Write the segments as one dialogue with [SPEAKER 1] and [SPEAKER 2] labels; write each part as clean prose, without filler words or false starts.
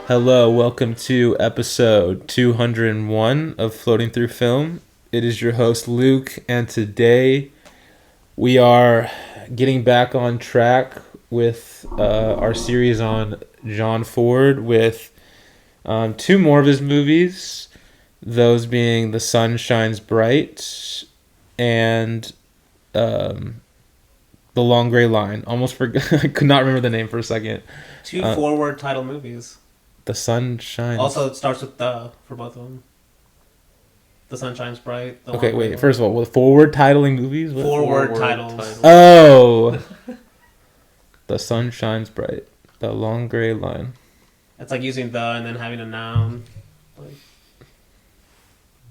[SPEAKER 1] Hello, welcome to episode 201 of Floating Through Film. It is your host Luke, and today we are getting back on track with our series on John Ford with two more of his movies, those being The Sun Shines Bright and The Long Gray Line. Almost forgot, I could not remember the name for a second.
[SPEAKER 2] Two forward title movies.
[SPEAKER 1] The Sun Shines...
[SPEAKER 2] Also, it starts with "the" for both of them. The Sun Shines Bright.
[SPEAKER 1] Okay, wait. First of all, forward titling movies? What?
[SPEAKER 2] Forward titles.
[SPEAKER 1] Oh! The Sun Shines Bright. The Long Gray Line.
[SPEAKER 2] It's like using "the" and then having a noun. Like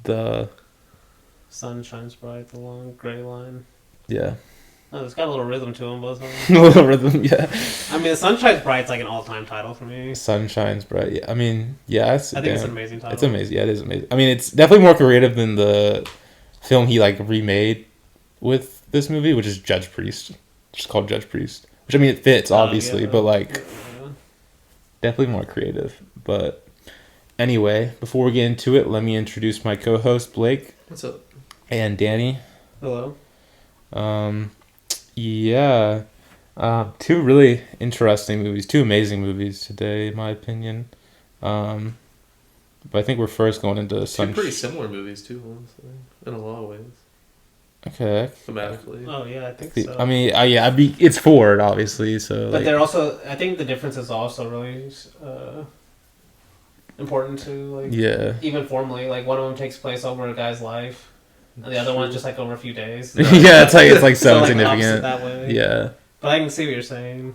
[SPEAKER 1] The...
[SPEAKER 2] Sun Shines Bright, the Long Gray Line.
[SPEAKER 1] Yeah.
[SPEAKER 2] Oh, it's got a little rhythm to them, both of
[SPEAKER 1] A
[SPEAKER 2] them.
[SPEAKER 1] little rhythm, yeah.
[SPEAKER 2] I mean, The Sun Shines Bright's like an all-time title for me.
[SPEAKER 1] Sun Shines Bright. Yeah. I mean, yeah.
[SPEAKER 2] I think it's an amazing title.
[SPEAKER 1] It's amazing. Yeah, it is amazing. I mean, it's definitely more creative than the film he remade with this movie, which is Judge Priest. Just called Judge Priest. Which, I mean, it fits, obviously,
[SPEAKER 2] yeah.
[SPEAKER 1] but definitely more creative. But anyway, before we get into it, let me introduce my co-host, Blake.
[SPEAKER 3] What's up?
[SPEAKER 1] And Danny.
[SPEAKER 2] Hello.
[SPEAKER 1] Yeah. Two really interesting movies, two amazing movies today, in my opinion. But I think we're first going into
[SPEAKER 3] two pretty similar movies too, honestly, in a lot of ways.
[SPEAKER 1] Okay.
[SPEAKER 3] Thematically.
[SPEAKER 2] Oh yeah, I think so.
[SPEAKER 1] I mean, it's Ford, obviously. So,
[SPEAKER 2] but they're also. I think the difference is also really important to even formally. Like one of them takes place over a guy's life. And the other one's just over a few days.
[SPEAKER 1] Yeah, it's so
[SPEAKER 2] so
[SPEAKER 1] insignificant.
[SPEAKER 2] That way.
[SPEAKER 1] Yeah.
[SPEAKER 2] But I can see what you're saying.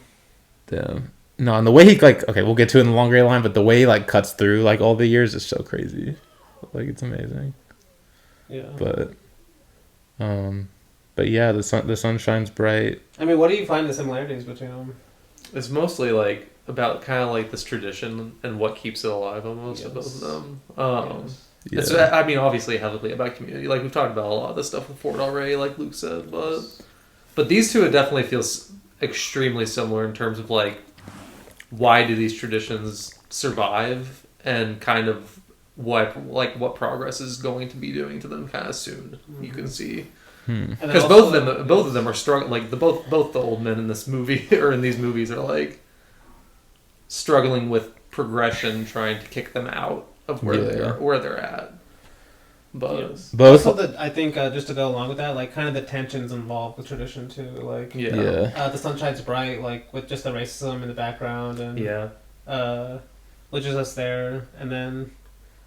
[SPEAKER 1] Damn. No, and the way he okay, we'll get to it in the Long Gray Line, but the way he cuts through all the years is so crazy. It's amazing.
[SPEAKER 2] Yeah.
[SPEAKER 1] But yeah, the sun shines bright.
[SPEAKER 2] I mean, what do you find the similarities between them?
[SPEAKER 3] It's mostly about kind of this tradition and what keeps it alive almost of both of them.
[SPEAKER 1] Yeah.
[SPEAKER 3] It's, I mean, obviously heavily about community. We've talked about a lot of this stuff with Ford already, like Luke said, but these two, it definitely feels extremely similar in terms of why do these traditions survive and kind of what progress is going to be doing to them kind of soon. Mm-hmm. You can see because both of them are struggling. Both the old men in this movie or in these movies are struggling with progression, trying to kick them out of where they're at. But
[SPEAKER 2] yes. Both. Also, I think just to go along with that, kind of the tensions involved with tradition too. The Sun Shines Bright, with just the racism in the background, and which is us there, and then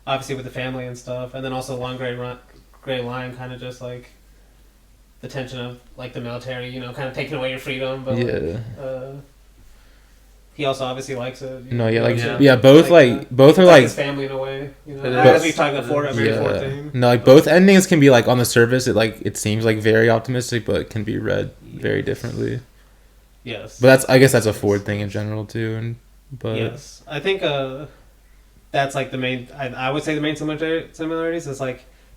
[SPEAKER 2] obviously with the family and stuff, and then also Long Gray Line, kind of just the tension of the military, kind of taking away your freedom, but he also obviously likes it.
[SPEAKER 1] Both both are
[SPEAKER 2] his family in a way. As we talked about Ford, a very Ford thing.
[SPEAKER 1] No, both endings can be on the surface. It seems very optimistic, but it can be read very differently.
[SPEAKER 2] Yes,
[SPEAKER 1] but I guess that's a Ford thing in general too.
[SPEAKER 2] Yes, I think that's the main. I would say the main similarities is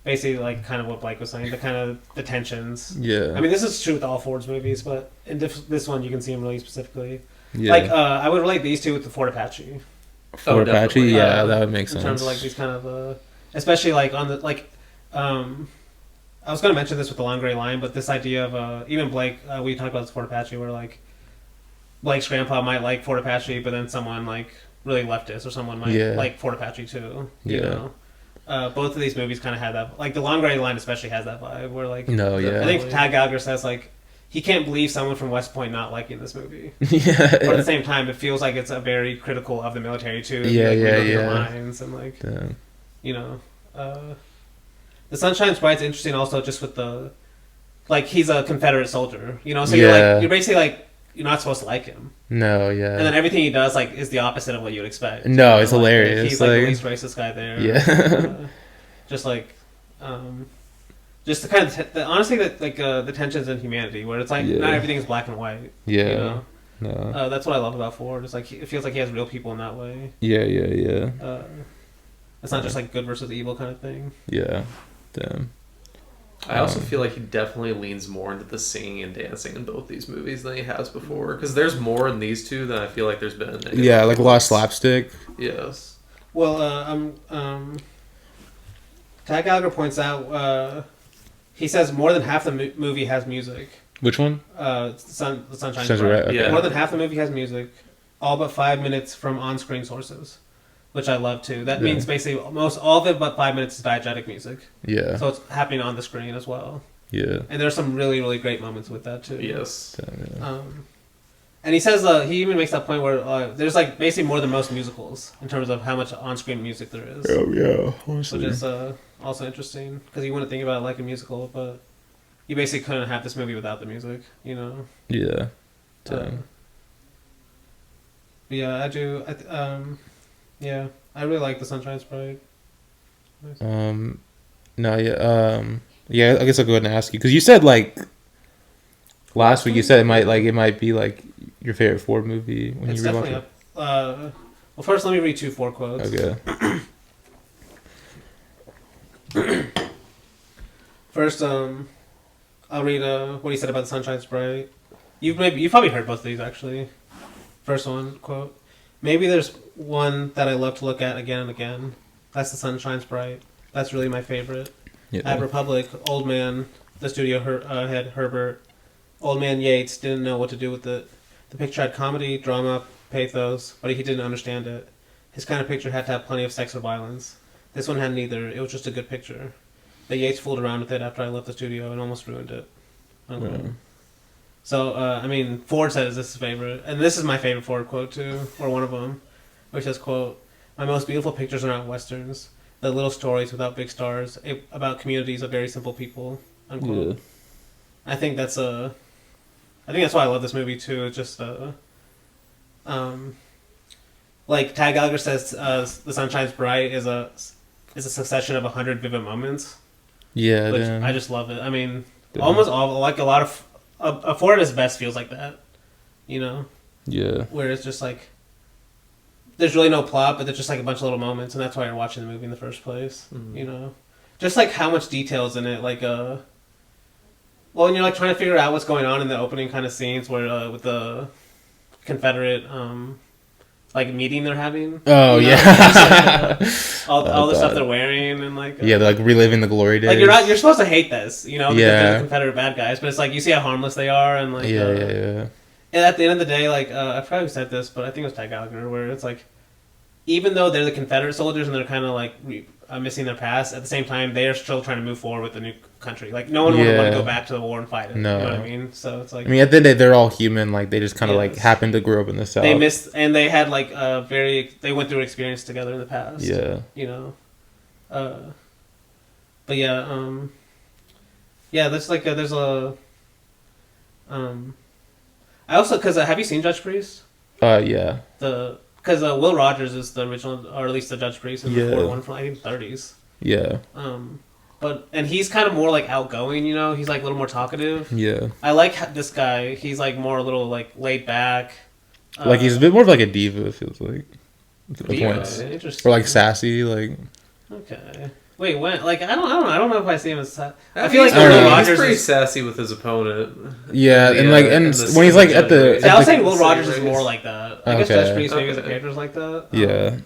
[SPEAKER 2] basically kind of what Blake was saying, the tensions.
[SPEAKER 1] Yeah,
[SPEAKER 2] I mean this is true with all Ford's movies, but in this one you can see him really specifically.
[SPEAKER 1] Yeah.
[SPEAKER 2] I would relate these two with the Ford Apache.
[SPEAKER 1] Ford Apache, yeah, that would make sense.
[SPEAKER 2] In terms of these kind of, especially on the I was going to mention this with the Long Gray Line, but this idea of even Blake, we talked about this Ford Apache, where Blake's grandpa might like Ford Apache, but then someone really leftist or someone might like Ford Apache too. You know? Both of these movies kind of had that, the Long Gray Line especially has that vibe, where I think Tad Gallagher says he can't believe someone from West Point not liking this movie. But at the same time, it feels like it's a very critical of the military too. Minds and the Sunshine's Bright's interesting also just with the, like, he's a Confederate soldier, you know, so you're basically like, you're not supposed to like him.
[SPEAKER 1] No, yeah.
[SPEAKER 2] And then everything he does, like, is the opposite of what you would expect.
[SPEAKER 1] No,
[SPEAKER 2] you
[SPEAKER 1] it's
[SPEAKER 2] know?
[SPEAKER 1] hilarious.
[SPEAKER 2] He's like the least racist guy there.
[SPEAKER 1] Yeah.
[SPEAKER 2] Just like, just the kind of honestly the tensions in humanity where it's like not everything is black and white.
[SPEAKER 1] Yeah.
[SPEAKER 2] You know?
[SPEAKER 1] No.
[SPEAKER 2] That's what I love about Ford. It's like it feels like he has real people in that way.
[SPEAKER 1] Yeah.
[SPEAKER 2] It's not just like good versus evil kind of thing.
[SPEAKER 1] Yeah. Damn.
[SPEAKER 3] I also feel like he definitely leans more into the singing and dancing in both these movies than he has before. Because there's more in these two than I feel like there's been.
[SPEAKER 1] Yeah, like a lot of slapstick.
[SPEAKER 3] Yes.
[SPEAKER 2] Well, Tag Gallagher points out, he says more than half the movie has music.
[SPEAKER 1] Which one?
[SPEAKER 2] The Sunshine's
[SPEAKER 1] Sounds
[SPEAKER 2] Bright.
[SPEAKER 1] right. Okay.
[SPEAKER 3] Yeah.
[SPEAKER 2] More than half the movie has music, all but 5 minutes from on-screen sources, which I love too. That means basically almost all of it but 5 minutes is diegetic music.
[SPEAKER 1] Yeah.
[SPEAKER 2] So it's happening on the screen as well.
[SPEAKER 1] Yeah.
[SPEAKER 2] And there's some really, really great moments with that too.
[SPEAKER 3] Yes.
[SPEAKER 2] And he says he even makes that point where there's like basically more than most musicals in terms of how much on-screen music there is.
[SPEAKER 1] Oh yeah. Honestly.
[SPEAKER 2] Which is also interesting because you wouldn't think about it like a musical, but you basically couldn't have this movie without the music, you know?
[SPEAKER 1] Yeah.
[SPEAKER 2] But yeah, I do. Yeah, I really like the Sunshine Sprite. Nice.
[SPEAKER 1] No, yeah. Yeah. I guess I'll go ahead and ask you because you said like last week you said it might be like your favorite Ford movie when
[SPEAKER 2] It's
[SPEAKER 1] you rewatch
[SPEAKER 2] definitely
[SPEAKER 1] it.
[SPEAKER 2] up. Well, first let me read 2 Ford quotes.
[SPEAKER 1] Okay.
[SPEAKER 2] First, I'll read what he said about the Sunshine Sprite. You've probably heard both of these actually. First one quote: "Maybe there's one that I love to look at again and again. That's the Sunshine Sprite. That's really my favorite.
[SPEAKER 1] Yeah.
[SPEAKER 2] At Republic, old man, the studio head Herbert, old man Yates didn't know what to do with it. The picture had comedy, drama, pathos, but he didn't understand it. His kind of picture had to have plenty of sex or violence. This one had neither. It was just a good picture. But Yates fooled around with it after I left the studio and almost ruined it."
[SPEAKER 1] Yeah.
[SPEAKER 2] So, I mean, Ford says this is his favorite. And this is my favorite Ford quote, too, or one of them, which says, quote, "My most beautiful pictures are not westerns. They're little stories without big stars, about communities of very simple people," unquote.
[SPEAKER 1] Yeah.
[SPEAKER 2] I think that's why I love this movie, too. It's just, like Tag Gallagher says, The Sunshine's Bright is a succession of 100 vivid moments.
[SPEAKER 1] Yeah.
[SPEAKER 2] Which
[SPEAKER 1] Damn.
[SPEAKER 2] I just love it. I mean,
[SPEAKER 1] Damn.
[SPEAKER 2] almost all, like a lot of, a Ford at his best feels like that, you know?
[SPEAKER 1] Yeah.
[SPEAKER 2] Where it's just like, there's really no plot, but there's just like a bunch of little moments, and that's why you're watching the movie in the first place, you know? Just like how much detail's in it, like, well, and you're like trying to figure out what's going on in the opening kind of scenes where, with the Confederate, like meeting they're having.
[SPEAKER 1] Oh,
[SPEAKER 2] you know?
[SPEAKER 1] yeah.
[SPEAKER 2] Just, like, all the stuff they're wearing and like
[SPEAKER 1] Yeah, they're like reliving the glory days.
[SPEAKER 2] like you're supposed to hate this, you know, because
[SPEAKER 1] Yeah.
[SPEAKER 2] they're the Confederate bad guys, but it's like you see how harmless they are and like
[SPEAKER 1] Yeah.
[SPEAKER 2] And at the end of the day, like I forgot who said this, but I think it was Tag Gallagher, where it's like even though they're the Confederate soldiers and they're kind of like missing their past, at the same time they are still trying to move forward with the new country. Like no one would want to go back to the war and fight it.
[SPEAKER 1] No.
[SPEAKER 2] You know what I mean? So it's like
[SPEAKER 1] I mean, at the end of the day, they're all human. Like they just kind of like
[SPEAKER 2] Yes.
[SPEAKER 1] happened to grow up in the South.
[SPEAKER 2] they missed, and they had like they went through an experience together in the past.
[SPEAKER 1] Yeah.
[SPEAKER 2] You know, but yeah, that's like there's a, I also because have you seen Judge Priest?
[SPEAKER 1] Yeah.
[SPEAKER 2] Because Will Rogers is the original, or at least the Judge Priest is the Ford one from I think 30s.
[SPEAKER 1] Yeah.
[SPEAKER 2] And he's kind of more like outgoing, you know. He's like a little more talkative.
[SPEAKER 1] Yeah.
[SPEAKER 2] I like this guy. He's like more a little like laid back.
[SPEAKER 1] Like he's a bit more of like a diva. It feels like. At
[SPEAKER 2] Diva,
[SPEAKER 1] points.
[SPEAKER 2] interesting.
[SPEAKER 1] Or like sassy, like.
[SPEAKER 2] Okay. Wait, when? Like I don't know if I see him as. I
[SPEAKER 3] feel
[SPEAKER 2] feel like
[SPEAKER 1] I don't
[SPEAKER 2] Will
[SPEAKER 1] know.
[SPEAKER 2] Rogers
[SPEAKER 3] he's pretty
[SPEAKER 2] is.
[SPEAKER 3] sassy with his opponent.
[SPEAKER 1] Yeah,
[SPEAKER 3] In the,
[SPEAKER 1] and like,
[SPEAKER 3] in
[SPEAKER 1] and
[SPEAKER 3] the
[SPEAKER 1] when he's like at the.
[SPEAKER 3] scene,
[SPEAKER 2] I was
[SPEAKER 1] the
[SPEAKER 2] saying Will
[SPEAKER 3] the
[SPEAKER 2] Rogers is
[SPEAKER 3] series.
[SPEAKER 2] more like that. I guess
[SPEAKER 1] Okay.
[SPEAKER 2] Judge Priest maybe as a
[SPEAKER 3] Okay.
[SPEAKER 2] character is like that.
[SPEAKER 1] Yeah.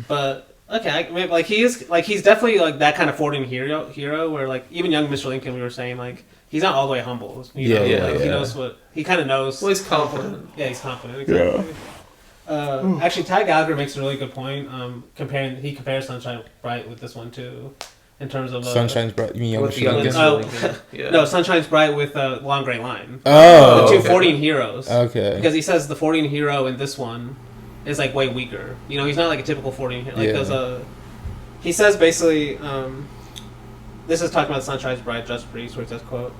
[SPEAKER 2] But okay, like he's definitely like that kind of Fordian hero where like even young Mr. Lincoln, we were saying like he's not all the way humble. You know?
[SPEAKER 1] Yeah,
[SPEAKER 2] like, He
[SPEAKER 3] yeah.
[SPEAKER 2] knows what he kind of knows.
[SPEAKER 3] Well, he's confident.
[SPEAKER 2] Yeah, he's confident. Exactly. Actually, Ty Gallagher makes a really good point. He compares Sunshine Bright with this one too, in terms of
[SPEAKER 1] Sunshine's bright. You mean Young
[SPEAKER 3] With the
[SPEAKER 1] Mr.
[SPEAKER 3] youngest
[SPEAKER 1] Lincoln?
[SPEAKER 3] Lincoln. Yeah.
[SPEAKER 2] No, Sunshine's Bright with Long Gray Line.
[SPEAKER 1] Oh.
[SPEAKER 2] The two
[SPEAKER 3] okay.
[SPEAKER 2] Fordian heroes.
[SPEAKER 1] Okay.
[SPEAKER 2] Because he says the Fordian hero in this one is like way weaker. You know, he's not like a typical Fordian hero. Like
[SPEAKER 1] Yeah.
[SPEAKER 2] there's he says basically this is talking about Sunshine's Bride, Just Priest, where it says, quote,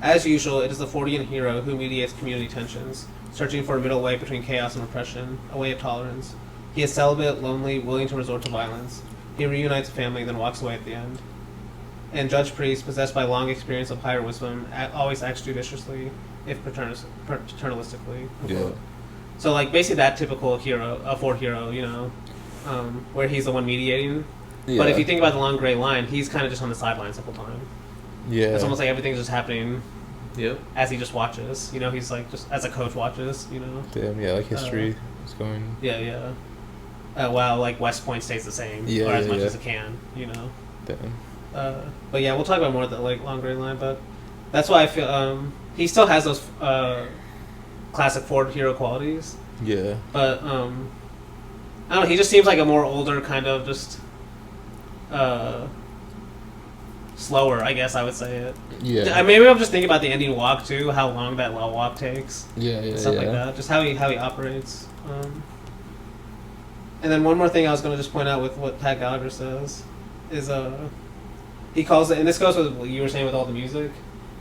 [SPEAKER 2] "As usual, it is the Fortean hero who mediates community tensions, searching for a middle way between chaos and repression, a way of tolerance. He is celibate, lonely, willing to resort to violence. He reunites a family, then walks away at the end. And Judge Priest, possessed by long experience of higher wisdom, always acts judiciously, if paternalistically."
[SPEAKER 1] Yeah.
[SPEAKER 2] So, like, basically that typical hero, a Ford hero, you know, where he's the one mediating.
[SPEAKER 1] Yeah.
[SPEAKER 2] But if you think about the Long Gray Line, he's kind of just on the sidelines the whole time.
[SPEAKER 1] Yeah.
[SPEAKER 2] It's almost like everything's just happening
[SPEAKER 3] Yep.
[SPEAKER 2] as he just watches. You know, he's like just as a coach watches. You know.
[SPEAKER 1] Damn. Yeah. Like history is going.
[SPEAKER 2] Yeah. While like West Point stays the same,
[SPEAKER 1] Yeah,
[SPEAKER 2] or as
[SPEAKER 1] yeah,
[SPEAKER 2] much
[SPEAKER 1] yeah.
[SPEAKER 2] as it can. You know.
[SPEAKER 1] Damn.
[SPEAKER 2] But yeah, we'll talk about more of the like Long Gray Line. But that's why I feel he still has those classic Ford hero qualities.
[SPEAKER 1] Yeah.
[SPEAKER 2] But I don't know. He just seems like a more older kind of just. Slower, I guess I would say it.
[SPEAKER 1] Yeah.
[SPEAKER 2] Maybe I'm just thinking about the ending walk too, how long that walk takes,
[SPEAKER 1] Yeah.
[SPEAKER 2] stuff like that. Just how he operates. And then one more thing I was going to just point out with what Pat Gallagher says is he calls it, and this goes with what you were saying with all the music.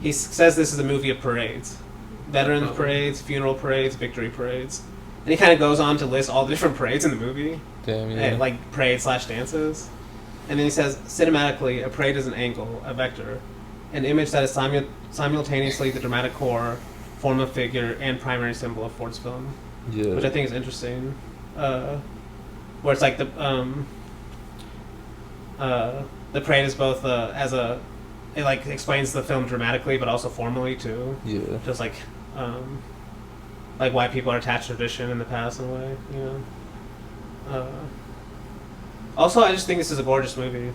[SPEAKER 2] He says this is a movie of parades, veterans parades, funeral parades, victory parades, and he kind of goes on to list all the different parades in the movie,
[SPEAKER 1] Damn. Yeah.
[SPEAKER 2] and, like parade/dances. And then he says, cinematically, a parade is an angle, a vector, an image that is simultaneously the dramatic core, form of figure, and primary symbol of Ford's film,
[SPEAKER 1] Yeah.
[SPEAKER 2] which I think is interesting. Where it's like the parade is both it like explains the film dramatically, but also formally too.
[SPEAKER 1] Yeah.
[SPEAKER 2] Just like why people are attached to tradition in the past in a way, you know. Also, I just think this is a gorgeous movie.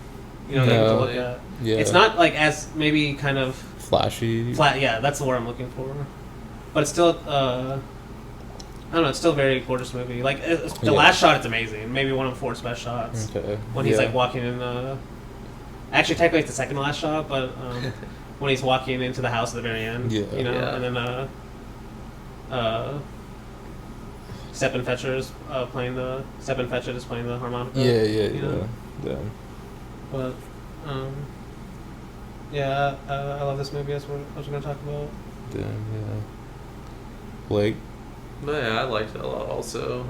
[SPEAKER 2] You know, to look at.
[SPEAKER 1] Yeah.
[SPEAKER 2] It's not like as maybe kind of
[SPEAKER 1] flashy.
[SPEAKER 2] flat. Yeah, that's the word I'm looking for. But it's still, I don't know. It's still a very gorgeous movie. Like the last shot, it's amazing. Maybe one of Ford's best shots.
[SPEAKER 1] Okay.
[SPEAKER 2] When he's like walking in. Actually, technically, it's the second to last shot, but when he's walking into the house at the very end.
[SPEAKER 1] Yeah.
[SPEAKER 2] You know,
[SPEAKER 3] Yeah.
[SPEAKER 2] and then Stephen Fetchit is playing the harmonica.
[SPEAKER 1] Yeah.
[SPEAKER 2] You know?
[SPEAKER 1] Damn.
[SPEAKER 2] But yeah, I love this movie. That's what I was going to talk about.
[SPEAKER 1] Damn. Yeah. Blake.
[SPEAKER 3] No, yeah, I liked it a lot also.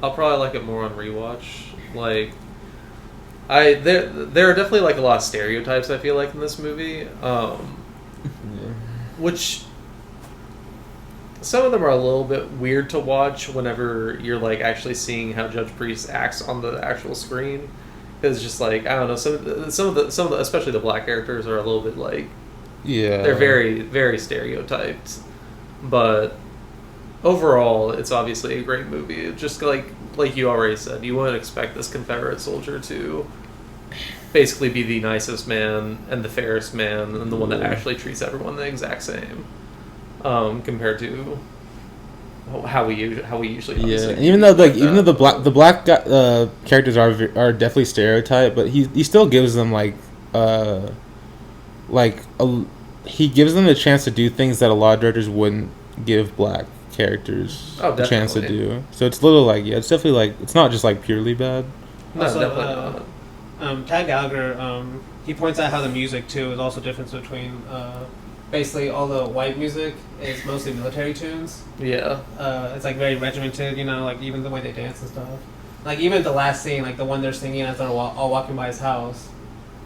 [SPEAKER 3] I'll probably like it more on rewatch. Like, there are definitely like a lot of stereotypes I feel like in this movie.
[SPEAKER 1] Yeah.
[SPEAKER 3] Which some of them are a little bit weird to watch whenever you're like actually seeing how Judge Priest acts on the actual screen. Because just like I don't know, some of the especially the black characters are a little bit like they're very very stereotyped, but overall it's obviously a great movie. It's just like you already said, you wouldn't expect this Confederate soldier to basically be the nicest man and the fairest man and the one that actually treats everyone the exact same, compared to how we usually
[SPEAKER 1] Yeah, and even though the black characters are definitely stereotyped, but he still gives them he gives them a chance to do things that a lot of directors wouldn't give black characters a chance to do. So it's a little it's definitely it's not just purely bad.
[SPEAKER 3] No,
[SPEAKER 2] Also,
[SPEAKER 3] definitely not.
[SPEAKER 2] Tad Gallagher, he points out how the music too is also difference between basically all the white music is mostly military tunes.
[SPEAKER 3] Yeah.
[SPEAKER 2] It's very regimented, you know, even the way they dance and stuff. Even the last scene, the one they're singing as they're all walking by his house,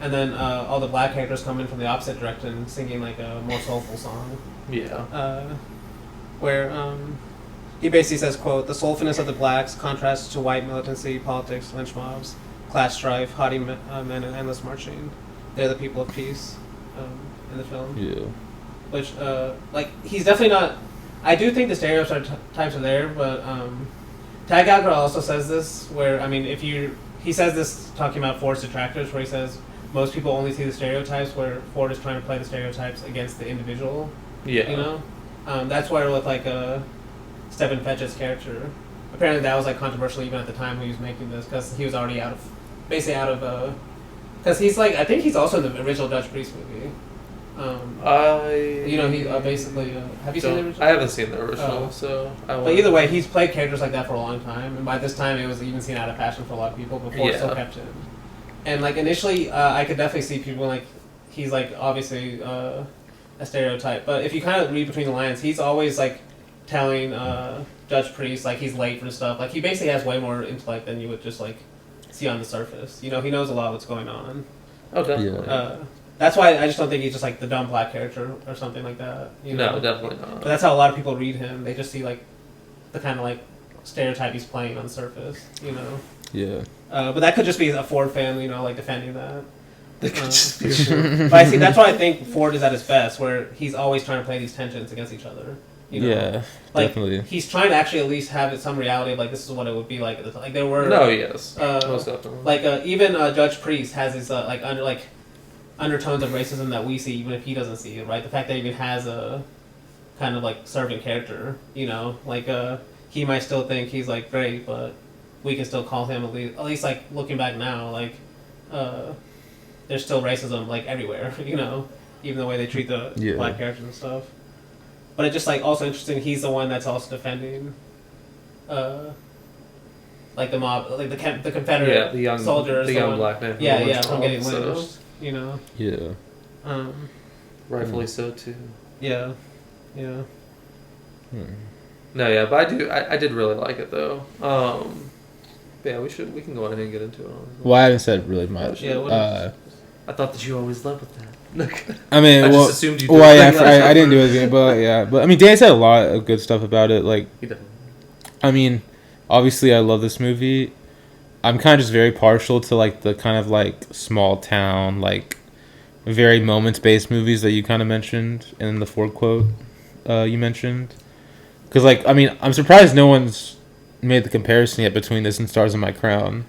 [SPEAKER 2] and then all the black characters come in from the opposite direction singing a more soulful song.
[SPEAKER 3] Yeah.
[SPEAKER 2] Where he basically says, quote, "The soulfulness of the blacks contrasts to white militancy, politics, lynch mobs, class strife, haughty men and endless marching. They're the people of peace," in the film.
[SPEAKER 1] Yeah.
[SPEAKER 2] Which, he's definitely not... I do think the stereotypes are there, but Tad Gallagher also says this, where, he says this talking about Ford's detractors, where he says most people only see the stereotypes, where Ford is trying to play the stereotypes against the individual.
[SPEAKER 3] Yeah.
[SPEAKER 2] You know? That's where with, Stephen Fetchit's character, apparently that was, controversial even at the time when he was making this, because he was already out of... Because he's, I think he's also in the original Judge Priest movie. He basically... have you seen the original?
[SPEAKER 3] I haven't seen the original, so...
[SPEAKER 2] But either way, he's played characters like that for a long time, and by this time it was even seen out of passion for a lot of people, before it still kept him. And, initially, I could definitely see people, he's like obviously a stereotype, but if you kind of read between the lines, he's always like telling Judge Priest like he's late for stuff. Like he basically has way more intellect than you would just like see on the surface. You know, he knows a lot of what's going on.
[SPEAKER 3] Oh, definitely.
[SPEAKER 2] That's why I just don't think he's just like the dumb black character or something like that. You know?
[SPEAKER 3] No, definitely not.
[SPEAKER 2] But that's how a lot of people read him. They just see like the kind of like stereotype he's playing on the surface. You know.
[SPEAKER 1] Yeah.
[SPEAKER 2] But that could just be a Ford fan, you know, like defending that.
[SPEAKER 3] They could just be
[SPEAKER 2] But I see that's why I think Ford is at his best, where he's always trying to play these tensions against each other. You know?
[SPEAKER 1] Yeah,
[SPEAKER 2] like,
[SPEAKER 1] definitely.
[SPEAKER 2] He's trying to actually at least have some reality of like this is what it would be like at the time. Like there were
[SPEAKER 3] No, yes, most definitely.
[SPEAKER 2] like even Judge Priest has his like undertones of racism that we see, even if he doesn't see it. Right, the fact that he even has a kind of like servant character, you know, like he might still think he's like great, but we can still call him at least like looking back now, like there's still racism like everywhere, you know, even the way they treat the black characters and stuff. But it's just like also interesting. He's the one that's also defending, like the mob, like the Confederate
[SPEAKER 3] the young
[SPEAKER 2] soldiers,
[SPEAKER 3] the young black man.
[SPEAKER 2] from getting lynched. You know.
[SPEAKER 1] Yeah.
[SPEAKER 3] Rightfully so too.
[SPEAKER 2] Yeah.
[SPEAKER 3] No, yeah, but I did really like it though. Yeah, we can go ahead and get into it.
[SPEAKER 1] Well, I haven't said really much.
[SPEAKER 2] Yeah.
[SPEAKER 3] I thought that you always led with that.
[SPEAKER 1] I mean,
[SPEAKER 3] I
[SPEAKER 1] well,
[SPEAKER 3] just assumed you did.
[SPEAKER 1] well, yeah, I didn't do anything, but yeah, but I mean, Dan said a lot of good stuff about it. Like,
[SPEAKER 3] He did.
[SPEAKER 1] I mean, obviously, I love this movie. I'm kind of just very partial to like the kind of like small town, like very moments based movies that you kind of mentioned in the Ford quote you mentioned. Because like, I mean, I'm surprised no one's made the comparison yet between this and Stars in My Crown.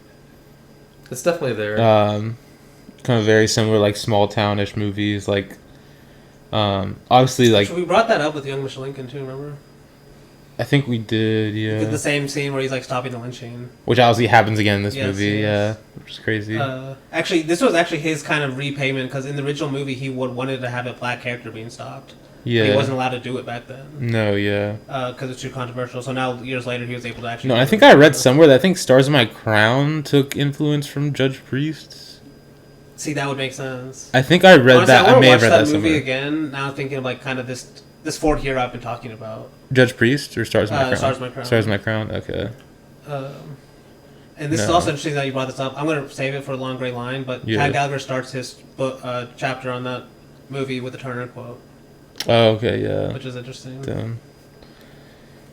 [SPEAKER 3] It's definitely there.
[SPEAKER 1] Kind of very similar, like small townish movies, like obviously, like
[SPEAKER 2] So we brought that up with Young Mr. Lincoln too. Remember?
[SPEAKER 1] I think we did, yeah.
[SPEAKER 2] The same scene where he's like stopping the lynching,
[SPEAKER 1] which obviously happens again in this
[SPEAKER 2] Yes,
[SPEAKER 1] movie,
[SPEAKER 2] yes.
[SPEAKER 1] yeah, which is crazy.
[SPEAKER 2] Actually, this was actually his kind of repayment because in the original movie he wanted to have a black character being stopped.
[SPEAKER 1] Yeah,
[SPEAKER 2] But he wasn't allowed to do it back then.
[SPEAKER 1] No, yeah.
[SPEAKER 2] Because it's too controversial. So now years later he was able to actually.
[SPEAKER 1] No, I think I read somewhere that I think Stars in My Crown took influence from Judge Priest.
[SPEAKER 2] See, that would make sense.
[SPEAKER 1] I think I read
[SPEAKER 2] Honestly,
[SPEAKER 1] that. I may have read that
[SPEAKER 2] movie
[SPEAKER 1] somewhere.
[SPEAKER 2] again. Now thinking of like kind of this Ford hero I've been talking about.
[SPEAKER 1] Judge Priest or Stars in My Crown?
[SPEAKER 2] Stars in My Crown.
[SPEAKER 1] Stars in My Crown. Okay.
[SPEAKER 2] And this is also interesting that you brought this up. I'm going to save it for a long gray line, but Chad Gallagher starts his book chapter on that movie with the Turner quote.
[SPEAKER 1] Oh, okay, yeah.
[SPEAKER 2] Which is interesting.
[SPEAKER 1] Damn.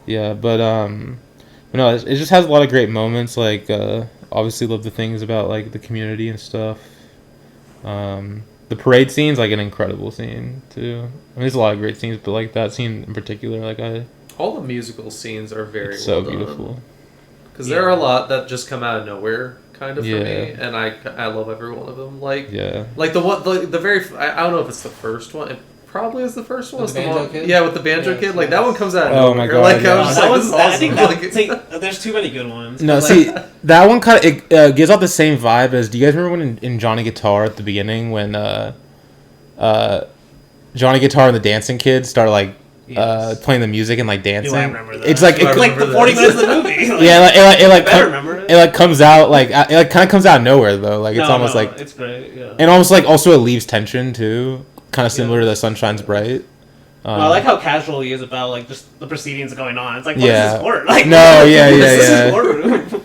[SPEAKER 1] Yeah, but no, it just has a lot of great moments. Like, obviously, love the things about like the community and stuff. The parade scene's like an incredible scene too. I mean, there's a lot of great scenes, but like that scene in particular, like
[SPEAKER 3] all the musical scenes are very
[SPEAKER 1] so
[SPEAKER 3] well
[SPEAKER 1] beautiful.
[SPEAKER 3] Because there are a lot that just come out of nowhere, kind of for
[SPEAKER 1] Yeah.
[SPEAKER 3] me, and I love every one of them. Like
[SPEAKER 1] Yeah.
[SPEAKER 3] like the very I don't know if it's the first one. It probably is the first one.
[SPEAKER 2] With
[SPEAKER 3] It's
[SPEAKER 2] the
[SPEAKER 3] the
[SPEAKER 2] banjo
[SPEAKER 3] one,
[SPEAKER 2] kid?
[SPEAKER 3] yeah, with the banjo
[SPEAKER 2] Yes,
[SPEAKER 3] kid. Like
[SPEAKER 2] yes.
[SPEAKER 3] that one comes out. Of
[SPEAKER 1] Oh
[SPEAKER 3] nowhere.
[SPEAKER 1] my God,
[SPEAKER 3] Like
[SPEAKER 1] yeah.
[SPEAKER 3] I was just
[SPEAKER 2] that
[SPEAKER 3] like,
[SPEAKER 2] one's,
[SPEAKER 3] this is
[SPEAKER 2] I think
[SPEAKER 3] awesome.
[SPEAKER 2] that,
[SPEAKER 3] Like,
[SPEAKER 2] see, there's too many good ones.
[SPEAKER 1] No,
[SPEAKER 2] Like,
[SPEAKER 1] see, that one kind of gives off the same vibe as. Do you guys remember when in Johnny Guitar at the beginning when Johnny Guitar and the Dancing Kids start like
[SPEAKER 2] Yes.
[SPEAKER 1] playing the music and like dancing?
[SPEAKER 2] Do I remember that?
[SPEAKER 1] It's like
[SPEAKER 3] Do I
[SPEAKER 1] it,
[SPEAKER 2] like the 40 minutes of the movie. Like,
[SPEAKER 1] yeah, it
[SPEAKER 2] better remember it.
[SPEAKER 1] it like comes out like it like kind of comes out of nowhere though. Like it's almost like
[SPEAKER 2] it's great. Yeah.
[SPEAKER 1] and almost like also it leaves tension too. Kind of similar to The Sun Shines Bright.
[SPEAKER 2] Well, I like how casual he is about like just the proceedings going on. It's like, what
[SPEAKER 1] Yeah.
[SPEAKER 2] is this for? Like,
[SPEAKER 1] No, yeah,
[SPEAKER 2] this
[SPEAKER 1] yeah.
[SPEAKER 2] is courtroom.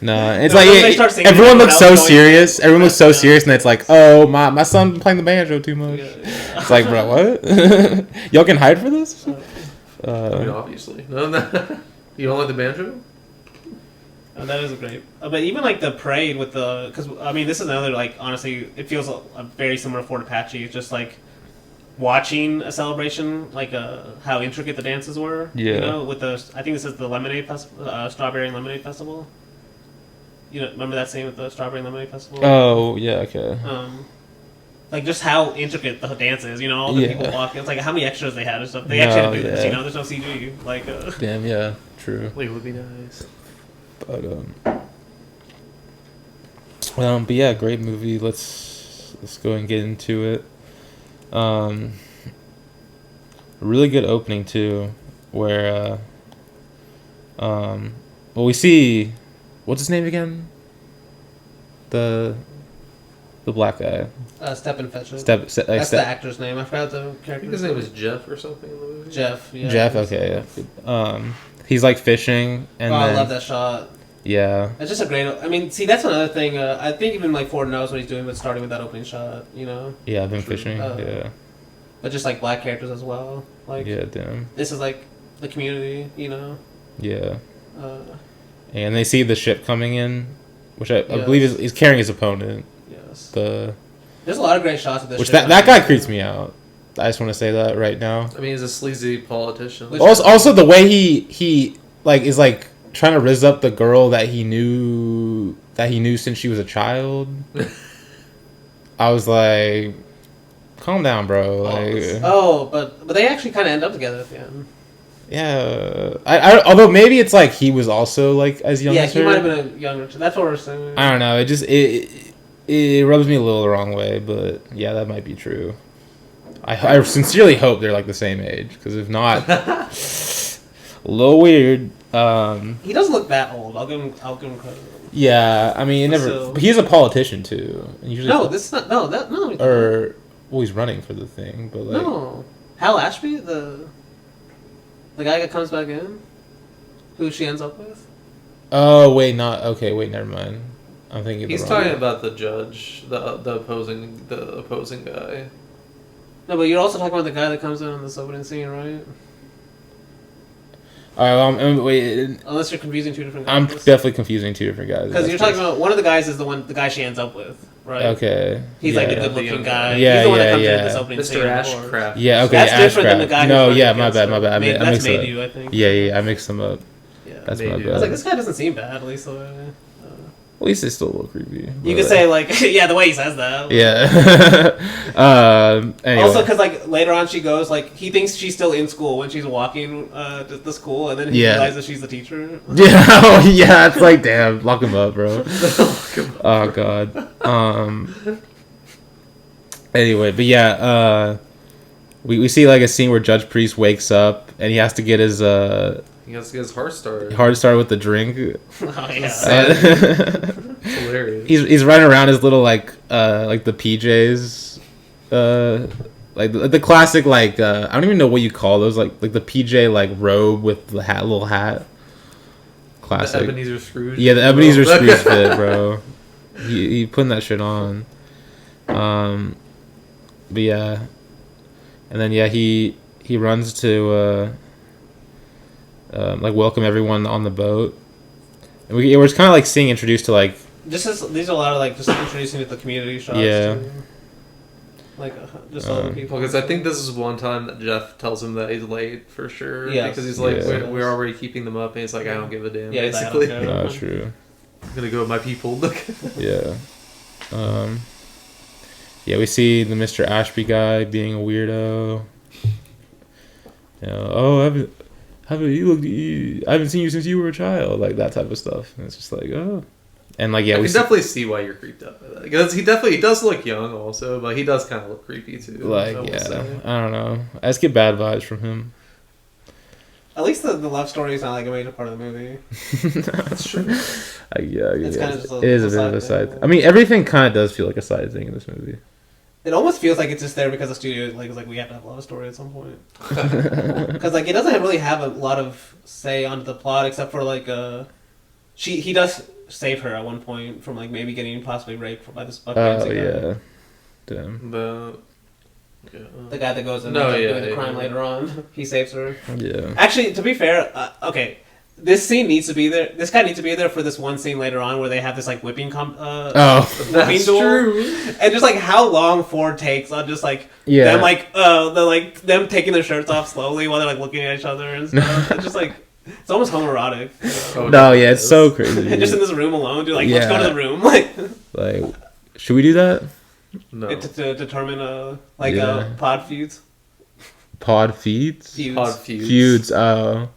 [SPEAKER 1] No, it's
[SPEAKER 2] No,
[SPEAKER 1] like
[SPEAKER 2] when they start singing,
[SPEAKER 1] everyone looks so
[SPEAKER 2] everyone else going-
[SPEAKER 1] serious. Everyone looks so
[SPEAKER 2] Yeah.
[SPEAKER 1] serious, and it's like, oh my son's playing the banjo too much.
[SPEAKER 2] Yeah.
[SPEAKER 1] It's like, bro, what? Y'all can hide for this?
[SPEAKER 3] I mean, obviously, no, you don't like the banjo?
[SPEAKER 2] Oh, that is great. But even like the parade with the, because I mean, this is another like honestly, it feels a very similar to Fort Apache. It's just like watching a celebration, like how intricate the dances were.
[SPEAKER 1] Yeah.
[SPEAKER 2] You know, with the I think this is the lemonade strawberry and lemonade festival. You know, remember that scene with the strawberry and lemonade festival?
[SPEAKER 1] Oh yeah, okay.
[SPEAKER 2] Like just how intricate the dance is, you know, all the
[SPEAKER 1] Yeah.
[SPEAKER 2] people walking. It's like how many extras they had and stuff. They actually had to do this,
[SPEAKER 1] yeah.
[SPEAKER 2] you know. There's no CG. Like,
[SPEAKER 1] Damn, yeah, true.
[SPEAKER 3] It would be nice.
[SPEAKER 1] But yeah, great movie. Let's go and get into it. Really good opening too, where well we see, what's his name again? The The black guy.
[SPEAKER 2] Stephen Fetchit.
[SPEAKER 1] That's
[SPEAKER 2] the actor's name. I forgot the
[SPEAKER 3] I
[SPEAKER 2] character.
[SPEAKER 3] think his name was Jeff or something in the movie.
[SPEAKER 2] Jeff. Yeah.
[SPEAKER 1] Jeff. Okay. Yeah. He's like fishing, and
[SPEAKER 2] I
[SPEAKER 1] then
[SPEAKER 2] love that shot.
[SPEAKER 1] yeah.
[SPEAKER 2] It's just a great. I mean, see, that's another thing. I think even like Ford knows what he's doing with starting with that opening shot. You know.
[SPEAKER 1] Yeah, I've been
[SPEAKER 3] True.
[SPEAKER 1] fishing. Yeah.
[SPEAKER 2] But just like black characters as well. Like
[SPEAKER 1] Yeah. Damn.
[SPEAKER 2] this is like the community. You know.
[SPEAKER 1] Yeah.
[SPEAKER 2] Uh,
[SPEAKER 1] And they see the ship coming in, which I
[SPEAKER 2] Yes.
[SPEAKER 1] believe is carrying his opponent.
[SPEAKER 2] yes.
[SPEAKER 1] There's
[SPEAKER 2] a lot of great shots of this.
[SPEAKER 1] which
[SPEAKER 2] shit.
[SPEAKER 1] that guy creeps me out. I just want to say that right now.
[SPEAKER 3] I mean, he's a sleazy politician.
[SPEAKER 2] Which-
[SPEAKER 1] Also the way he like is like trying to rizz up the girl that he knew since she was a child. I was like, calm down, bro. Like,
[SPEAKER 2] but they actually kind of end up together at the end.
[SPEAKER 1] yeah. I although maybe it's like he was also like as young
[SPEAKER 2] Yeah,
[SPEAKER 1] as
[SPEAKER 2] he
[SPEAKER 1] her.
[SPEAKER 2] might have been a younger. That's what we're saying.
[SPEAKER 1] I don't know. It just it rubs me a little the wrong way, but yeah, that might be true. I sincerely hope they're like the same age, because if not, a little weird.
[SPEAKER 2] He doesn't look that old. I'll give him credit.
[SPEAKER 1] Yeah, I mean, it never.
[SPEAKER 2] So-
[SPEAKER 1] But he's a politician too. And usually,
[SPEAKER 2] No, this is not. No, that no.
[SPEAKER 1] or well, he's running for the thing, but like,
[SPEAKER 2] no. Hal Ashby, the guy that comes back in, who she ends up with.
[SPEAKER 1] oh wait, not okay. Wait, never mind. I'm thinking.
[SPEAKER 3] He's
[SPEAKER 1] the wrong
[SPEAKER 3] talking
[SPEAKER 1] guy.
[SPEAKER 3] about the judge, the opposing guy.
[SPEAKER 2] No, but you're also talking about the guy that comes in on this opening scene, right?
[SPEAKER 1] All right, well, wait.
[SPEAKER 2] Unless you're confusing two different
[SPEAKER 1] I'm
[SPEAKER 2] guys.
[SPEAKER 1] definitely confusing two different guys.
[SPEAKER 2] Because you're talking about one of the guys is the guy she ends up with, right?
[SPEAKER 1] Okay.
[SPEAKER 2] He's
[SPEAKER 1] yeah.
[SPEAKER 2] like the
[SPEAKER 3] the
[SPEAKER 2] good-looking
[SPEAKER 3] young
[SPEAKER 2] guy.
[SPEAKER 3] guy.
[SPEAKER 1] Yeah,
[SPEAKER 2] He's the one that
[SPEAKER 1] yeah,
[SPEAKER 2] comes in
[SPEAKER 1] yeah.
[SPEAKER 2] at this opening scene.
[SPEAKER 3] Mr.
[SPEAKER 2] of course.
[SPEAKER 3] Ashcraft.
[SPEAKER 1] Yeah, okay.
[SPEAKER 2] That's different than the
[SPEAKER 1] Ashcraft.
[SPEAKER 2] guy.
[SPEAKER 1] No,
[SPEAKER 2] who's
[SPEAKER 1] yeah,
[SPEAKER 2] running
[SPEAKER 1] my
[SPEAKER 2] against
[SPEAKER 1] bad,
[SPEAKER 2] him.
[SPEAKER 1] my bad. I
[SPEAKER 2] That's
[SPEAKER 1] mixed it up.
[SPEAKER 2] Maydew, I think.
[SPEAKER 1] Yeah, I mixed them up.
[SPEAKER 2] Yeah.
[SPEAKER 1] That's my
[SPEAKER 3] Maydew.
[SPEAKER 1] bad.
[SPEAKER 2] I was like, this guy doesn't seem bad, at least.
[SPEAKER 1] At least it's still a little creepy.
[SPEAKER 2] You
[SPEAKER 1] but-
[SPEAKER 2] could say like, yeah, the way he says that.
[SPEAKER 1] Yeah. Anyway.
[SPEAKER 2] Also, because like later on, she goes like he thinks she's still in school when she's walking to the school, and then he
[SPEAKER 1] Yeah.
[SPEAKER 2] realizes she's the teacher.
[SPEAKER 1] Yeah. Oh, yeah. It's like, damn, lock him up, bro. Oh god. Anyway, but yeah. We see like a scene where Judge Priest wakes up and he has to get his
[SPEAKER 3] He has to get his heart started.
[SPEAKER 1] hard start with the drink.
[SPEAKER 2] Oh yeah.
[SPEAKER 3] It's hilarious.
[SPEAKER 1] he's running around his little like the PJs, like the classic like I don't even know what you call those, like the PJ like robe with the little hat.
[SPEAKER 3] The
[SPEAKER 1] Classic.
[SPEAKER 3] Ebenezer Scrooge.
[SPEAKER 1] Yeah, the Ebenezer Scrooge fit, bro. He putting that shit on. But yeah, and then yeah he runs to like welcome everyone on the boat, and we're just kind of like seeing introduced to like
[SPEAKER 2] These are a lot of like just introducing to the community shots.
[SPEAKER 1] Yeah.
[SPEAKER 2] Too. Like just all the people.
[SPEAKER 3] Because I think this is one time that Jeff tells him that he's late for sure.
[SPEAKER 2] Yes.
[SPEAKER 3] Because he's like,
[SPEAKER 1] Yeah.
[SPEAKER 3] we're already keeping them up, and he's like, I don't give a damn.
[SPEAKER 2] Yeah, he's like, I don't
[SPEAKER 3] basically,
[SPEAKER 2] care.
[SPEAKER 1] no, true.
[SPEAKER 3] I'm gonna go with my people.
[SPEAKER 1] Yeah. Yeah, we see the Mr. Ashby guy being a weirdo. You know, oh, I haven't seen you since you were a child, like that type of stuff. And it's just like, oh, and like yeah,
[SPEAKER 3] I
[SPEAKER 1] we
[SPEAKER 3] can
[SPEAKER 1] see,
[SPEAKER 3] definitely see why you're creeped out by that. Because he does look young also, but he does kind of look creepy too.
[SPEAKER 1] like
[SPEAKER 3] I will
[SPEAKER 1] yeah,
[SPEAKER 3] say.
[SPEAKER 1] I don't know. I just get bad vibes from him.
[SPEAKER 2] At least the love story is not like a major part of the movie.
[SPEAKER 3] That's true.
[SPEAKER 1] Yeah,
[SPEAKER 2] It's kinda just
[SPEAKER 1] it is a bit of a
[SPEAKER 2] side
[SPEAKER 1] side.
[SPEAKER 2] thing.
[SPEAKER 1] I mean, everything kind of does feel like a side thing in this movie.
[SPEAKER 2] It almost feels like it's just there because the studio is like we have to have a love story at some point. Because like it doesn't really have a lot of say on the plot except for like he does save her at one point from like maybe getting possibly raped by this buck
[SPEAKER 1] Oh
[SPEAKER 2] guy.
[SPEAKER 1] yeah, damn.
[SPEAKER 2] The guy that goes and
[SPEAKER 3] No,
[SPEAKER 2] ends up
[SPEAKER 3] yeah,
[SPEAKER 2] doing the
[SPEAKER 3] yeah,
[SPEAKER 2] crime
[SPEAKER 3] yeah.
[SPEAKER 2] later on, he saves her.
[SPEAKER 1] Yeah.
[SPEAKER 2] Actually, to be fair, okay, this scene needs to be there. This guy needs to be there for this one scene later on where they have this like whipping
[SPEAKER 1] Oh
[SPEAKER 2] whipping
[SPEAKER 3] That's
[SPEAKER 2] duel.
[SPEAKER 3] true.
[SPEAKER 2] And just like how long Ford takes on just like
[SPEAKER 1] yeah.
[SPEAKER 2] them them taking their shirts off slowly while they're like looking at each other and stuff. It's just like it's almost homoerotic.
[SPEAKER 3] Oh,
[SPEAKER 1] No, yeah, it's so crazy.
[SPEAKER 2] And just in this room alone, dude. Like, let's go
[SPEAKER 1] Yeah.
[SPEAKER 2] to the room, like,
[SPEAKER 1] Like, should we do that?
[SPEAKER 3] No.
[SPEAKER 2] to determine
[SPEAKER 1] Yeah.
[SPEAKER 2] pod feuds.
[SPEAKER 1] Pod feeds?
[SPEAKER 3] Pod feuds.
[SPEAKER 1] Feuds, oh.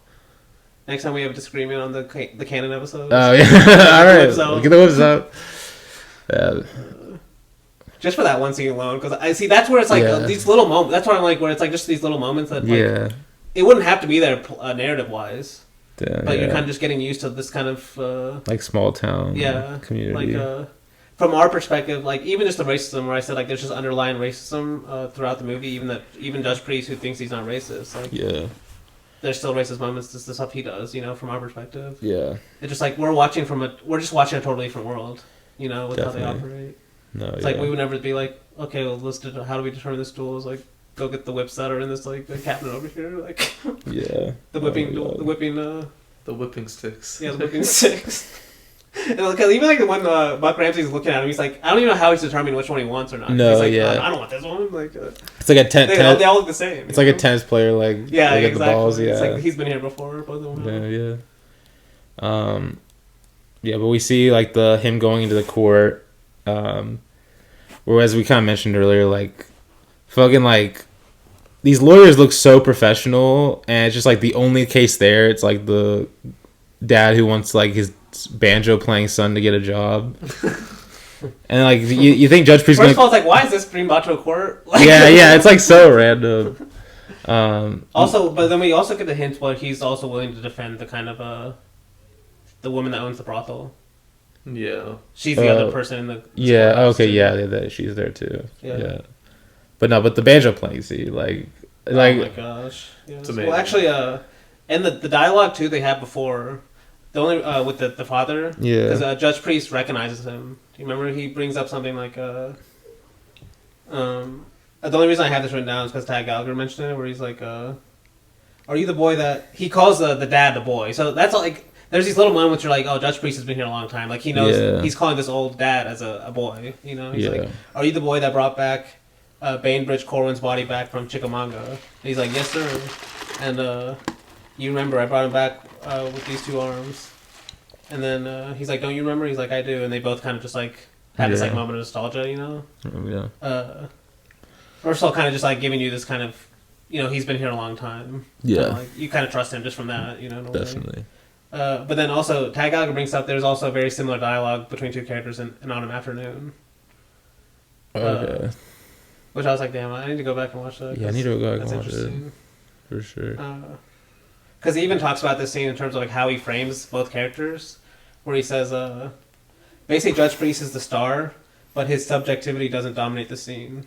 [SPEAKER 2] Next time we have a disagreement on the canon episode.
[SPEAKER 1] Oh, yeah.
[SPEAKER 2] Whips
[SPEAKER 1] Alright,
[SPEAKER 2] out.
[SPEAKER 1] get the whips out. Yeah.
[SPEAKER 2] Just for that one scene alone, because I see that's where it's like
[SPEAKER 1] Yeah.
[SPEAKER 2] these little moments. That's what I'm like, where it's like just these little moments that like,
[SPEAKER 1] Yeah.
[SPEAKER 2] it wouldn't have to be there narrative wise,
[SPEAKER 1] Yeah,
[SPEAKER 2] but you're
[SPEAKER 1] yeah.
[SPEAKER 2] kind of just getting used to this kind of
[SPEAKER 1] like small town
[SPEAKER 2] yeah,
[SPEAKER 1] community.
[SPEAKER 2] like from our perspective, like even just the racism, where I said like there's just underlying racism throughout the movie, even Judge Priest who thinks he's not racist, like
[SPEAKER 1] Yeah.
[SPEAKER 2] there's still racist moments. Just the stuff he does, from our perspective.
[SPEAKER 1] Yeah.
[SPEAKER 2] It's just like we're just watching a totally different world, with how they
[SPEAKER 1] Definitely.
[SPEAKER 2] operate.
[SPEAKER 1] No.
[SPEAKER 2] It's like we would never be like, okay, well, how do we determine this tool? Is like go get the whips that are in this like the cabinet over here, like
[SPEAKER 1] Yeah.
[SPEAKER 2] the whipping,
[SPEAKER 1] Oh,
[SPEAKER 2] the whipping,
[SPEAKER 3] The whipping sticks.
[SPEAKER 2] yeah, the whipping sticks. And like, even like when Buck Ramsey's looking at him, he's like, I don't even know how he's determining which one he wants or not.
[SPEAKER 1] No,
[SPEAKER 2] he's like,
[SPEAKER 1] yeah.
[SPEAKER 2] I don't want this one. Like,
[SPEAKER 1] It's like a
[SPEAKER 2] they all look the same.
[SPEAKER 1] It's like a tennis player, like
[SPEAKER 2] yeah,
[SPEAKER 1] like
[SPEAKER 2] exactly.
[SPEAKER 1] at the balls. Yeah.
[SPEAKER 2] It's like he's been here before. Both of them.
[SPEAKER 1] Yeah. Yeah, but we see like him going into the court, whereas we kind of mentioned earlier, like fucking like these lawyers look so professional, and it's just like the only case there. It's like the dad who wants like his banjo playing son to get a job, and like you think Judge Priest
[SPEAKER 2] First of all, it's like, why is this Brimbacho court? Like,
[SPEAKER 1] yeah, it's like so random.
[SPEAKER 2] Also, but then we also get the hint where he's also willing to defend the kind of the woman that owns the brothel.
[SPEAKER 3] Yeah.
[SPEAKER 2] She's the other person in the
[SPEAKER 1] yeah. Okay,
[SPEAKER 2] too.
[SPEAKER 1] yeah, she's there too.
[SPEAKER 2] Yeah.
[SPEAKER 1] Yeah. But the banjo playing scene, like
[SPEAKER 2] Oh my gosh, yeah.
[SPEAKER 3] It's amazing.
[SPEAKER 2] Well, actually, and the dialogue too they had before, the only with the father,
[SPEAKER 1] Yeah.
[SPEAKER 2] because Judge Priest recognizes him. Do you remember he brings up something like the only reason I have this written down is because Tad Gallagher mentioned it, where he's like, "Are you the boy that he calls the dad the boy?" So that's like. There's these little moments where you're like, oh, Judge Priest has been here a long time. Like, he knows he's calling this old dad as a boy, He's like, are you the boy that brought back Bainbridge Corwin's body back from Chickamauga? And he's like, yes, sir. And you remember, I brought him back with these two arms. And then he's like, don't you remember? He's like, I do. And they both kind of just like have this like moment of nostalgia,
[SPEAKER 1] Yeah.
[SPEAKER 2] First of all, kind of just like giving you this kind of, he's been here a long time.
[SPEAKER 1] Yeah.
[SPEAKER 2] Like, you kind of trust him just from that, in a way.
[SPEAKER 1] Definitely.
[SPEAKER 2] But then also, Tad Gallagher brings up there's also a very similar dialogue between two characters in Autumn Afternoon.
[SPEAKER 1] Okay.
[SPEAKER 2] Which I was like, damn, I need to go back and watch that.
[SPEAKER 1] Yeah, I need to go back and watch it.
[SPEAKER 2] Interesting.
[SPEAKER 1] For sure.
[SPEAKER 2] Because he even talks about this scene in terms of like how he frames both characters, where he says, basically Judge Priest is the star, but his subjectivity doesn't dominate the scene.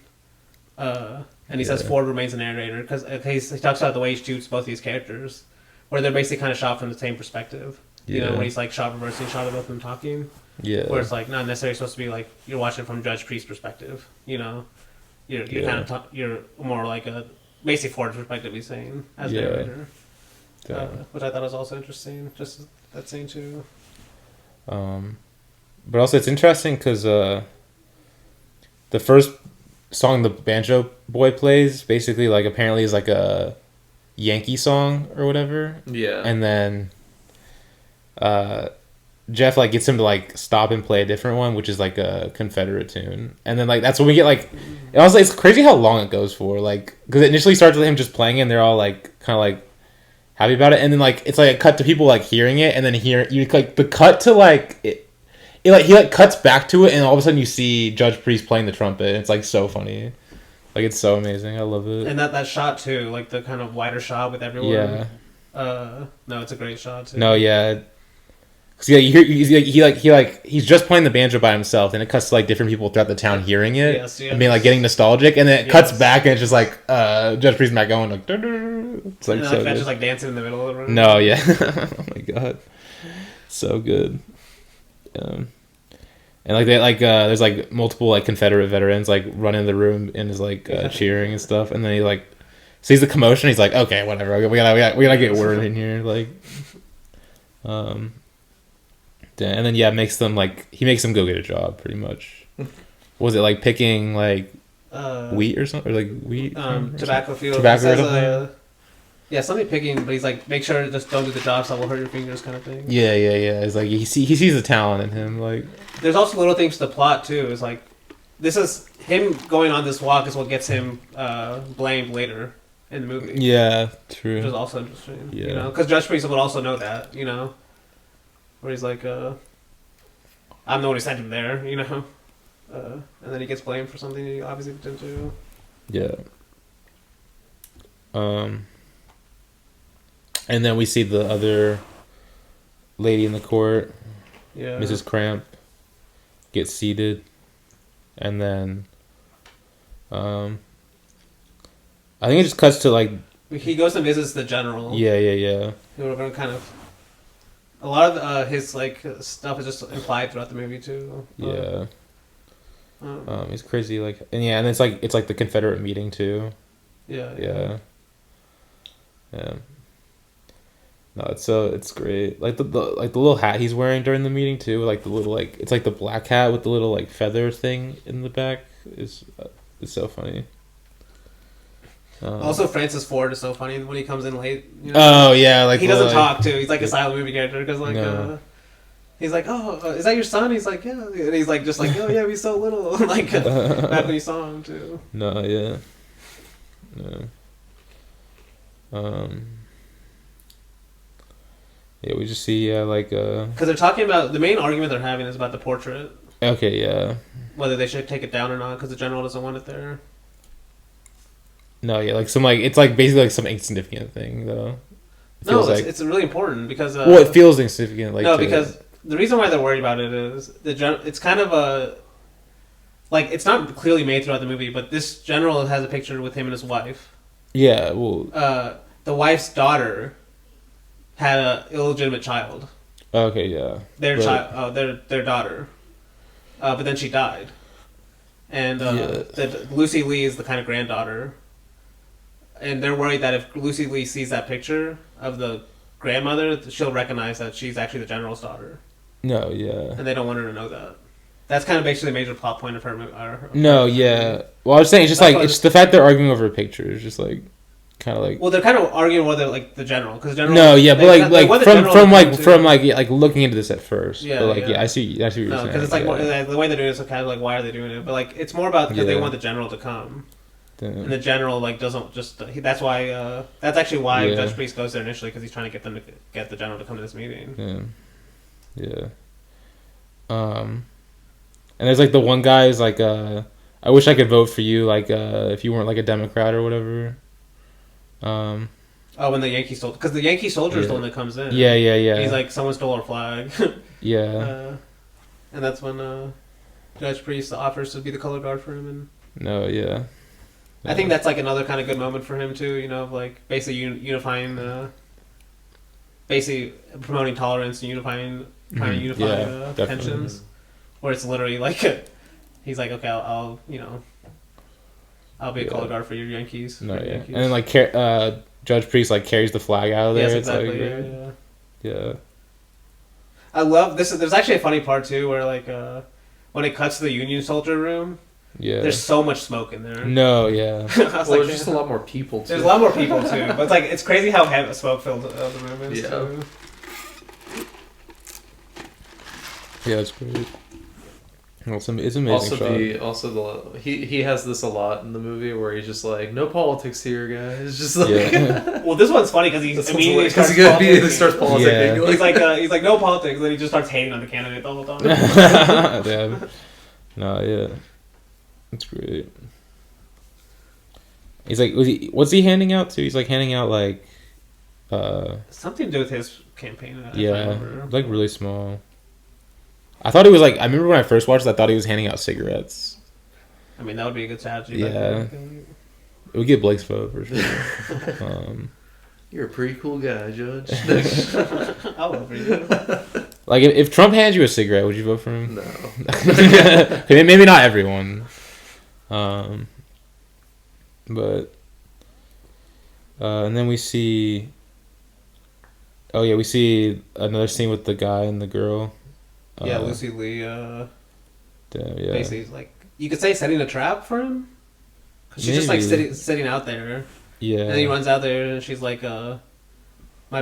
[SPEAKER 2] And he says Ford remains the narrator, because he talks about the way he shoots both these characters, where they're basically kind of shot from the same perspective. Where he's like shot reversing, shot of both of them talking. Yeah. Where it's like not necessarily supposed to be like you're watching from Judge Priest's perspective. You're kind of you're more like a basically Ford's perspective. He's saying as narrator, which I thought was also interesting. Just that scene too.
[SPEAKER 1] But also it's interesting because the first song the banjo boy plays basically like apparently is like a Yankee song or whatever.
[SPEAKER 3] Yeah.
[SPEAKER 1] And then Jeff like gets him to like stop and play a different one, which is like a Confederate tune. And then like that's when we get like it's crazy how long it goes for, like because it initially starts with him just playing it and they're all like kind of like happy about it, and then like it's like a cut to people like hearing it, and then you like the cut to like it like he like cuts back to it, and all of a sudden you see Judge Priest playing the trumpet, and it's like so funny. Like, it's so amazing. I love it.
[SPEAKER 2] And that shot, too. Like, the kind of wider shot with everyone.
[SPEAKER 1] Yeah.
[SPEAKER 2] No, it's a great shot, too.
[SPEAKER 1] No, yeah. Cause yeah, you hear, he's just playing the banjo by himself, and it cuts to, like, different people throughout the town hearing it.
[SPEAKER 2] Yes.
[SPEAKER 1] And being, like, getting nostalgic, and then it cuts back, and it's just, like, Judge Priest back going, like, it's, like,
[SPEAKER 2] and,
[SPEAKER 1] so
[SPEAKER 2] like,
[SPEAKER 1] good.
[SPEAKER 2] just, like, dancing in the middle of the room.
[SPEAKER 1] No, yeah. Oh, my God. So good. And like they like there's like multiple like Confederate veterans like running in the room and is like cheering and stuff, and then he like sees the commotion. He's like, okay, whatever. We gotta get word in here. Like, and then makes them go get a job pretty much. Was it like picking like wheat or something, or like wheat?
[SPEAKER 2] Tobacco field.
[SPEAKER 1] Tobacco or something.
[SPEAKER 2] Yeah, something picking, but he's like, make sure just don't do the job so I will hurt your fingers, kind of thing.
[SPEAKER 1] Yeah. It's like he sees the talent in him. Like,
[SPEAKER 2] there's also little things to the plot too. It's like, this is him going on this walk is what gets him blamed later in the movie.
[SPEAKER 1] Yeah, true.
[SPEAKER 2] Which is also interesting.
[SPEAKER 1] Yeah.
[SPEAKER 2] You know, because Judge Priest would also know that. You know, where he's like, I'm the one who sent him there. You know, and then he gets blamed for something he obviously didn't do.
[SPEAKER 1] Yeah. And then we see the other lady in the court, Mrs. Cramp, get seated, and then I think it just cuts to like
[SPEAKER 2] He goes and visits the general.
[SPEAKER 1] yeah.
[SPEAKER 2] Who are kind of a lot of his like stuff is just implied throughout the movie too.
[SPEAKER 1] Yeah. It's crazy, like, and it's like the Confederate meeting too. Yeah. No, it's great. Like the little hat he's wearing during the meeting too. Like the little like it's like the black hat with the little like feather thing in the back is so funny.
[SPEAKER 2] Also, Francis Ford is so funny when he comes in late. You
[SPEAKER 1] know? Oh yeah, like
[SPEAKER 2] he doesn't talk too. He's like a silent movie character because like.
[SPEAKER 1] No.
[SPEAKER 2] He's like, oh, is that your son? He's like, yeah. And he's like, just like, oh yeah, he's so little. Like back when you saw him too.
[SPEAKER 1] No, yeah. Yeah, we just see like
[SPEAKER 2] because they're talking about the main argument they're having is about the portrait.
[SPEAKER 1] Okay, yeah.
[SPEAKER 2] Whether they should take it down or not because the general doesn't want it there.
[SPEAKER 1] No, yeah, like some like it's like basically like some insignificant thing though.
[SPEAKER 2] No, it's really important because.
[SPEAKER 1] Well, it feels insignificant. Like
[SPEAKER 2] no, because the reason why they're worried about it is it's kind of a like it's not clearly made throughout the movie, but this general has a picture with him and his wife.
[SPEAKER 1] Yeah, well,
[SPEAKER 2] the wife's daughter had a illegitimate child.
[SPEAKER 1] Okay, yeah.
[SPEAKER 2] Their daughter, but then she died, and Lucy Lee is the kind of granddaughter, and they're worried that if Lucy Lee sees that picture of the grandmother, she'll recognize that she's actually the general's daughter.
[SPEAKER 1] No, yeah.
[SPEAKER 2] And they don't want her to know that. That's kind of basically the major plot point of her.
[SPEAKER 1] No, yeah. Well, I was saying it's just like it's the fact they're arguing over a picture is just like kind of like.
[SPEAKER 2] Well, they're kind of arguing whether like the general because general.
[SPEAKER 1] No, yeah, but from looking into this at first. Yeah, but like yeah, I see what you're saying.
[SPEAKER 2] Because it's like the way they're doing it is kind of like why are they doing it? But like it's more about because they want the general to come. And the general like doesn't just that's why that's actually why Judge Priest goes there initially because he's trying to get them to get the general to come to this meeting.
[SPEAKER 1] Yeah. And there's like the one guy is like I wish I could vote for you like if you weren't like a Democrat or whatever.
[SPEAKER 2] When the Yankee soldier because the Yankee soldier is the one that comes in.
[SPEAKER 1] Yeah.
[SPEAKER 2] He's like someone stole our flag.
[SPEAKER 1] Yeah.
[SPEAKER 2] And that's when Judge Priest offers to be the color guard for him and.
[SPEAKER 1] No, yeah.
[SPEAKER 2] I think that's like another kind of good moment for him too. You know, of like basically unifying, basically promoting tolerance and trying to unify tensions. Where it's literally like, he's like, okay, I'll be a color guard for your Yankees.
[SPEAKER 1] No, yeah.
[SPEAKER 2] Yankees.
[SPEAKER 1] And then like Judge Priest like carries the flag out of there.
[SPEAKER 2] Yes, exactly.
[SPEAKER 1] It's like, yeah.
[SPEAKER 2] I love this. There's actually a funny part too, where like when it cuts to the Union soldier room.
[SPEAKER 1] Yeah.
[SPEAKER 2] There's so much smoke in there.
[SPEAKER 1] No, yeah.
[SPEAKER 3] There's just a lot more people too.
[SPEAKER 2] There's a lot more people too, but it's like it's crazy how heavy smoke filled the room is.
[SPEAKER 3] Yeah.
[SPEAKER 2] Too.
[SPEAKER 1] Yeah, it's great. It's amazing.
[SPEAKER 3] He has this a lot in the movie where he's just like, no politics here, guys. Just like
[SPEAKER 2] Well, this one's funny because he immediately starts politicking.
[SPEAKER 3] Yeah.
[SPEAKER 2] He's like no politics, and then he just starts hating on the candidate the whole time.
[SPEAKER 1] Yeah. No, yeah. That's great. He's like, what's he handing out to? He's like handing out like,
[SPEAKER 2] something to do with his campaign.
[SPEAKER 1] Like really small. I thought it was like I remember when I first watched it, I thought he was handing out cigarettes.
[SPEAKER 2] I mean, that would be a good strategy.
[SPEAKER 1] Yeah, it would get Blake's vote for sure.
[SPEAKER 3] You're a pretty cool guy, Judge.
[SPEAKER 2] I'll vote for you.
[SPEAKER 1] Like if Trump hands you a cigarette, would you vote for him?
[SPEAKER 3] No.
[SPEAKER 1] Maybe not everyone. But and then we see. Oh yeah, we see another scene with the guy and the girl.
[SPEAKER 2] Yeah, Lucy Lee.
[SPEAKER 1] Yeah.
[SPEAKER 2] Basically, like you could say, setting a trap for him. Cause she's just like sitting out there.
[SPEAKER 1] Yeah.
[SPEAKER 2] And then he runs out there, and she's like, my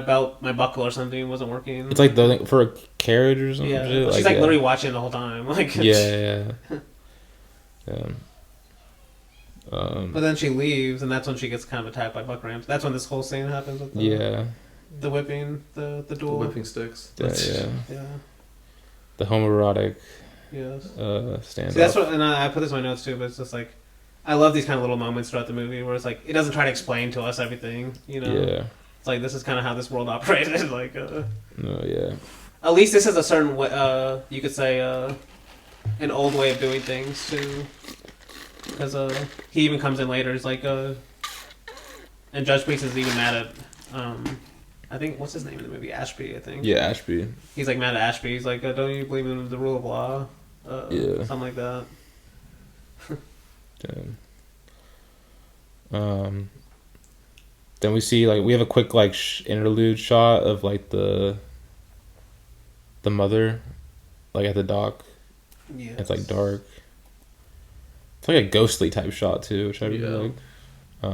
[SPEAKER 2] buckle or something wasn't working.
[SPEAKER 1] It's like for a carriage or something.
[SPEAKER 2] Yeah, she's like literally watching the whole time. Like
[SPEAKER 1] yeah.
[SPEAKER 2] But then she leaves, and that's when she gets kind of attacked by Buck Rams. That's when this whole scene happens with the whipping, the duel,
[SPEAKER 3] the whipping sticks.
[SPEAKER 2] Yeah.
[SPEAKER 1] The homoerotic.
[SPEAKER 2] Yes.
[SPEAKER 1] Stand.
[SPEAKER 2] See, that's what, and I put this in my notes too. But it's just like, I love these kind of little moments throughout the movie where it's like it doesn't try to explain to us everything. You know.
[SPEAKER 1] Yeah.
[SPEAKER 2] It's like this is kind of how this world operated. Like.
[SPEAKER 1] No. Yeah.
[SPEAKER 2] At least this is a certain way. You could say. an old way of doing things too. Because he even comes in later. It's like and Judge Priest is even mad at I think what's his name in the movie, Ashby, I think.
[SPEAKER 1] Yeah, Ashby.
[SPEAKER 2] He's like mad at Ashby. He's like, don't you believe in the rule of law?
[SPEAKER 1] Yeah.
[SPEAKER 2] Something like that.
[SPEAKER 1] Damn. Then we see like we have a quick like interlude shot of like the mother, like at the dock.
[SPEAKER 2] Yeah.
[SPEAKER 1] It's like dark. It's like a ghostly type shot too, which I really like.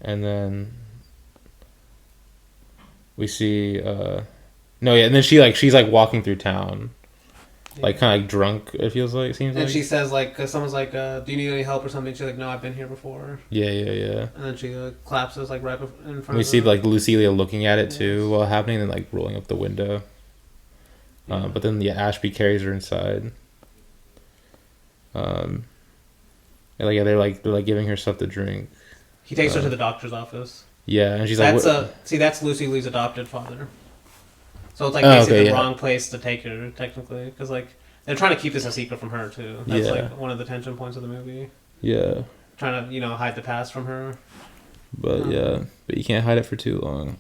[SPEAKER 1] And then we see and then she's like walking through town. Like kind of like drunk, it feels like. It seems
[SPEAKER 2] and
[SPEAKER 1] like.
[SPEAKER 2] she says like, someone's like, "Do you need any help or something?" She's like, "No, I've been here before."
[SPEAKER 1] Yeah.
[SPEAKER 2] And then she collapses like right in front.
[SPEAKER 1] We
[SPEAKER 2] of
[SPEAKER 1] see
[SPEAKER 2] her.
[SPEAKER 1] like Lucilia looking at it too while happening, and like rolling up the window. But then Ashby carries her inside. And, they're giving her stuff to drink.
[SPEAKER 2] He takes her to the doctor's office.
[SPEAKER 1] Yeah, and she's
[SPEAKER 2] that's
[SPEAKER 1] like,
[SPEAKER 2] that's Lucy Liu's adopted father. So it's like basically the wrong place to take her technically, because like they're trying to keep this a secret from her too. That's like one of the tension points of the movie.
[SPEAKER 1] Yeah.
[SPEAKER 2] Trying to hide the past from her.
[SPEAKER 1] But but you can't hide it for too long.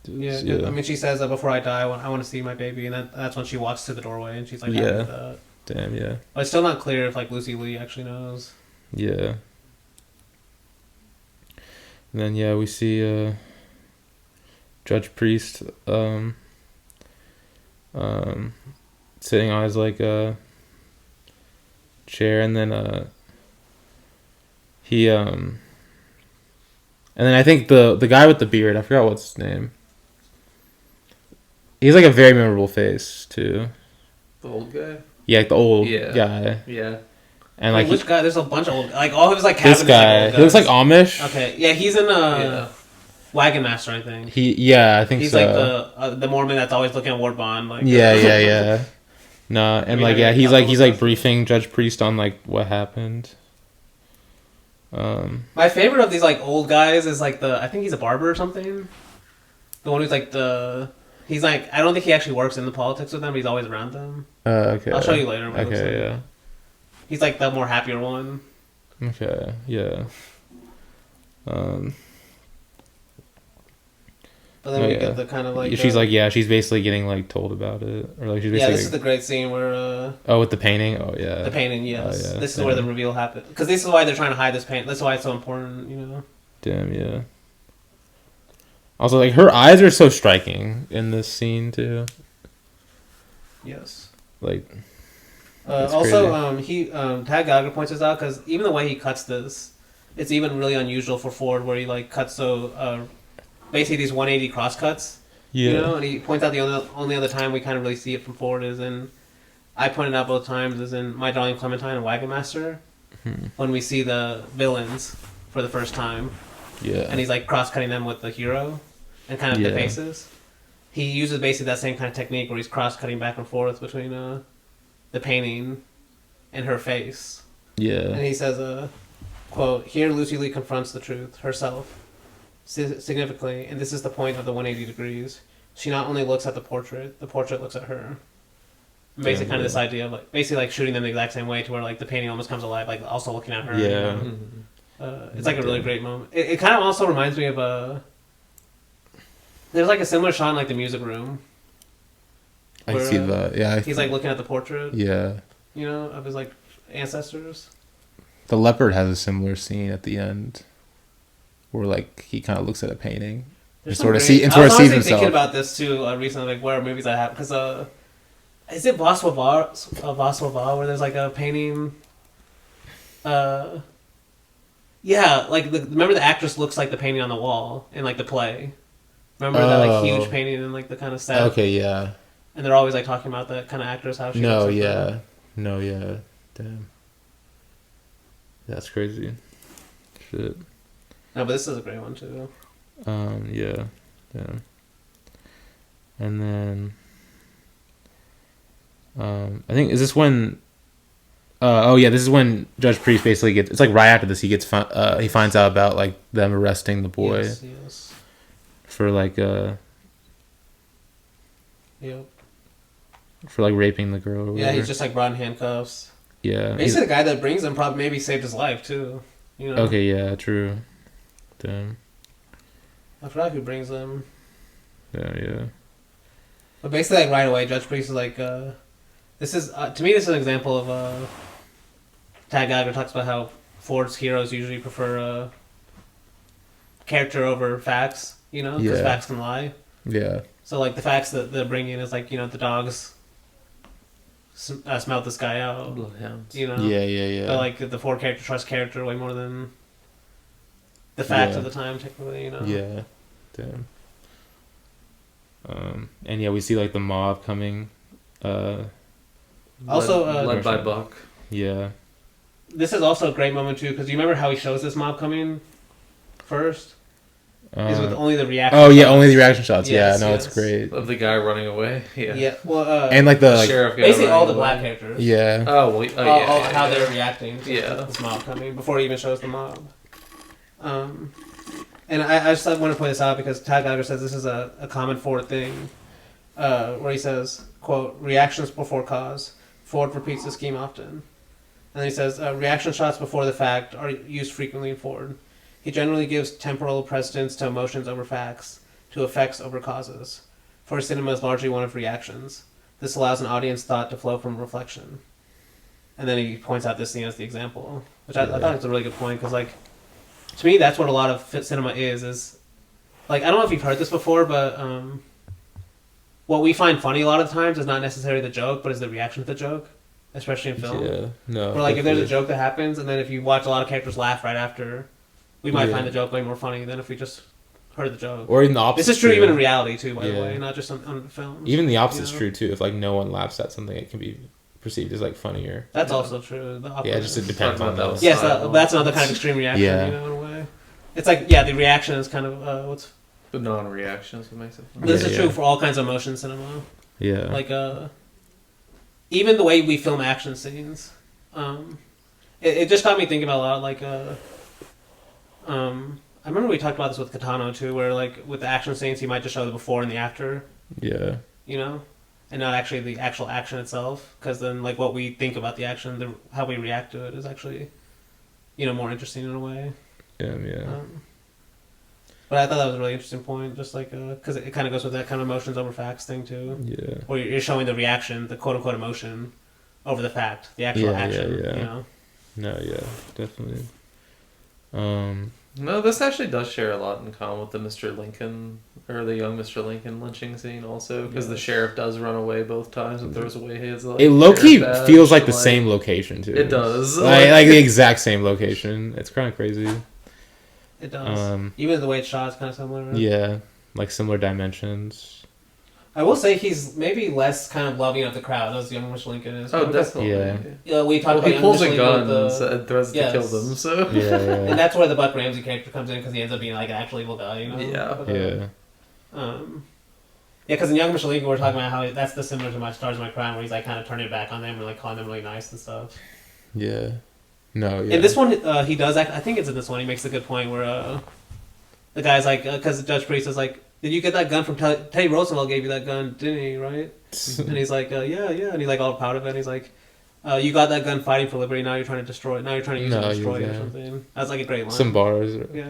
[SPEAKER 2] Yeah. I mean, she says that before I die, I want to see my baby, and that's when she walks to the doorway, and she's like, happy with that.
[SPEAKER 1] Damn, yeah.
[SPEAKER 2] But it's still not clear if like Lucy Liu actually knows.
[SPEAKER 1] Yeah. And then we see Judge Priest sitting on his like chair, and then he and then I think the guy with the beard, I forgot what's his name. He's like a very memorable face too.
[SPEAKER 3] The old guy?
[SPEAKER 1] Yeah, like the old guy.
[SPEAKER 3] Yeah.
[SPEAKER 2] And like which guy? There's a bunch of old, like all of his like cabinets.
[SPEAKER 1] This guy, he looks like Amish.
[SPEAKER 2] Okay, yeah, he's in Wagon Master, I think.
[SPEAKER 1] I think
[SPEAKER 2] he's
[SPEAKER 1] so.
[SPEAKER 2] He's like the Mormon that's always looking at Ward Bond. Like
[SPEAKER 1] yeah. No, and he's like briefing Judge Priest on like what happened.
[SPEAKER 2] My favorite of these like old guys is like I think he's a barber or something. The one who's like he's like, I don't think he actually works in the politics with them, but he's always around them.
[SPEAKER 1] Okay.
[SPEAKER 2] I'll show you later.
[SPEAKER 1] Okay, yeah.
[SPEAKER 2] He's like the more happier one.
[SPEAKER 1] Okay, yeah.
[SPEAKER 2] But then we get the kind of like...
[SPEAKER 1] she's basically getting like told about it. Or like she's basically...
[SPEAKER 2] Yeah, this is the great scene where...
[SPEAKER 1] with the painting? Oh, yeah.
[SPEAKER 2] The painting, yes. Oh, yeah. This is where the reveal happens. Because this is why they're trying to hide this painting. That's why it's so important,
[SPEAKER 1] Damn, yeah. Also, like, her eyes are so striking in this scene, too.
[SPEAKER 2] Yes.
[SPEAKER 1] Like...
[SPEAKER 2] also, Tad Gallagher points this out, because even the way he cuts this, it's even really unusual for Ford, where he, like, cuts so... basically these 180 cross cuts. Yeah. And he points out the only other time we kind of really see it from Ford is in... I pointed out both times is in My Darling Clementine and Wagon Master, when we see the villains for the first time.
[SPEAKER 1] Yeah.
[SPEAKER 2] And he's like cross-cutting them with the hero and kind of the faces. He uses basically that same kind of technique where he's cross-cutting back and forth between the painting and her face.
[SPEAKER 1] Yeah.
[SPEAKER 2] And he says, quote, "Here Lucy Lee confronts the truth, herself, significantly, and this is the point of the 180 degrees. She not only looks at the portrait looks at her." Basically, kind of this idea of like basically like shooting them the exact same way to where like the painting almost comes alive, like also looking at her.
[SPEAKER 1] Yeah.
[SPEAKER 2] It's like a really great moment. It kind of also reminds me of there's like a similar shot in like the music room.
[SPEAKER 1] Where, I see that. Yeah.
[SPEAKER 2] He's like looking at the portrait.
[SPEAKER 1] Yeah.
[SPEAKER 2] Of his like ancestors.
[SPEAKER 1] The leopard has a similar scene at the end, where like he kind of looks at a painting and sort of sees himself.
[SPEAKER 2] I was thinking about this too recently, like where movies I have, because is it Vaswava where there's like a painting? Yeah, like remember the actress looks like the painting on the wall in like the play. Remember that like huge painting and like the kind of set.
[SPEAKER 1] Okay, yeah.
[SPEAKER 2] And they're always like talking about that kind of actress, how she looks like that.
[SPEAKER 1] No, yeah. Damn. That's crazy. Shit.
[SPEAKER 2] No, but this is a great one too.
[SPEAKER 1] Yeah. And then I think is this when this is when Judge Priest basically gets, it's like right after this he finds out about like them arresting the boy.
[SPEAKER 2] Yes.
[SPEAKER 1] For like
[SPEAKER 2] Yep.
[SPEAKER 1] for like raping the girl. Or
[SPEAKER 2] Yeah,
[SPEAKER 1] whatever.
[SPEAKER 2] he's just like brought in handcuffs.
[SPEAKER 1] Yeah.
[SPEAKER 2] Basically, the guy that brings him probably maybe saved his life too. You know.
[SPEAKER 1] Okay. Yeah. True. Damn.
[SPEAKER 2] I forgot who brings him.
[SPEAKER 1] Yeah.
[SPEAKER 2] But basically, like right away, Judge Priest is like, this is to me, this is an example of Tad Geiger talks about how Ford's heroes usually prefer character over facts, you know, because
[SPEAKER 1] Yeah.
[SPEAKER 2] facts can lie.
[SPEAKER 1] Yeah.
[SPEAKER 2] So like the facts that they're bringing is like, you know, the dogs smelled this guy out,
[SPEAKER 3] Bloodhounds.
[SPEAKER 2] you know.
[SPEAKER 1] Yeah.
[SPEAKER 2] But like the Ford character trusts character way more than the fact
[SPEAKER 1] Yeah.
[SPEAKER 2] of the time, technically, you know.
[SPEAKER 1] Yeah. Damn. And yeah, we see like the mob coming.
[SPEAKER 2] Also,
[SPEAKER 3] led by Buck.
[SPEAKER 1] Yeah.
[SPEAKER 2] This is also a great moment too, because you remember how he shows this mob coming first? Is with only the reaction.
[SPEAKER 1] Oh yeah,
[SPEAKER 2] shots.
[SPEAKER 1] only the reaction shots.
[SPEAKER 2] Yes,
[SPEAKER 1] yeah, no,
[SPEAKER 2] yes.
[SPEAKER 1] it's great.
[SPEAKER 3] Of the guy running away. Yeah.
[SPEAKER 2] Yeah. Well,
[SPEAKER 1] And like the
[SPEAKER 3] The
[SPEAKER 1] like,
[SPEAKER 3] sheriff guy
[SPEAKER 2] basically all
[SPEAKER 3] running
[SPEAKER 2] the
[SPEAKER 3] away.
[SPEAKER 2] black characters.
[SPEAKER 1] yeah.
[SPEAKER 3] Oh, well, yeah.
[SPEAKER 2] How they're reacting to
[SPEAKER 3] Yeah.
[SPEAKER 2] this mob coming before he even shows the mob. And I just want to point this out because Tad Geiger says this is a common Ford thing, where he says, quote, reactions before cause. Ford repeats the scheme often. And then he says, reaction shots before the fact are used frequently in Ford. He generally gives temporal precedence to emotions over facts, to effects over causes. For cinema is largely one of reactions. This allows an audience thought to flow from reflection. And then he points out this scene as the example, which I thought was a really good point, because, like, to me, that's what a lot of cinema is, like, I don't know if you've heard this before, but what we find funny a lot of times is not necessarily the joke, but is the reaction to the joke, especially in film.
[SPEAKER 1] Yeah. No.
[SPEAKER 2] Where, like, if there's a joke that happens, and then if you watch a lot of characters laugh right after, we might find the joke way more funny than if we just heard the joke.
[SPEAKER 1] Or even the opposite.
[SPEAKER 2] This is true even in reality, too, by the
[SPEAKER 1] Yeah.
[SPEAKER 2] way, not just on film.
[SPEAKER 1] Even the opposite's
[SPEAKER 2] you know?
[SPEAKER 1] true too. If like no one laughs at something, it can be perceived as like funnier.
[SPEAKER 2] That's also true. The
[SPEAKER 1] Yeah,
[SPEAKER 2] opposite.
[SPEAKER 1] just it depends
[SPEAKER 3] Talking
[SPEAKER 1] on
[SPEAKER 3] about
[SPEAKER 1] those.
[SPEAKER 3] that.
[SPEAKER 2] Yes,
[SPEAKER 3] Style.
[SPEAKER 2] that's another kind of extreme reaction,
[SPEAKER 1] Yeah.
[SPEAKER 2] you know, in a way. It's like, yeah, the reaction is kind of, what's...
[SPEAKER 3] The non-reaction is what makes it funny.
[SPEAKER 2] This
[SPEAKER 1] Yeah,
[SPEAKER 2] is
[SPEAKER 1] yeah.
[SPEAKER 2] true for all kinds of motion cinema.
[SPEAKER 1] Yeah.
[SPEAKER 2] Like, even the way we film action scenes, it just got me thinking about a lot. Like, I remember we talked about this with Katano too, where like with the action scenes, he might just show the before and the after,
[SPEAKER 1] Yeah.
[SPEAKER 2] you know, and not actually the actual action itself. Because then, like, what we think about the action, how we react to it, is actually, you know, more interesting in a way.
[SPEAKER 1] Yeah.
[SPEAKER 2] But I thought that was a really interesting point, just like because it kind of goes with that kind of emotions over facts thing too.
[SPEAKER 1] Yeah.
[SPEAKER 2] Where you're showing the reaction, the quote unquote emotion, over the fact, the actual action.
[SPEAKER 1] Yeah.
[SPEAKER 2] You know.
[SPEAKER 1] No. Yeah. Definitely.
[SPEAKER 3] No, this actually does share a lot in common with the Mr. Lincoln, or the young Mr. Lincoln lynching scene also, because the sheriff does run away both times and throws away his, like,
[SPEAKER 1] It low-key
[SPEAKER 3] sheriff badge,
[SPEAKER 1] feels like the
[SPEAKER 3] like-
[SPEAKER 1] same location too.
[SPEAKER 3] It does.
[SPEAKER 1] Like the exact same location. It's kind of crazy.
[SPEAKER 2] It does. Even the way it's shot is kind of similar. Right?
[SPEAKER 1] Yeah, like similar dimensions.
[SPEAKER 2] I will say he's maybe less kind of loving of the crowd as young Mr. Lincoln is.
[SPEAKER 3] Oh,
[SPEAKER 2] Because,
[SPEAKER 3] definitely.
[SPEAKER 1] Yeah.
[SPEAKER 2] we talked
[SPEAKER 3] Well, he
[SPEAKER 2] about
[SPEAKER 3] pulls
[SPEAKER 2] young
[SPEAKER 3] a
[SPEAKER 2] Mr.
[SPEAKER 3] gun
[SPEAKER 2] Lincoln with
[SPEAKER 3] and threatens to kill them, so...
[SPEAKER 1] Yeah.
[SPEAKER 2] and that's where the Buck Ramsey character comes in because he ends up being like an actual evil guy, you know?
[SPEAKER 3] Yeah.
[SPEAKER 2] But,
[SPEAKER 1] Yeah.
[SPEAKER 2] Yeah, because in Young Mr. Lincoln, we're talking about how that's the similar to My Stars, My Crown, where he's like kind of turning it back on them and like calling them really nice and stuff.
[SPEAKER 1] Yeah. No. Yeah.
[SPEAKER 2] In this one, he does. I think it's in this one. He makes a good point where the guy's like, because Judge Priest is like, "Did you get that gun from Teddy Roosevelt? Gave you that gun, didn't he? Right?" And he's like, "Yeah." And he's like all proud of it. And he's like, "You got that gun fighting for liberty. Now you're trying to destroy it. Now you're trying to use it to destroy it or something." That's like a great line.
[SPEAKER 1] Some bars.
[SPEAKER 2] Yeah.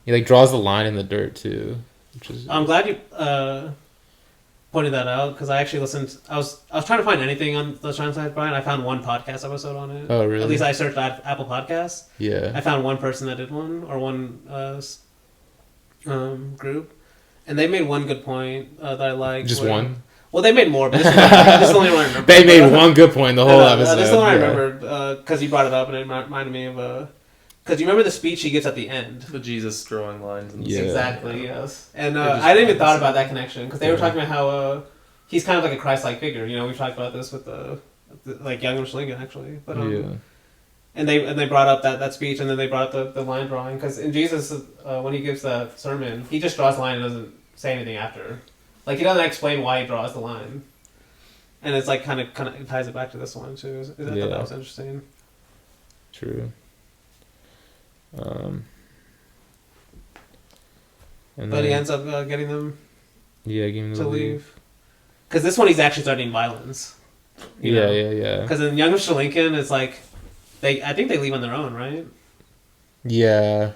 [SPEAKER 1] He like draws the line in the dirt too, which is.
[SPEAKER 2] I'm glad you pointed that out because I actually listened. I was trying to find anything on the Shine Side Brian. I found one podcast episode on it.
[SPEAKER 1] Oh really?
[SPEAKER 2] At least I searched Apple Podcasts.
[SPEAKER 1] Yeah.
[SPEAKER 2] I found one person that did one or one group, and they made one good point that I liked.
[SPEAKER 1] Just
[SPEAKER 2] where-
[SPEAKER 1] one.
[SPEAKER 2] Well, they made more, but this is the only one I remember.
[SPEAKER 1] They made one good point the whole episode.
[SPEAKER 2] This is the one I
[SPEAKER 1] yeah.
[SPEAKER 2] remember because you brought it up, and it reminded me of because you remember the speech he gives at the end.
[SPEAKER 3] The Jesus drawing lines. And
[SPEAKER 1] Yeah.
[SPEAKER 2] Exactly. Yes. And
[SPEAKER 3] just
[SPEAKER 2] I didn't even
[SPEAKER 3] lines.
[SPEAKER 2] thought about that connection because they were
[SPEAKER 1] Yeah.
[SPEAKER 2] talking about how he's kind of like a Christ-like figure. You know, we've talked about this with like young Mr. Lincoln actually, but
[SPEAKER 1] Yeah.
[SPEAKER 2] And they brought up that speech, and then they brought up the line drawing because in Jesus when he gives that sermon, he just draws the line and doesn't say anything after. Like he doesn't explain why he draws the line, and it's like kind of ties it back to this one too. I thought that was interesting.
[SPEAKER 1] True. And
[SPEAKER 2] But he ends up getting them
[SPEAKER 1] giving
[SPEAKER 2] to leave. because this one he's actually starting violence.
[SPEAKER 1] Yeah.
[SPEAKER 2] Because in Young Mr. Lincoln, it's like I think they leave on their own, right?
[SPEAKER 1] Yeah.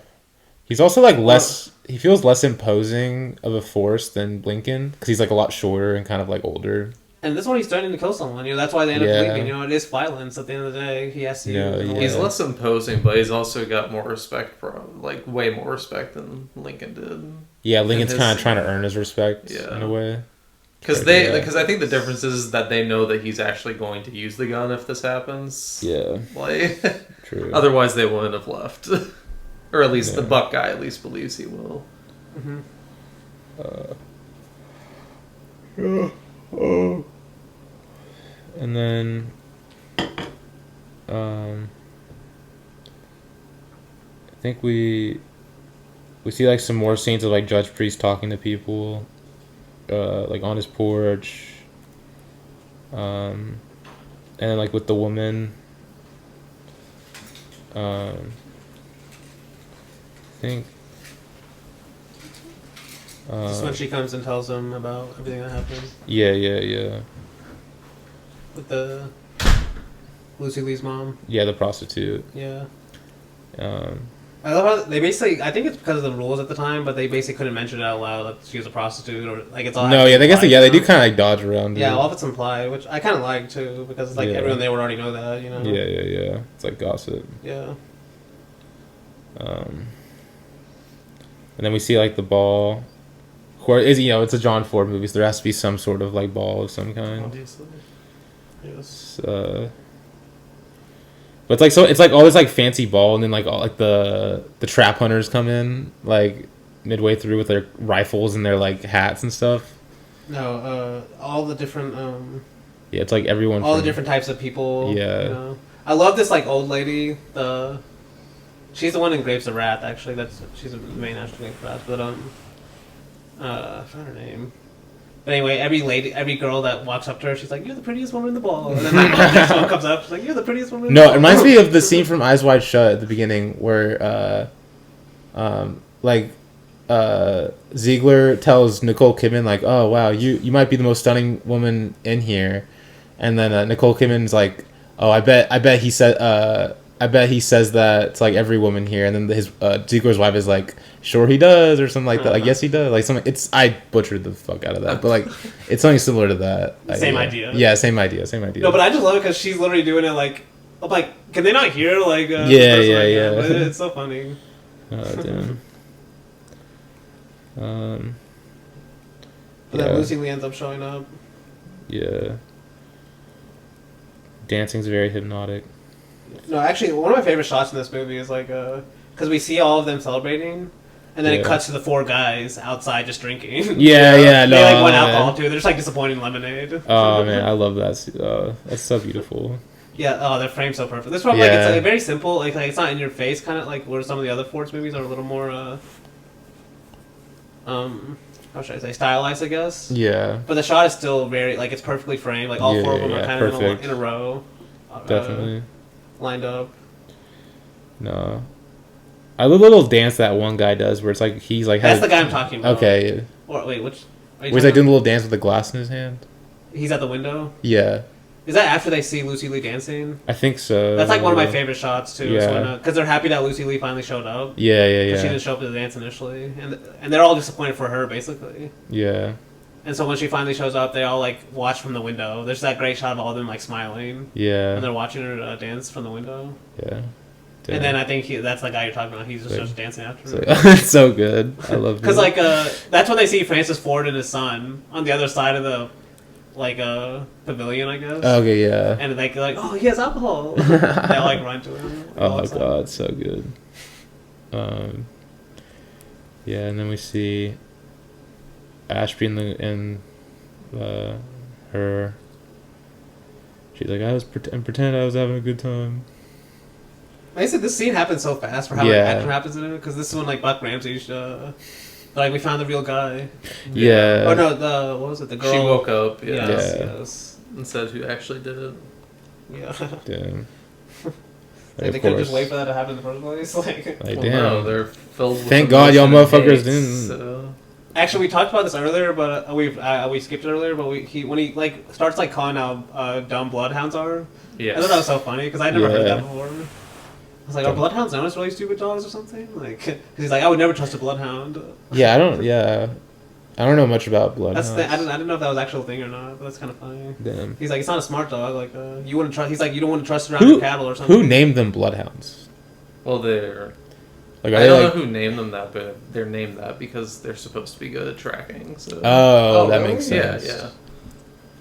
[SPEAKER 1] He's also like less. He feels less imposing of a force than Lincoln because he's like a lot shorter and kind of like older.
[SPEAKER 2] And this one he's starting to kill someone. That's why they end up leaving. It is violence at the end of the day. He has to.
[SPEAKER 3] He's less imposing, but he's also got more respect like way more respect than Lincoln did.
[SPEAKER 1] Yeah, Lincoln's kind of trying to earn his respect in a way.
[SPEAKER 3] Because I think the difference is that they know that he's actually going to use the gun if this happens.
[SPEAKER 1] Yeah.
[SPEAKER 3] Like,
[SPEAKER 1] true.
[SPEAKER 3] Otherwise, they wouldn't have left. Or at least the Buck guy at least believes he will.
[SPEAKER 2] Mm-hmm.
[SPEAKER 1] And then, I think we see like some more scenes of like Judge Priest talking to people, like on his porch, and then like with the woman. I think.
[SPEAKER 2] Just when she comes and tells him about everything that happened.
[SPEAKER 1] Yeah.
[SPEAKER 2] With the Lucy Lee's mom.
[SPEAKER 1] Yeah, the prostitute.
[SPEAKER 2] Yeah.
[SPEAKER 1] Um,
[SPEAKER 2] I love how they basically. I think it's because of the rules at the time, but they basically couldn't mention it out loud that she was a prostitute or like it's all.
[SPEAKER 1] No, yeah, they guess they do kind of like dodge around.
[SPEAKER 2] Yeah, all of it's implied, which I kind of like too because it's like everyone there would already know that, you know.
[SPEAKER 1] Yeah. It's like gossip.
[SPEAKER 2] Yeah.
[SPEAKER 1] And then we see like the ball. Of course, it's a John Ford movie, so there has to be some sort of like ball of some kind.
[SPEAKER 2] Obviously. Yes.
[SPEAKER 1] But it's like all this like fancy ball, and then like all like the trap hunters come in like midway through with their rifles and their like hats and stuff.
[SPEAKER 2] No, all the different.
[SPEAKER 1] Yeah, it's like everyone.
[SPEAKER 2] All the different types of people.
[SPEAKER 1] Yeah.
[SPEAKER 2] You know? I love this like old lady. She's the one in Grapes of Wrath. Actually, she's the main actress in Grapes of Wrath. But I forgot her name. But anyway, every girl that walks up to her, she's like, "You're the prettiest woman in the ball." And then the next one comes up, she's like, "You're the prettiest woman."
[SPEAKER 1] No, it reminds me of the scene from Eyes Wide Shut at the beginning where, Ziegler tells Nicole Kidman like, "Oh wow, you might be the most stunning woman in here," and then Nicole Kidman's like, "Oh, I bet he says that to like every woman here," and then his Ziegler's wife is like, "Sure he does," or something like that. Like, yes he does. Like something. I butchered the fuck out of that, but like it's something similar to that.
[SPEAKER 2] Same idea.
[SPEAKER 1] Yeah, same idea.
[SPEAKER 2] No, but I just love it because she's literally doing it like, I'm like, can they not hear? Like,
[SPEAKER 1] yeah.
[SPEAKER 2] But it's so funny.
[SPEAKER 1] Oh damn.
[SPEAKER 2] But then Lucy Lee ends up showing up.
[SPEAKER 1] Yeah. Dancing's very hypnotic.
[SPEAKER 2] No, actually, one of my favorite shots in this movie is like, because we see all of them celebrating, and then it cuts to the four guys outside just drinking.
[SPEAKER 1] Yeah.
[SPEAKER 2] They like want alcohol too. They're just like disappointing lemonade.
[SPEAKER 1] Oh man, I love that. That's so beautiful.
[SPEAKER 2] Yeah. Oh, they're framed so perfect. This one, like, it's like very simple. Like it's not in your face, kind of like where some of the other Ford's movies are a little more. How should I say, stylized, I guess.
[SPEAKER 1] Yeah.
[SPEAKER 2] But the shot is still very like it's perfectly framed. Like all four of them are kind of in a row.
[SPEAKER 1] Definitely.
[SPEAKER 2] Lined up.
[SPEAKER 1] No. I love the little dance that one guy does where it's like he's like.
[SPEAKER 2] That's the guy I'm talking about.
[SPEAKER 1] Okay.
[SPEAKER 2] Or wait, which?
[SPEAKER 1] Where he's like doing a little dance with the glass in his hand.
[SPEAKER 2] He's at the window.
[SPEAKER 1] Yeah.
[SPEAKER 2] Is that after they see Lucy Lee dancing?
[SPEAKER 1] I think so.
[SPEAKER 2] That's like one of my favorite shots too.
[SPEAKER 1] Yeah.
[SPEAKER 2] Because they're happy that Lucy Lee finally showed up.
[SPEAKER 1] Yeah.
[SPEAKER 2] She didn't show up to the dance initially, and they're all disappointed for her basically.
[SPEAKER 1] Yeah. And
[SPEAKER 2] so when she finally shows up, they all like watch from the window. There's that great shot of all of them like smiling.
[SPEAKER 1] Yeah.
[SPEAKER 2] And they're watching her dance from the window.
[SPEAKER 1] Yeah. Damn.
[SPEAKER 2] And then I think that's the guy you're talking about. He's just starts dancing after her.
[SPEAKER 1] It's so good. I love it.
[SPEAKER 2] Because like that's when they see Francis Ford and his son on the other side of the pavilion, I guess.
[SPEAKER 1] Okay, yeah.
[SPEAKER 2] And they're like, oh, he has alcohol. They all like run to him.
[SPEAKER 1] Oh god, so good. Yeah, and then we see Ashby and her. She's like, I pretend I was having a good time.
[SPEAKER 2] Like I said, this scene happens so fast for how much action happens in it. Because this is when like Buck Ramsey's like we found the real guy.
[SPEAKER 1] Yeah.
[SPEAKER 2] Oh no, what was it? The girl.
[SPEAKER 3] She woke up.
[SPEAKER 2] Yes.
[SPEAKER 3] And said who actually did it.
[SPEAKER 2] Yeah.
[SPEAKER 1] Damn.
[SPEAKER 2] Like they could just wait for that to happen in the first place. Like
[SPEAKER 1] damn.
[SPEAKER 3] No, they're filled with
[SPEAKER 1] thank God y'all motherfuckers didn't.
[SPEAKER 2] Actually, we talked about this earlier, but we skipped it earlier. But when he like starts like calling out dumb bloodhounds are.
[SPEAKER 3] Yeah.
[SPEAKER 2] I thought that was so funny because I never heard
[SPEAKER 1] Yeah.
[SPEAKER 2] that before. I was like, are bloodhounds known as really stupid dogs or something? Like, because he's like, I would never trust a bloodhound.
[SPEAKER 1] Yeah, I don't know much about bloodhounds.
[SPEAKER 2] That's the, I didn't know if that was an actual thing or not, but that's kind of funny.
[SPEAKER 1] Damn.
[SPEAKER 2] He's like, it's not a smart dog. Like, you wouldn't trust. He's like, you don't want to trust around your cattle or something.
[SPEAKER 1] Who named them bloodhounds?
[SPEAKER 3] Well, they're.
[SPEAKER 1] Like,
[SPEAKER 3] I don't know who named them that, but they're named that because they're supposed to be good at tracking. So.
[SPEAKER 1] Oh, that
[SPEAKER 2] really?
[SPEAKER 1] makes sense.
[SPEAKER 3] Yeah.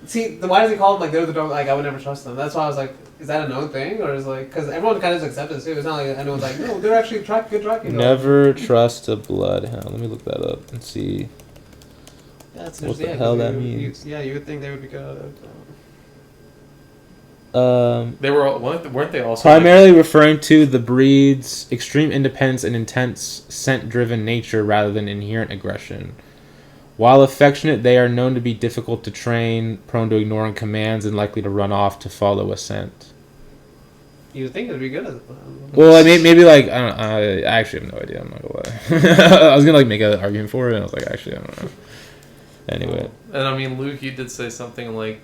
[SPEAKER 2] See, then why does he call them like they're the dog? Like, I would never trust them. That's why I was like, is that a known thing, or is like because everyone kind of just accepts it too. It's not like anyone's like, no, they're actually good tracking. Dogs.
[SPEAKER 1] Never trust a bloodhound. Let me look that up and see.
[SPEAKER 2] Yeah, it's
[SPEAKER 1] What the
[SPEAKER 2] yeah,
[SPEAKER 1] hell that means.
[SPEAKER 2] you would think they would be good.
[SPEAKER 3] They weren't they also
[SPEAKER 1] Primarily referring to the breed's extreme independence and intense scent-driven nature rather than inherent aggression. While affectionate, they are known to be difficult to train, prone to ignoring commands, and likely to run off to follow a scent.
[SPEAKER 2] You would think it'd be good at
[SPEAKER 1] Well, I mean, maybe like I don't. I actually have no idea. I'm not gonna lie. I was gonna like make an argument for it, and I was like, actually, I don't know. Anyway,
[SPEAKER 3] And I mean, Luke, you did say something like,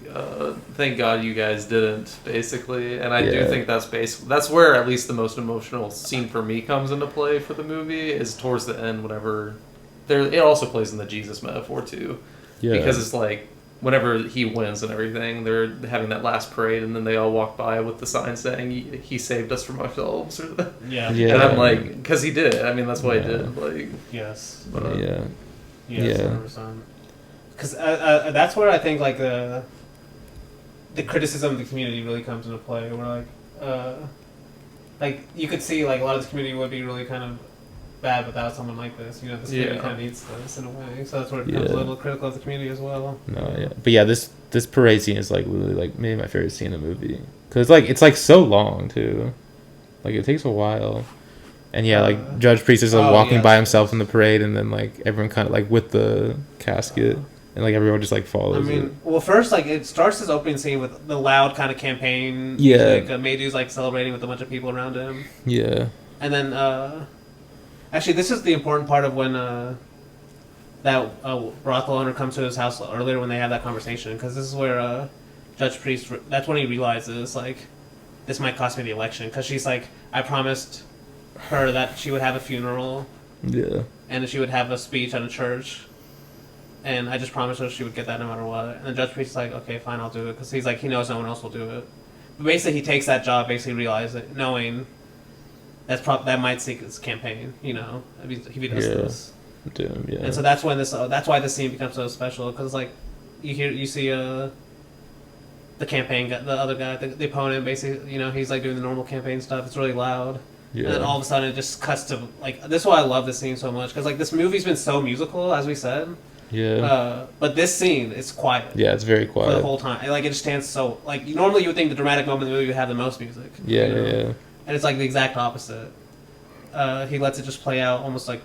[SPEAKER 3] "Thank God you guys didn't," basically. And I do
[SPEAKER 1] Yeah.
[SPEAKER 3] think that's where at least the most emotional scene for me comes into play for the movie is towards the end. Whenever it also plays in the Jesus metaphor too,
[SPEAKER 1] yeah,
[SPEAKER 3] because it's like whenever he wins and everything, they're having that last parade, and then they all walk by with the sign saying, "He saved us from ourselves."
[SPEAKER 2] Yeah.
[SPEAKER 1] Yeah.
[SPEAKER 3] And I'm like, because he did. I mean, that's what he
[SPEAKER 1] Yeah.
[SPEAKER 3] did. Like,
[SPEAKER 2] Yes.
[SPEAKER 3] but,
[SPEAKER 1] yeah,
[SPEAKER 2] Yes.
[SPEAKER 1] Yeah.
[SPEAKER 2] 100%. Because that's where I think like the criticism of the community really comes into play. Where like you could see like a lot of the community would be really kind of bad without someone like this. You know, this community
[SPEAKER 3] Yeah.
[SPEAKER 2] kind of needs this in a way. So that's where it becomes
[SPEAKER 1] Yeah.
[SPEAKER 2] a little critical of the community as well.
[SPEAKER 1] no, yeah, but yeah, this parade scene is like literally like maybe my favorite scene in the movie because it's like so long too, like it takes a while, and yeah, like Judge Priest is like walking by himself in the parade, and then like everyone kind of like with the casket. And like everyone just like follows.
[SPEAKER 2] I mean, well, first like it starts this opening scene with the loud kind of campaign.
[SPEAKER 1] Yeah.
[SPEAKER 2] Like Maydu's like celebrating with a bunch of people around him.
[SPEAKER 1] Yeah.
[SPEAKER 2] And then, actually, this is the important part of when that brothel owner comes to his house earlier when they have that conversation, because this is where Judge Priest. That's when he realizes like this might cost me the election, because she's like, I promised her that she would have a funeral
[SPEAKER 1] Yeah.
[SPEAKER 2] and that she would have a speech at a church. And I just promised her she would get that no matter what. And the Judge Priest is like, okay, fine, I'll do it. Because he's like, he knows no one else will do it. But basically, he takes that job, basically realizing, knowing that might sink his campaign, you know, if he does
[SPEAKER 1] Yeah.
[SPEAKER 2] this.
[SPEAKER 1] Damn, yeah.
[SPEAKER 2] And so that's when that's why this scene becomes so special. Because, like, you see the campaign guy, the other guy, the opponent, basically, you know, he's like doing the normal campaign stuff. It's really loud.
[SPEAKER 1] yeah.
[SPEAKER 2] And then all of a sudden, it just cuts to, like, this is why I love this scene so much. Because, like, this movie's been so musical, as we said.
[SPEAKER 1] Yeah.
[SPEAKER 2] But this scene is quiet.
[SPEAKER 1] Yeah, it's very
[SPEAKER 2] For
[SPEAKER 1] quiet.
[SPEAKER 2] the whole time. Like, it just stands so... Like, normally you would think the dramatic moment in the movie would have the most music.
[SPEAKER 1] Yeah,
[SPEAKER 2] you know?
[SPEAKER 1] yeah.
[SPEAKER 2] And it's, like, the exact opposite. He lets it just play out almost, like,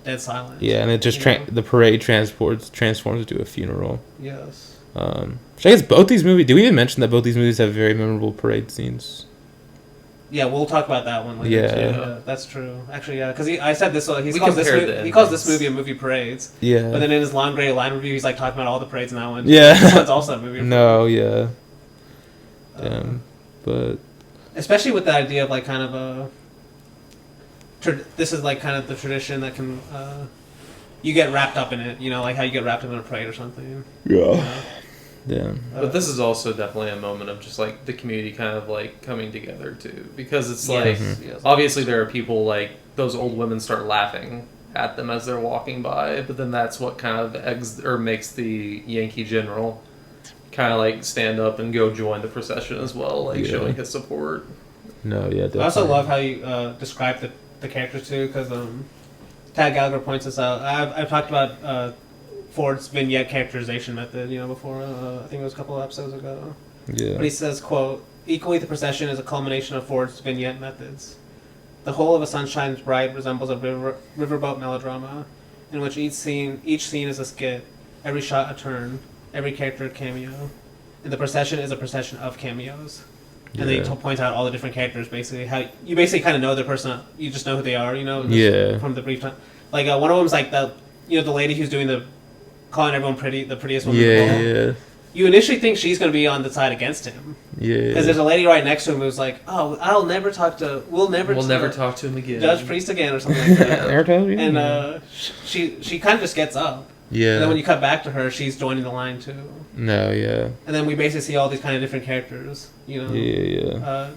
[SPEAKER 2] dead silent.
[SPEAKER 1] Yeah, and it just the parade transforms into a funeral.
[SPEAKER 2] Yes.
[SPEAKER 1] Which I guess both these movies... Did we even mention that both these movies have very memorable parade scenes?
[SPEAKER 2] Yeah, we'll talk about that one later.
[SPEAKER 1] Yeah.
[SPEAKER 2] Too. Yeah, that's true. Actually, yeah, because I said this.
[SPEAKER 3] We
[SPEAKER 2] He calls this
[SPEAKER 3] endings.
[SPEAKER 2] movie a movie parades.
[SPEAKER 1] Yeah.
[SPEAKER 2] But then in his long gray line review, he's like talking about all the parades in that one.
[SPEAKER 1] Yeah.
[SPEAKER 2] This one's also a movie. Parade.
[SPEAKER 1] No, yeah. Damn. But...
[SPEAKER 2] Especially with the idea of like kind of a. This is like kind of the tradition that can. You get wrapped up in it, you know, like how you get wrapped up in a parade or something.
[SPEAKER 1] Yeah. Damn.
[SPEAKER 3] But this is also definitely a moment of just like the community kind of like coming together too, because it's
[SPEAKER 2] Yes.
[SPEAKER 3] like
[SPEAKER 2] Yes.
[SPEAKER 3] obviously there are people like those old women start laughing at them as they're walking by, but then that's what kind of makes the Yankee general kind of like stand up and go join the procession as well, like
[SPEAKER 1] Yeah.
[SPEAKER 3] showing his support.
[SPEAKER 1] No, yeah, definitely.
[SPEAKER 2] I also love how you describe the characters too, because Tad Gallagher points this out. I've talked about Ford's vignette characterization method, you know, before. I think it was a couple of episodes ago.
[SPEAKER 1] Yeah.
[SPEAKER 2] But he says, quote, equally the procession is a culmination of Ford's vignette methods. The whole of A Sunshine's Bride resembles a riverboat melodrama, in which each scene is a skit, every shot a turn, every character a cameo. And the procession is a procession of cameos. And then he points out all the different characters, basically. How you basically kind of know their person, you just know who they are, you know,
[SPEAKER 1] Yeah.
[SPEAKER 2] from the brief time. Like, one of them's like the lady who's doing calling everyone pretty, the prettiest woman.
[SPEAKER 1] Yeah,
[SPEAKER 2] in the hall,
[SPEAKER 1] yeah,
[SPEAKER 2] you initially think she's going to be on the side against him
[SPEAKER 1] yeah.
[SPEAKER 2] because there's a lady right next to him who's like, "Oh, we'll never
[SPEAKER 3] talk to him again.
[SPEAKER 2] Judge Priest again or something like that."
[SPEAKER 1] Naruto, yeah.
[SPEAKER 2] And she kind of just gets up.
[SPEAKER 1] Yeah.
[SPEAKER 2] And then when you cut back to her, she's joining the line too.
[SPEAKER 1] No, yeah.
[SPEAKER 2] And then we basically see all these kind of different characters.
[SPEAKER 1] Yeah, yeah.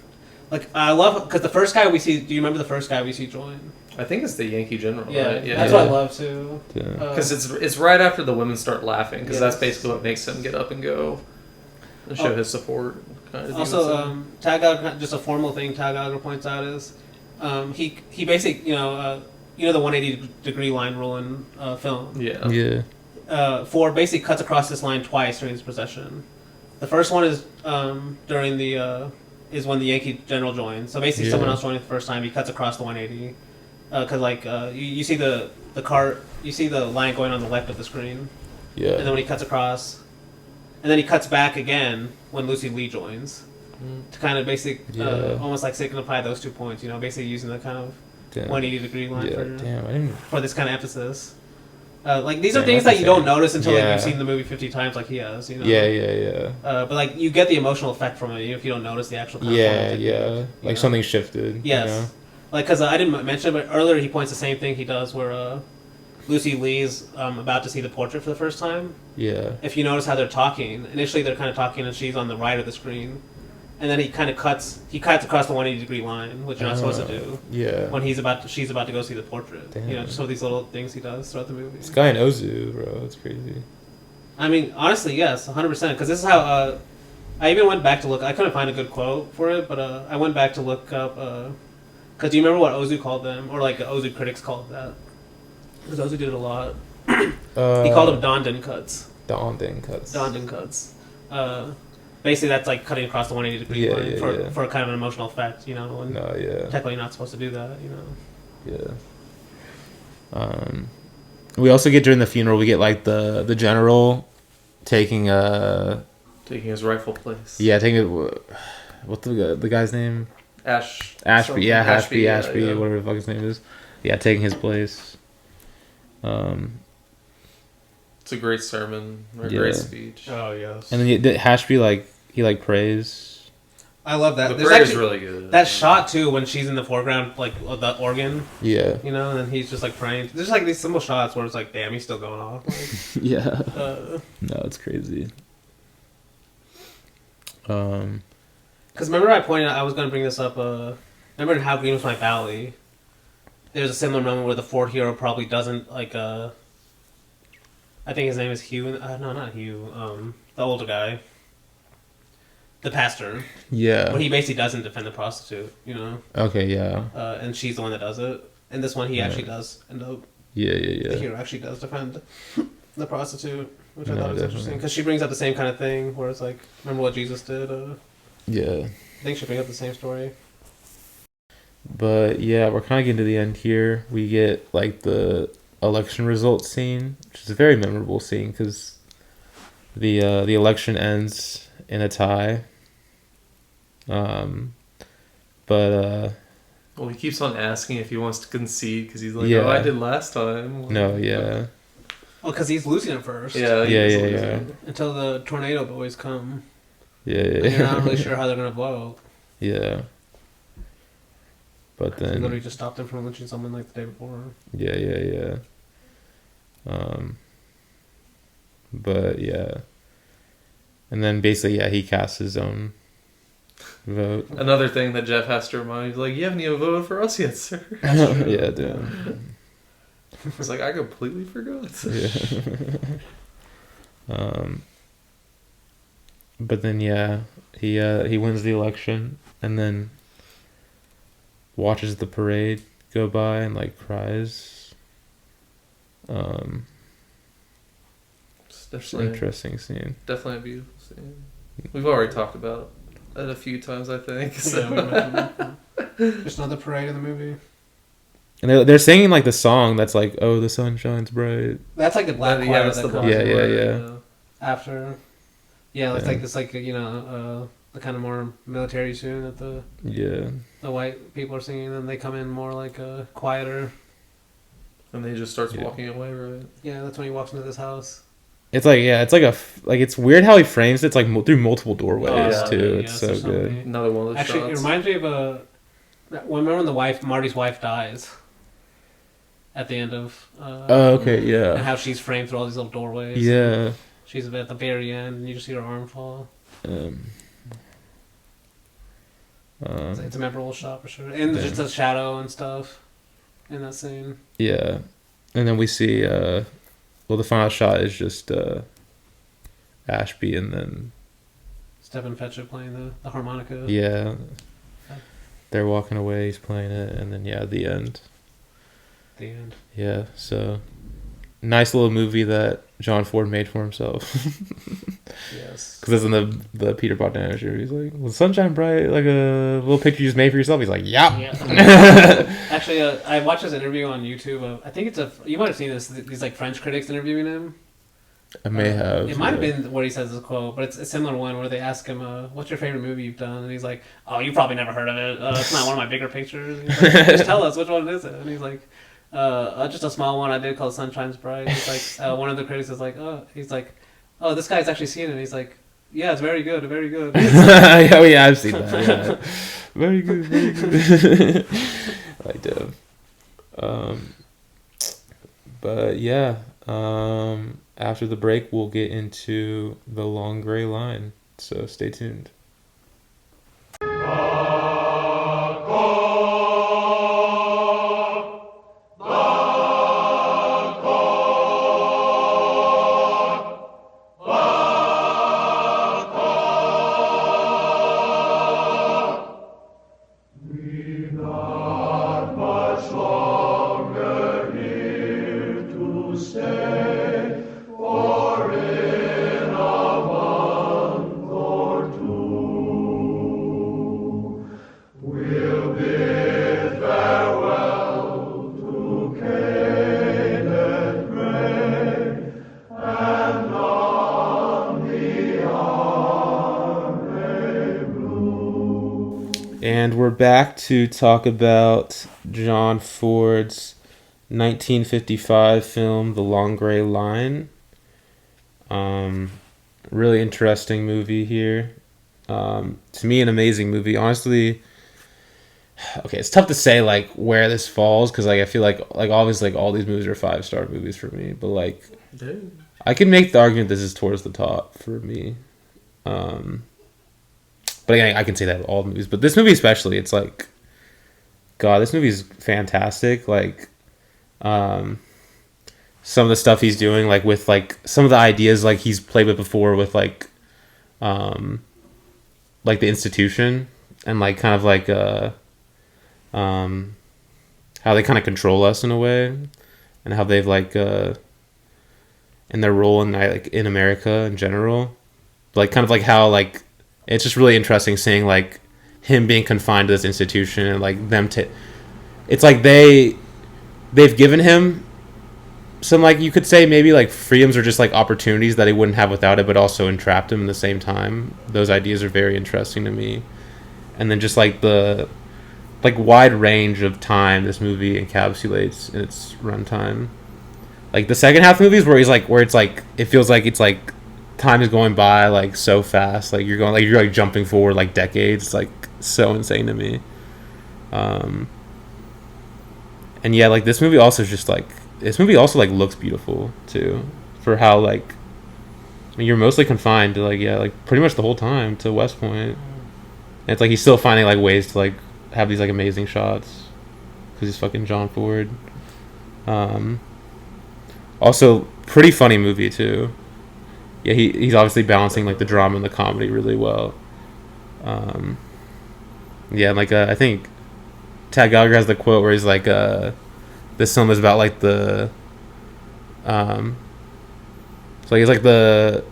[SPEAKER 2] Like I love because the first guy we see. Do you remember the first guy we see join?
[SPEAKER 3] I think it's the Yankee General.
[SPEAKER 2] Yeah,
[SPEAKER 3] right?
[SPEAKER 2] that's what I love too.
[SPEAKER 3] Because it's right after the women start laughing, because that's
[SPEAKER 2] Yes.
[SPEAKER 3] basically what makes him get up and go and show his support. Kind of
[SPEAKER 2] Also, Tagaga, just a formal thing Tagaga points out is he basically the 180-degree line rule in film.
[SPEAKER 3] yeah.
[SPEAKER 1] Yeah.
[SPEAKER 2] Ford basically cuts across this line twice during his possession. The first one is during the is when the Yankee General joins. So basically, someone else joining the first time, he cuts across the 180 because you see the car, you see the line going on the left of the screen.
[SPEAKER 1] Yeah.
[SPEAKER 2] And then when he cuts across, and then he cuts back again when Lucy Lee joins to kind of almost like signify those 2 points. Basically using the kind of 180-degree line for this kind of emphasis. Like these are things that you don't notice until like, you've seen the movie 50 times, like he has.
[SPEAKER 1] Yeah.
[SPEAKER 2] But like you get the emotional effect from it, if you don't notice the actual.
[SPEAKER 1] Like something shifted.
[SPEAKER 2] Yes. Like because I didn't mention it, but earlier he points the same thing he does where Lucy Lee's about to see the portrait for the first time.
[SPEAKER 1] Yeah.
[SPEAKER 2] If you notice how they're talking, initially they're kind of talking and she's on the right of the screen. And then he kind of cuts across the 180-degree line, which you're not supposed to do.
[SPEAKER 1] Yeah.
[SPEAKER 2] When she's about to go see the portrait.
[SPEAKER 1] Damn.
[SPEAKER 2] Just all these little things he does throughout the movie.
[SPEAKER 1] This guy in Ozu, bro, it's crazy.
[SPEAKER 2] I mean, honestly, yes, 100%. Because this is how I even went back to look. I couldn't find a good quote for it, but I went back to look up. Because do you remember what Ozu called them, or like Ozu critics called that? Because Ozu did it a lot. He called them Dondon cuts.
[SPEAKER 1] Dondon cuts.
[SPEAKER 2] Dondon cuts. Basically, that's like cutting across the 180-degree line for kind of an emotional effect, when technically you're not supposed to do that,
[SPEAKER 1] Yeah. We also get during the funeral, we get like the general taking
[SPEAKER 3] his rightful place.
[SPEAKER 1] Yeah, taking it. What's the guy's name? Ashby. Yeah, Ashby. Whatever the fuck his name is. Yeah, taking his place.
[SPEAKER 3] It's a great sermon, a great speech.
[SPEAKER 2] Oh yes.
[SPEAKER 1] And then Ashby he prays.
[SPEAKER 2] I love that.
[SPEAKER 3] The prayer is really good.
[SPEAKER 2] That shot too when she's in the foreground, like the organ.
[SPEAKER 1] Yeah.
[SPEAKER 2] And then he's just like praying. There's like these simple shots where it's like, damn, he's still going off. Like,
[SPEAKER 1] yeah. No, it's crazy.
[SPEAKER 2] Because remember I pointed out I was going to bring this up. Remember in How Green Was My Valley? There's a similar moment where the Ford hero probably doesn't like. I think his name is Hugh. No, not Hugh. The older guy. The pastor.
[SPEAKER 1] Yeah.
[SPEAKER 2] But he basically doesn't defend the prostitute,
[SPEAKER 1] Okay, yeah.
[SPEAKER 2] And she's the one that does it. And this one he actually does end up.
[SPEAKER 1] Yeah.
[SPEAKER 2] The hero actually does defend the prostitute, which I thought was interesting. Because she brings up the same kind of thing, where it's like, remember what Jesus did?
[SPEAKER 1] Yeah.
[SPEAKER 2] I think she brings up the same story.
[SPEAKER 1] But yeah, we're kind of getting to the end here. We get like the election results scene, which is a very memorable scene because the election ends in a tie.
[SPEAKER 3] Well, he keeps on asking if he wants to concede because he's like, "Oh, I did last time." Like,
[SPEAKER 1] no, yeah.
[SPEAKER 2] Well, because he's losing at first.
[SPEAKER 1] Yeah.
[SPEAKER 2] Until the tornado boys come.
[SPEAKER 1] Yeah.
[SPEAKER 2] And you're not really sure how they're gonna vote.
[SPEAKER 1] Yeah. But then
[SPEAKER 2] literally just stopped them from lynching someone like the day before.
[SPEAKER 1] Yeah. But yeah. And then basically, he casts his own vote.
[SPEAKER 3] Another thing that Jeff has to remind, he's like, "You haven't even voted for us yet, sir."
[SPEAKER 1] Yeah, dude.
[SPEAKER 3] It's like, I completely forgot.
[SPEAKER 1] Yeah. But then he wins the election and then watches the parade go by and like cries. It's an interesting scene.
[SPEAKER 3] Definitely a beautiful scene. We've already talked about it a few times, I think. So.
[SPEAKER 2] There's another parade in the movie.
[SPEAKER 1] And they're singing like the song that's like, "Oh, the sun shines bright."
[SPEAKER 2] That's like the black choir.
[SPEAKER 3] That's the black
[SPEAKER 1] yeah.
[SPEAKER 2] After, it's like this, like the kind of more military tune that the white people are singing, and they come in more like quieter.
[SPEAKER 3] And then he just starts
[SPEAKER 1] Yeah.
[SPEAKER 3] walking away, right?
[SPEAKER 2] Yeah, that's when he walks into this house.
[SPEAKER 1] It's like it's weird how he frames it. It's like through multiple doorways
[SPEAKER 3] Yeah.
[SPEAKER 1] too.
[SPEAKER 2] Yes,
[SPEAKER 1] It's
[SPEAKER 2] there's
[SPEAKER 1] so
[SPEAKER 2] so
[SPEAKER 1] good.
[SPEAKER 2] many.
[SPEAKER 3] Another one of those
[SPEAKER 2] Actually, it
[SPEAKER 3] shots.
[SPEAKER 2] reminds me of remember when Marty's wife dies at the end of.
[SPEAKER 1] Oh, okay,
[SPEAKER 2] And
[SPEAKER 1] yeah,
[SPEAKER 2] how she's framed through all these little doorways.
[SPEAKER 1] yeah.
[SPEAKER 2] She's at the very end, and you just see her arm fall.
[SPEAKER 1] Um,
[SPEAKER 2] It's a memorable shot for sure, and
[SPEAKER 1] Yeah.
[SPEAKER 2] just the shadow and stuff in that scene.
[SPEAKER 1] yeah, and then we see. The final shot is just Ashby, and then
[SPEAKER 2] Stephen Fetchit playing the harmonica.
[SPEAKER 1] yeah, they're walking away. He's playing it, and then the end.
[SPEAKER 2] At the end.
[SPEAKER 1] Yeah, so nice little movie that John Ford made for himself.
[SPEAKER 2] Yes.
[SPEAKER 1] Because in the Peter Bogdanovich interview, he's like, "Was sunshine bright like a little picture you just made for yourself?" He's like, "Yep."
[SPEAKER 2] Yeah. Actually, I watched this interview on YouTube. I think you might have seen this. These like French critics interviewing him.
[SPEAKER 1] I may have.
[SPEAKER 2] It might have been what he says as a quote, but it's a similar one where they ask him, "What's your favorite movie you've done?" And he's like, "Oh, you probably never heard of it. It's not one of my bigger pictures." And he's like, "Just tell us which one is it?" And he's like, "Just a small one I did called Sunshine's Bright." He's like, one of the critics is like, "Oh," he's like, "Oh, this guy's actually seen it." And he's like, "Yeah, it's very good, very good."
[SPEAKER 1] Oh yeah, I've seen that. Yeah. Very good, very good. I do. But yeah, after the break, we'll get into the long gray line. So stay tuned. And we're back to talk about John Ford's 1955 film, The Long Gray Line. Really interesting movie here. To me, an amazing movie. Honestly, okay, it's tough to say like where this falls because like I feel like obviously like all these movies are 5-star movies for me, but like
[SPEAKER 3] Dude.
[SPEAKER 1] I can make the argument this is towards the top for me. But again, I can say that with all the movies. But this movie especially, it's like, God, this movie is fantastic. Like, some of the stuff he's doing, like with like some of the ideas like he's played with before with like the institution and like kind of like how they kind of control us in a way, and how they've like in their role in like in America in general, like kind of like how like. It's just really interesting seeing like him being confined to this institution and like them it's like they've given him some like you could say maybe like freedoms or just like opportunities that he wouldn't have without it, but also entrapped him at the same time. Those ideas are very interesting to me. And then just like the like wide range of time this movie encapsulates in its runtime. Like the second half of movies where it's like it feels like it's like time is going by like so fast, like you're jumping forward like decades. It's like so insane to me. And yeah, like this movie also like looks beautiful too, for how like I mean, you're mostly confined to like pretty much the whole time to West Point. And it's like he's still finding like ways to like have these like amazing shots because he's fucking John Ford. Also pretty funny movie too. Yeah, he's obviously balancing like the drama and the comedy really well. Yeah, like I think Tad Gallagher has the quote where he's like, "This film is about like the, so it's like the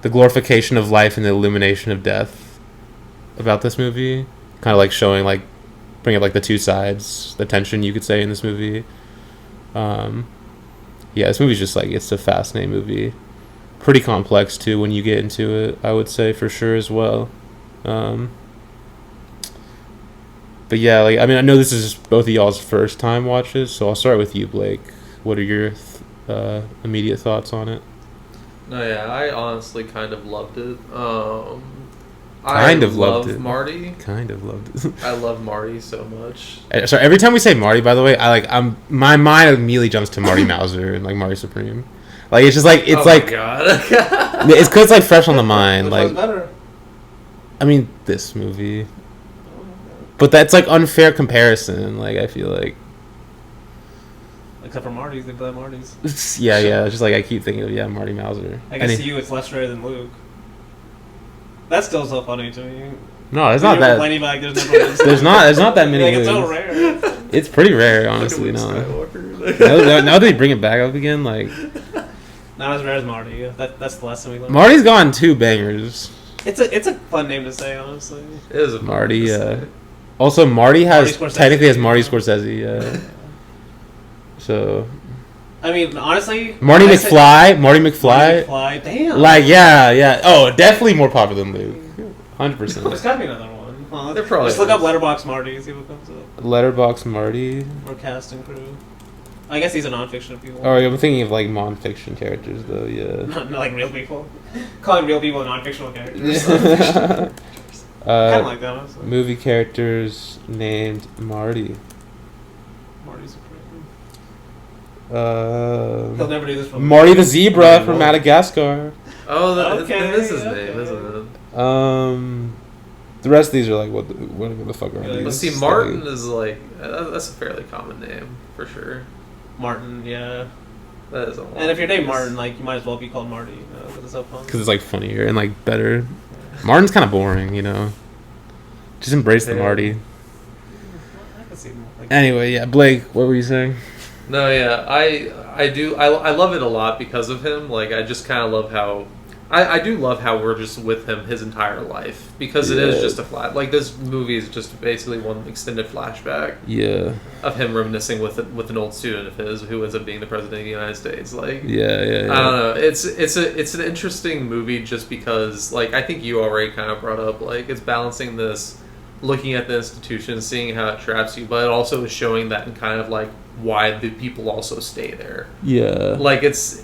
[SPEAKER 1] glorification of life and the illumination of death." About this movie, kind of like showing like, bring up like the two sides, the tension you could say in this movie. Yeah, this movie's just like it's a fascinating movie. Pretty complex too when you get into it, I would say for sure as well. But But yeah, like I mean, I know this is both of y'all's first time watches, so I'll start with you, Blake. What are your immediate thoughts on it?
[SPEAKER 3] No, yeah, I honestly kind of loved it.
[SPEAKER 1] Kind of loved it.
[SPEAKER 3] Marty.
[SPEAKER 1] Kind of loved it.
[SPEAKER 3] I love Marty so much.
[SPEAKER 1] So every time we say Marty, by the way, my mind immediately jumps to Marty Mauser and like Marty Supreme. Like it's just like it's
[SPEAKER 3] oh
[SPEAKER 1] like
[SPEAKER 3] my God.
[SPEAKER 1] it's because it's like fresh on the mind.
[SPEAKER 2] Which
[SPEAKER 1] Like
[SPEAKER 2] one's better?
[SPEAKER 1] I mean this movie, but that's like unfair comparison. Like I feel like
[SPEAKER 2] Except for Marty's, they play Marty's.
[SPEAKER 1] yeah. It's just like I keep thinking of Marty Mauser.
[SPEAKER 2] I guess to you it's less rare than Luke. That's still so funny to me.
[SPEAKER 1] No, it's not that.
[SPEAKER 2] Complaining about, like, there's
[SPEAKER 1] not that many.
[SPEAKER 2] Like, it's
[SPEAKER 1] movies.
[SPEAKER 2] so rare.
[SPEAKER 1] It's pretty rare, honestly.
[SPEAKER 3] Luke
[SPEAKER 1] No.
[SPEAKER 3] Skywalker.
[SPEAKER 1] Now they bring it back up again, like
[SPEAKER 2] Not as rare as Marty. That's the lesson we learned.
[SPEAKER 1] Marty's gone 2 bangers.
[SPEAKER 2] It's a fun name to say, honestly.
[SPEAKER 3] It is a fun
[SPEAKER 1] Marty.
[SPEAKER 3] to say.
[SPEAKER 1] Also, Marty has
[SPEAKER 2] Marty Scorsese.
[SPEAKER 1] technically has Marty Scorsese. Yeah. So
[SPEAKER 2] I mean, honestly,
[SPEAKER 1] Marty
[SPEAKER 2] I said-
[SPEAKER 1] McFly. Marty
[SPEAKER 2] Marty
[SPEAKER 1] McFly.
[SPEAKER 2] McFly. Damn.
[SPEAKER 1] Like yeah. Oh, definitely more popular than Luke.
[SPEAKER 2] There's
[SPEAKER 1] 100%.
[SPEAKER 2] gotta be another one. Well,
[SPEAKER 3] There probably
[SPEAKER 2] just look up
[SPEAKER 3] is.
[SPEAKER 2] Letterbox Marty, see what comes up.
[SPEAKER 1] Letterbox Marty.
[SPEAKER 2] Or cast and crew. I guess these are non-fiction people.
[SPEAKER 1] Oh, yeah, I'm thinking of like non-fiction characters though. Yeah.
[SPEAKER 2] Not like real people. Calling real people non-fictional characters.
[SPEAKER 1] Yeah.
[SPEAKER 2] Kind of like that, honestly.
[SPEAKER 1] Movie characters named Marty.
[SPEAKER 2] Marty Supreme.
[SPEAKER 1] Uh,
[SPEAKER 2] He'll never do this for
[SPEAKER 1] Marty the zebra
[SPEAKER 3] Okay,
[SPEAKER 1] from
[SPEAKER 3] well-
[SPEAKER 1] Madagascar.
[SPEAKER 3] Oh,
[SPEAKER 2] Okay,
[SPEAKER 3] that is his
[SPEAKER 2] okay.
[SPEAKER 3] name, isn't it?
[SPEAKER 1] The rest of these are like what the fuck are
[SPEAKER 2] Yeah,
[SPEAKER 1] these?
[SPEAKER 3] But see, Martin is like that's a fairly common name for sure.
[SPEAKER 2] Martin, yeah.
[SPEAKER 3] That is a lot.
[SPEAKER 2] And if you're named Martin, like, you might as well be called Marty. Because it's so fun.
[SPEAKER 1] Because it's like funnier and like better. Martin's kind of boring, you know. Just embrace the
[SPEAKER 3] Yeah.
[SPEAKER 1] Marty.
[SPEAKER 2] I can see more. Like,
[SPEAKER 1] Anyway, yeah, Blake, what were you saying?
[SPEAKER 3] No, yeah, I love it a lot because of him. Like, I just kind of love how I do love how we're just with him his entire life because it is
[SPEAKER 1] Yeah.
[SPEAKER 3] just a flat. Like, this movie is just basically one extended flashback
[SPEAKER 1] Yeah,
[SPEAKER 3] of him reminiscing with an old student of his who ends up being the president of the United States. Like,
[SPEAKER 1] yeah.
[SPEAKER 3] I don't know. It's an interesting movie just because, like, I think you already kind of brought up, like, it's balancing this, looking at the institution, seeing how it traps you, but it also is showing that and kind of like why the people also stay there.
[SPEAKER 1] Yeah.
[SPEAKER 3] Like it's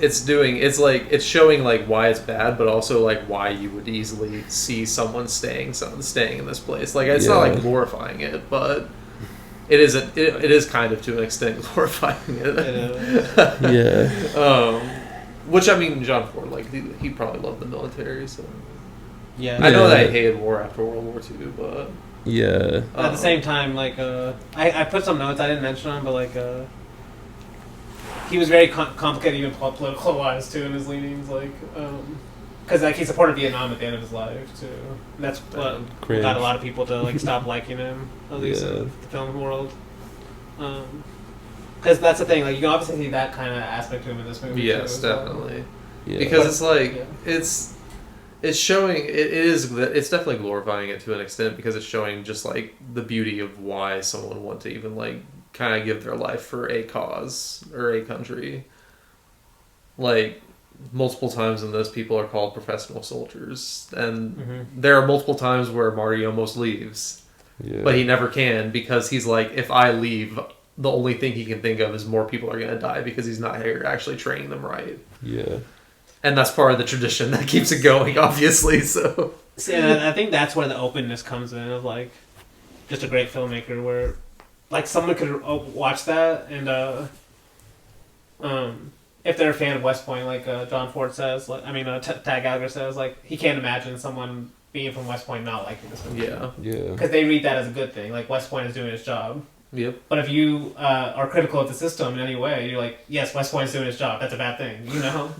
[SPEAKER 3] showing like why it's bad, but also like why you would easily see someone staying in this place. Like it's not
[SPEAKER 1] Yeah.
[SPEAKER 3] like glorifying it, but it is kind of to an extent glorifying it.
[SPEAKER 1] Yeah.
[SPEAKER 3] Which I mean, John Ford, like he probably loved the military, so
[SPEAKER 2] yeah.
[SPEAKER 3] I know
[SPEAKER 1] Yeah.
[SPEAKER 3] that he hated war after World War II, but
[SPEAKER 1] Yeah.
[SPEAKER 2] At the same time, like, I put some notes I didn't mention them, but like, he was very complicated, even political wise too, in his leanings, like, because like he supported Vietnam at the end of his life too. And that's what
[SPEAKER 1] Cringe.
[SPEAKER 2] got a lot of people to like stop liking him, at least
[SPEAKER 1] Yeah.
[SPEAKER 2] in the film world. Because that's the thing, like you can obviously see that kind of aspect to him in this movie.
[SPEAKER 3] yes,
[SPEAKER 2] too, so-
[SPEAKER 3] definitely.
[SPEAKER 1] Yeah.
[SPEAKER 3] Because it's like
[SPEAKER 2] Yeah.
[SPEAKER 3] it's showing it's definitely glorifying it to an extent because it's showing just like the beauty of why someone would want to even like kind of give their life for a cause or a country. Like multiple times in this, people are called professional soldiers, and there are multiple times where Marty almost leaves,
[SPEAKER 1] Yeah.
[SPEAKER 3] but he never can because he's like, if I leave, the only thing he can think of is more people are going to die because he's not here actually training them right.
[SPEAKER 1] Yeah.
[SPEAKER 3] And that's part of the tradition that keeps it going, obviously. So,
[SPEAKER 2] See, and I think that's where the openness comes in of like just a great filmmaker where like someone could watch that and if they're a fan of West Point, like John Ford says, like Tag Gallagher says, like he can't imagine someone being from West Point not liking this movie.
[SPEAKER 3] yeah.
[SPEAKER 1] Yeah.
[SPEAKER 2] Because they read that as a good thing, like West Point is doing its job.
[SPEAKER 3] Yep.
[SPEAKER 2] But if you are critical of the system in any way, you're like, yes, West Point's doing its job. That's a bad thing, you know.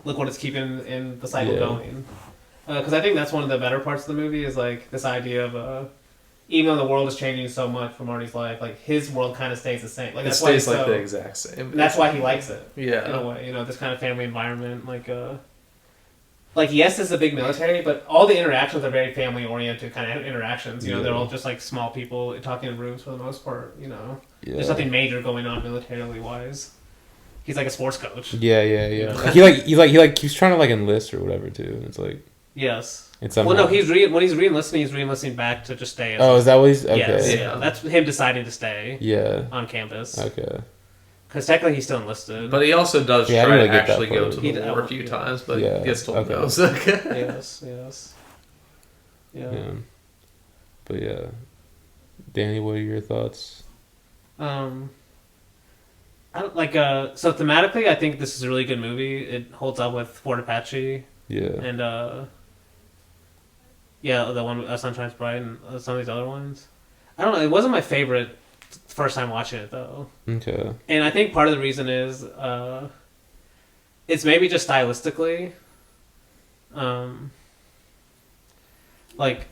[SPEAKER 2] Look what it's keeping in the cycle
[SPEAKER 1] Yeah.
[SPEAKER 2] going. Because I think that's one of the better parts of the movie is like this idea of even though the world is changing so much for Marty's life, like his world kind of stays the same. Like
[SPEAKER 3] It
[SPEAKER 2] that's why
[SPEAKER 3] stays
[SPEAKER 2] he's
[SPEAKER 3] like
[SPEAKER 2] so,
[SPEAKER 3] the exact same.
[SPEAKER 2] and that's why he likes it in a
[SPEAKER 3] Yeah.
[SPEAKER 2] way. You know, this kind of family environment, like yes, it's a big military, but all the interactions are very family-oriented kind of interactions. You know,
[SPEAKER 1] Yeah.
[SPEAKER 2] they're all just like small people talking in rooms for the most part. You know,
[SPEAKER 1] Yeah.
[SPEAKER 2] there's nothing major going on militarily wise. He's like a sports coach.
[SPEAKER 1] Yeah.
[SPEAKER 2] Yeah.
[SPEAKER 1] He keeps trying to like enlist or whatever too, and it's like
[SPEAKER 2] Yes.
[SPEAKER 1] It's
[SPEAKER 2] Well,
[SPEAKER 1] somehow.
[SPEAKER 2] no, when he's re-enlisting, he's re-enlisting back to just stay.
[SPEAKER 1] Oh, is that what he's okay?
[SPEAKER 2] Yes,
[SPEAKER 3] Yeah.
[SPEAKER 2] yeah. That's him deciding to stay
[SPEAKER 1] Yeah.
[SPEAKER 2] on campus.
[SPEAKER 1] Okay.
[SPEAKER 2] Because technically he's still enlisted.
[SPEAKER 3] But he also does
[SPEAKER 1] Yeah, I
[SPEAKER 3] try
[SPEAKER 1] didn't
[SPEAKER 3] to
[SPEAKER 1] really get that
[SPEAKER 3] actually go
[SPEAKER 1] part.
[SPEAKER 3] to
[SPEAKER 2] He
[SPEAKER 3] the
[SPEAKER 2] d-
[SPEAKER 3] war a few
[SPEAKER 2] yeah.
[SPEAKER 3] times, but
[SPEAKER 1] Yeah,
[SPEAKER 3] he gets told
[SPEAKER 1] okay.
[SPEAKER 3] no. So.
[SPEAKER 2] yes. Yeah.
[SPEAKER 1] Yeah. But yeah, Danny, what are your thoughts?
[SPEAKER 2] I don't like so thematically I think this is a really good movie. It holds up with Fort Apache
[SPEAKER 1] Yeah.
[SPEAKER 2] and yeah, the one Sunshine's Bright and some of these other ones. I don't know, it wasn't my favorite first time watching it though.
[SPEAKER 1] Okay.
[SPEAKER 2] And I think part of the reason is it's maybe just stylistically like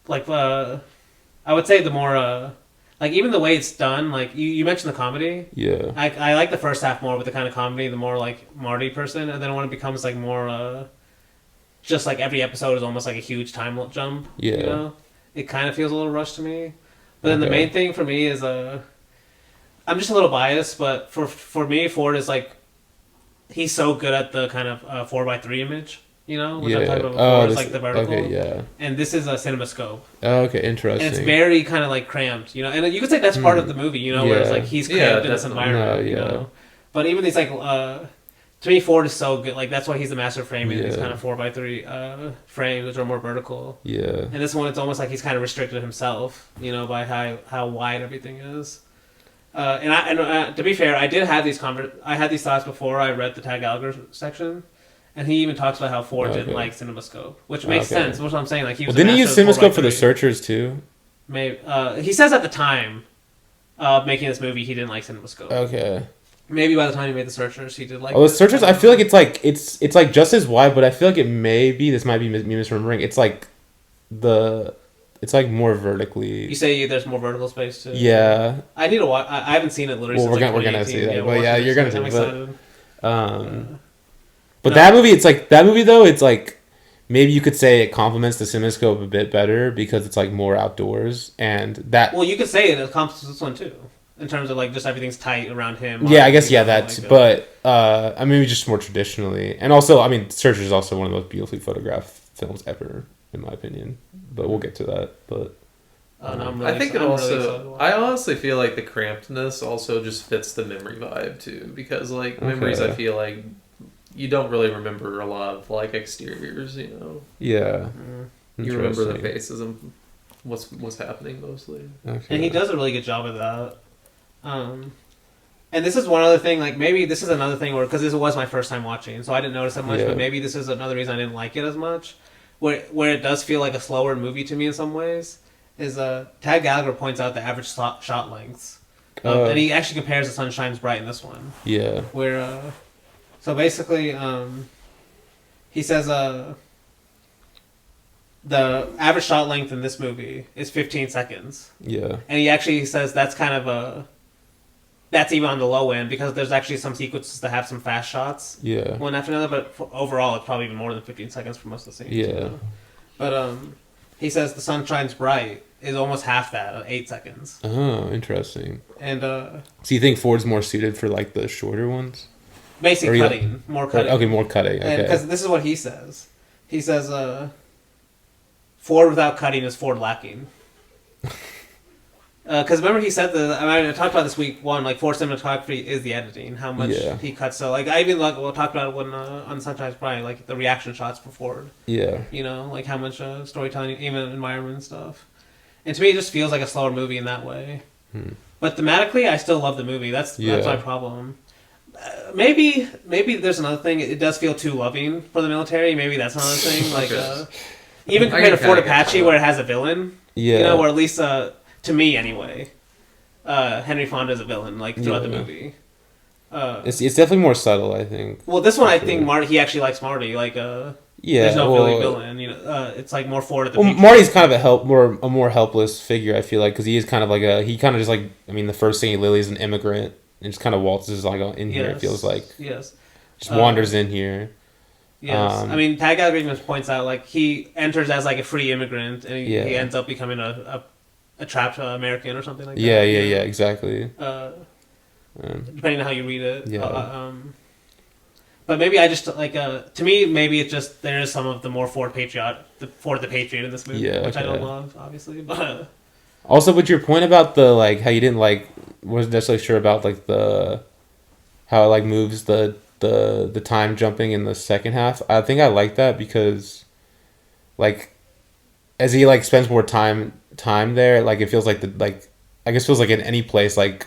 [SPEAKER 2] I would say the more like even the way it's done, like you mentioned the comedy.
[SPEAKER 1] Yeah.
[SPEAKER 2] I like the first half more with the kind of comedy, the more like Marty person, and then when it becomes like more just like every episode is almost like a huge time jump.
[SPEAKER 1] Yeah.
[SPEAKER 2] You know, it kind of feels a little rushed to me. But then the
[SPEAKER 1] Okay.
[SPEAKER 2] main thing for me is I'm just a little biased, but for me Ford is like he's so good at the kind of 4x3 image. You know, which I talked about before. It's like the vertical.
[SPEAKER 1] Okay. Yeah.
[SPEAKER 2] And this is a CinemaScope.
[SPEAKER 1] Oh, okay. Interesting.
[SPEAKER 2] And it's very kind of like cramped, you know. And you could say that's part of the movie, you know, where it's
[SPEAKER 1] Yeah.
[SPEAKER 2] like he's
[SPEAKER 3] Yeah,
[SPEAKER 2] cramped in this
[SPEAKER 3] definitely.
[SPEAKER 2] environment,
[SPEAKER 1] No,
[SPEAKER 2] you
[SPEAKER 1] yeah.
[SPEAKER 2] know. But even these like to me, Ford is so good. Like that's why he's the master of framing these
[SPEAKER 1] Yeah.
[SPEAKER 2] kind of 4x3 frames, which are more vertical.
[SPEAKER 1] Yeah.
[SPEAKER 2] And this one, it's almost like he's kind of restricted himself, you know, by how wide everything is. To be fair, I did have I had these thoughts before I read the Tag Gallagher section. And he even talks about how Ford didn't
[SPEAKER 1] Okay.
[SPEAKER 2] like CinemaScope, which makes
[SPEAKER 1] Okay.
[SPEAKER 2] sense. Which I'm saying, like he was.
[SPEAKER 1] Well, didn't he use
[SPEAKER 2] a master of
[SPEAKER 1] CinemaScope for the
[SPEAKER 2] 4x3.
[SPEAKER 1] Searchers too?
[SPEAKER 2] Maybe he says at the time of making this movie he didn't like CinemaScope.
[SPEAKER 1] Okay.
[SPEAKER 2] Maybe by the time he made the Searchers, he did like.
[SPEAKER 1] Oh, the
[SPEAKER 2] it.
[SPEAKER 1] Searchers. I feel like it's like just as wide, but I feel like it may be. This might be me misremembering. It's like it's like more vertically.
[SPEAKER 2] You say there's more vertical space too.
[SPEAKER 1] Yeah.
[SPEAKER 2] I need to watch. I haven't seen it literally.
[SPEAKER 1] Well,
[SPEAKER 2] since
[SPEAKER 1] we're gonna
[SPEAKER 2] 2018.
[SPEAKER 1] see that,
[SPEAKER 2] we're
[SPEAKER 1] but yeah,
[SPEAKER 2] watching
[SPEAKER 1] you're
[SPEAKER 2] it,
[SPEAKER 1] gonna
[SPEAKER 2] so
[SPEAKER 1] see
[SPEAKER 2] I'm
[SPEAKER 1] it,
[SPEAKER 2] excited.
[SPEAKER 1] But
[SPEAKER 2] No.
[SPEAKER 1] that movie, it's like that movie though. It's like maybe you could say it complements the CinemaScope a bit better because it's like more outdoors and that.
[SPEAKER 2] Well, you could say it complements this one too, in terms of like just everything's tight around him.
[SPEAKER 1] Yeah, I guess
[SPEAKER 2] you know,
[SPEAKER 1] that.
[SPEAKER 2] like,
[SPEAKER 1] But I mean, just more traditionally, and also, I mean, Searchers is also one of the most beautifully photographed films ever, in my opinion. But we'll get to that. But
[SPEAKER 2] no, I'm really
[SPEAKER 3] I think
[SPEAKER 2] I'm
[SPEAKER 3] it
[SPEAKER 2] really
[SPEAKER 3] also.
[SPEAKER 2] excited to watch
[SPEAKER 3] I
[SPEAKER 2] it.
[SPEAKER 3] honestly feel like the crampedness also just fits the memory vibe too, because like memories, I feel like you don't really remember a lot of like exteriors. You know,
[SPEAKER 1] yeah,
[SPEAKER 3] you remember the
[SPEAKER 1] Interesting.
[SPEAKER 3] faces and what's happening mostly.
[SPEAKER 1] Okay.
[SPEAKER 2] And he does a really good job of that. And this is one other thing, like maybe this is another thing where, because this was my first time watching, so I didn't notice that much,
[SPEAKER 1] Yeah.
[SPEAKER 2] but maybe this is another reason I didn't like it as much, where it does feel like a slower movie to me in some ways, is Tad Gallagher points out the average shot lengths. And he actually compares The Sun Shines Bright in this one,
[SPEAKER 1] Yeah.
[SPEAKER 2] where, so basically, he says the average shot length in this movie is 15 seconds.
[SPEAKER 1] Yeah.
[SPEAKER 2] And he actually says that's kind of that's even on the low end because there's actually some sequences that have some fast shots
[SPEAKER 1] Yeah.
[SPEAKER 2] one after another, but overall it's probably even more than 15 seconds for most of the scenes.
[SPEAKER 1] Yeah.
[SPEAKER 2] You know? But he says The Sun Shines Bright is almost half that, 8 seconds.
[SPEAKER 1] Oh, interesting.
[SPEAKER 2] And
[SPEAKER 1] So you think Ford's more suited for like the shorter ones?
[SPEAKER 2] basically
[SPEAKER 1] Or
[SPEAKER 2] cutting, more cutting.
[SPEAKER 1] Okay, more cutting.
[SPEAKER 2] And
[SPEAKER 1] Okay.
[SPEAKER 2] because this is what he says. He says Ford without cutting is Ford lacking. Because remember he said I talked about this week one, like Ford cinematography is the editing, how much
[SPEAKER 1] Yeah.
[SPEAKER 2] he cuts. So like I even we'll talk about it when on Sunshine's Bright, like the reaction shots for Ford.
[SPEAKER 1] Yeah.
[SPEAKER 2] You know, like how much storytelling, even environment and stuff. And to me, it just feels like a slower movie in that way. But thematically, I still love the movie. That's my problem. Maybe there's another thing. It does feel too loving for the military. Maybe that's another thing. Like even
[SPEAKER 3] I
[SPEAKER 2] compared to
[SPEAKER 3] can
[SPEAKER 2] Fort
[SPEAKER 3] kinda get
[SPEAKER 2] Apache,
[SPEAKER 3] that.
[SPEAKER 2] where it has a villain.
[SPEAKER 1] Yeah.
[SPEAKER 2] You know, or at least to me anyway, Henry Fonda is a villain like throughout the
[SPEAKER 1] Yeah.
[SPEAKER 2] movie.
[SPEAKER 1] It's definitely more subtle, I think.
[SPEAKER 2] Well, this one I
[SPEAKER 1] For
[SPEAKER 2] think
[SPEAKER 1] sure.
[SPEAKER 2] Marty he actually likes Marty. Like
[SPEAKER 1] Yeah.
[SPEAKER 2] there's no
[SPEAKER 1] well,
[SPEAKER 2] really villain. You know, it's like more Ford at the
[SPEAKER 1] Well,
[SPEAKER 2] beach.
[SPEAKER 1] Marty's kind of a more helpless figure. I feel like because he is kind of like he kind of just like I mean the first thing Lily is an immigrant and just kind of waltzes like in here. It feels like
[SPEAKER 2] yes.
[SPEAKER 1] just wanders in here.
[SPEAKER 2] Yes,
[SPEAKER 1] Um,
[SPEAKER 2] I mean Tag Agreement points out like he enters as like a free immigrant and he
[SPEAKER 1] Yeah.
[SPEAKER 2] ends up becoming a trapped American or something like
[SPEAKER 1] Yeah,
[SPEAKER 2] that.
[SPEAKER 1] yeah, exactly.
[SPEAKER 2] Depending on how you read it.
[SPEAKER 1] Yeah.
[SPEAKER 2] But maybe I just like to me maybe it's just there is some of the more Ford the Patriot in this movie, which I don't love obviously. But
[SPEAKER 1] also, with your point about the like how you didn't like wasn't necessarily sure about like the how it like moves the time jumping in the second half. I think I like that because like as he like spends more time there, like it feels like I guess feels like in any place, like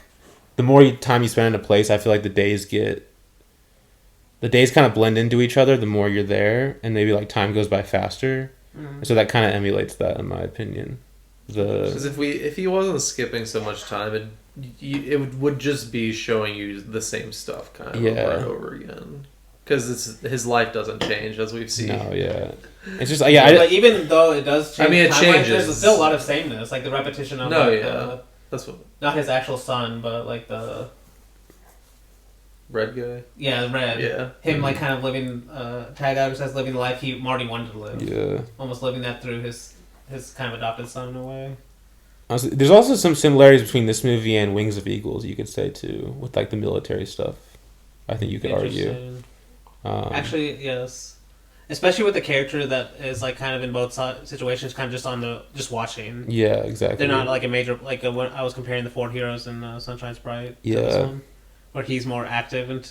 [SPEAKER 1] the more time you spend in a place, I feel like the days kind of blend into each other the more you're there, and maybe like time goes by faster. So that kind of emulates that, in my opinion.
[SPEAKER 3] Because if he wasn't skipping so much time, it would just be showing you the same stuff kind of over and over again. Because his life doesn't change, as we've seen.
[SPEAKER 1] No, yeah. It's just
[SPEAKER 2] but even though it does change,
[SPEAKER 3] I mean, it changes.
[SPEAKER 2] There's still a lot of sameness, like the repetition of
[SPEAKER 3] that's what
[SPEAKER 2] not his actual son, but like the
[SPEAKER 3] Red guy.
[SPEAKER 2] Yeah, Red.
[SPEAKER 3] Yeah.
[SPEAKER 2] Him like kind of living Tag Out says living the life Marty wanted to live.
[SPEAKER 1] Yeah.
[SPEAKER 2] Almost living that through his kind of adopted son in a way.
[SPEAKER 1] Honestly, there's also some similarities between this movie and Wings of Eagles, you could say too, with like the military stuff. I think you could argue.
[SPEAKER 2] Actually, yes. Especially with the character that is like kind of in both situations, kind of just watching.
[SPEAKER 1] Yeah, exactly.
[SPEAKER 2] They're not like a major when I was comparing the Ford heroes in Sunshine's Bright.
[SPEAKER 1] Yeah.
[SPEAKER 2] Where he's more active and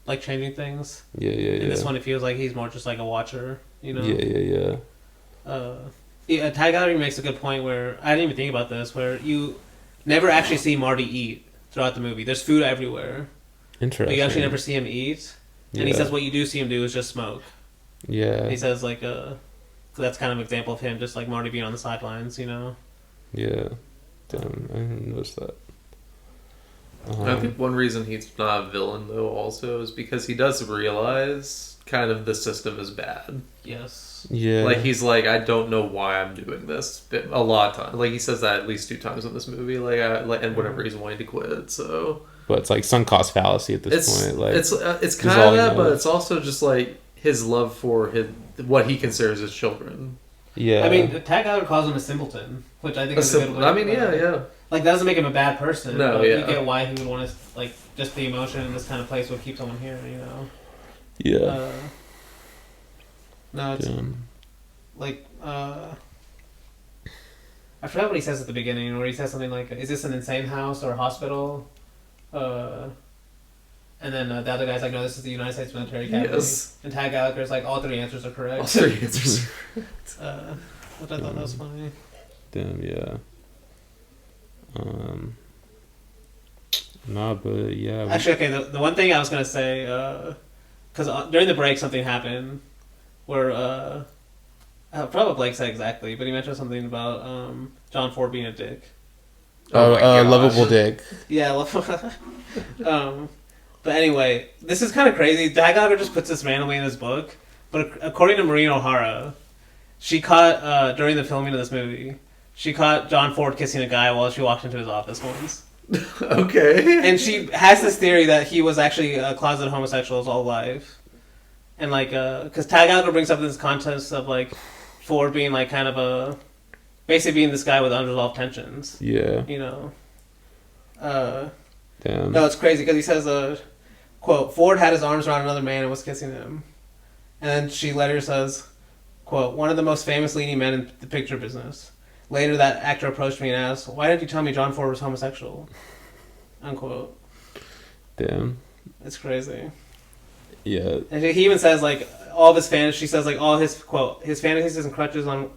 [SPEAKER 2] like changing things.
[SPEAKER 1] Yeah. In
[SPEAKER 2] this one, it feels like he's more just like a watcher. You know.
[SPEAKER 1] Yeah.
[SPEAKER 2] Ty Gallery makes a good point where I didn't even think about this, where you never actually see Marty eat throughout the movie. There's food everywhere.
[SPEAKER 1] Interesting.
[SPEAKER 2] But you actually never see him eat. And he says what you do see him do is just smoke.
[SPEAKER 1] Yeah.
[SPEAKER 2] He says like that's kind of an example of him just like Marty being on the sidelines, you know.
[SPEAKER 1] Yeah. Damn, I didn't notice that.
[SPEAKER 3] I think one reason he's not a villain though also is because he does realize kind of the system is bad.
[SPEAKER 2] Yes.
[SPEAKER 1] Yeah.
[SPEAKER 3] Like he's like, I don't know why I'm doing this. A lot of times, like he says that at least 2 times in this movie. And whenever he's wanting to quit, so.
[SPEAKER 1] But it's like sunk cost fallacy at this point. Like
[SPEAKER 3] it's kind of that, but it's also just like his love for what he considers his children.
[SPEAKER 2] Yeah. I mean, Tag Howard calls him a simpleton, which I think is a good way.
[SPEAKER 3] I mean, yeah.
[SPEAKER 2] Like, that doesn't make him a bad person.
[SPEAKER 3] No,
[SPEAKER 2] but
[SPEAKER 3] yeah.
[SPEAKER 2] You get why he would want to, like, just the emotion in this kind of place would keep someone here, you know?
[SPEAKER 1] Yeah.
[SPEAKER 2] No, it's, like, I forgot what he says at the beginning, where he says something like, is this an insane house or a hospital? And then the other guy's like, no, this is the United States Military Academy. Yes. And Tag Gallagher's like, all 3 answers are correct.
[SPEAKER 3] All 3 answers
[SPEAKER 2] which I thought that was funny.
[SPEAKER 1] Damn, yeah. Nah, but yeah.
[SPEAKER 2] Actually, okay, the one thing I was going to say, because during the break something happened where, I forgot what Blake said exactly, but he mentioned something about John Ford being a dick.
[SPEAKER 1] Lovable dick.
[SPEAKER 2] Yeah, but anyway, this is kind of crazy. Dagger just puts this randomly in his book, but according to Maureen O'Hara, she caught, during the filming of this movie, she caught John Ford kissing a guy while she walked into his office once.
[SPEAKER 3] Okay.
[SPEAKER 2] And she has this theory that he was actually a closeted homosexual his whole life. And, like, because Tag Gallagher brings up this context of, like, Ford being, like, kind of basically being this guy with unresolved tensions.
[SPEAKER 1] Yeah.
[SPEAKER 2] You know?
[SPEAKER 1] Damn.
[SPEAKER 2] No, it's crazy because he says, quote, Ford had his arms around another man and was kissing him. And then she later says, quote, one of the most famous leading men in the picture business. Later, that actor approached me and asked, why didn't you tell me John Ford was homosexual? Unquote.
[SPEAKER 1] Damn.
[SPEAKER 2] It's crazy.
[SPEAKER 1] Yeah.
[SPEAKER 2] And he even says, like, all of his fantasies, she says, like, all his, quote, his fantasies and crushes on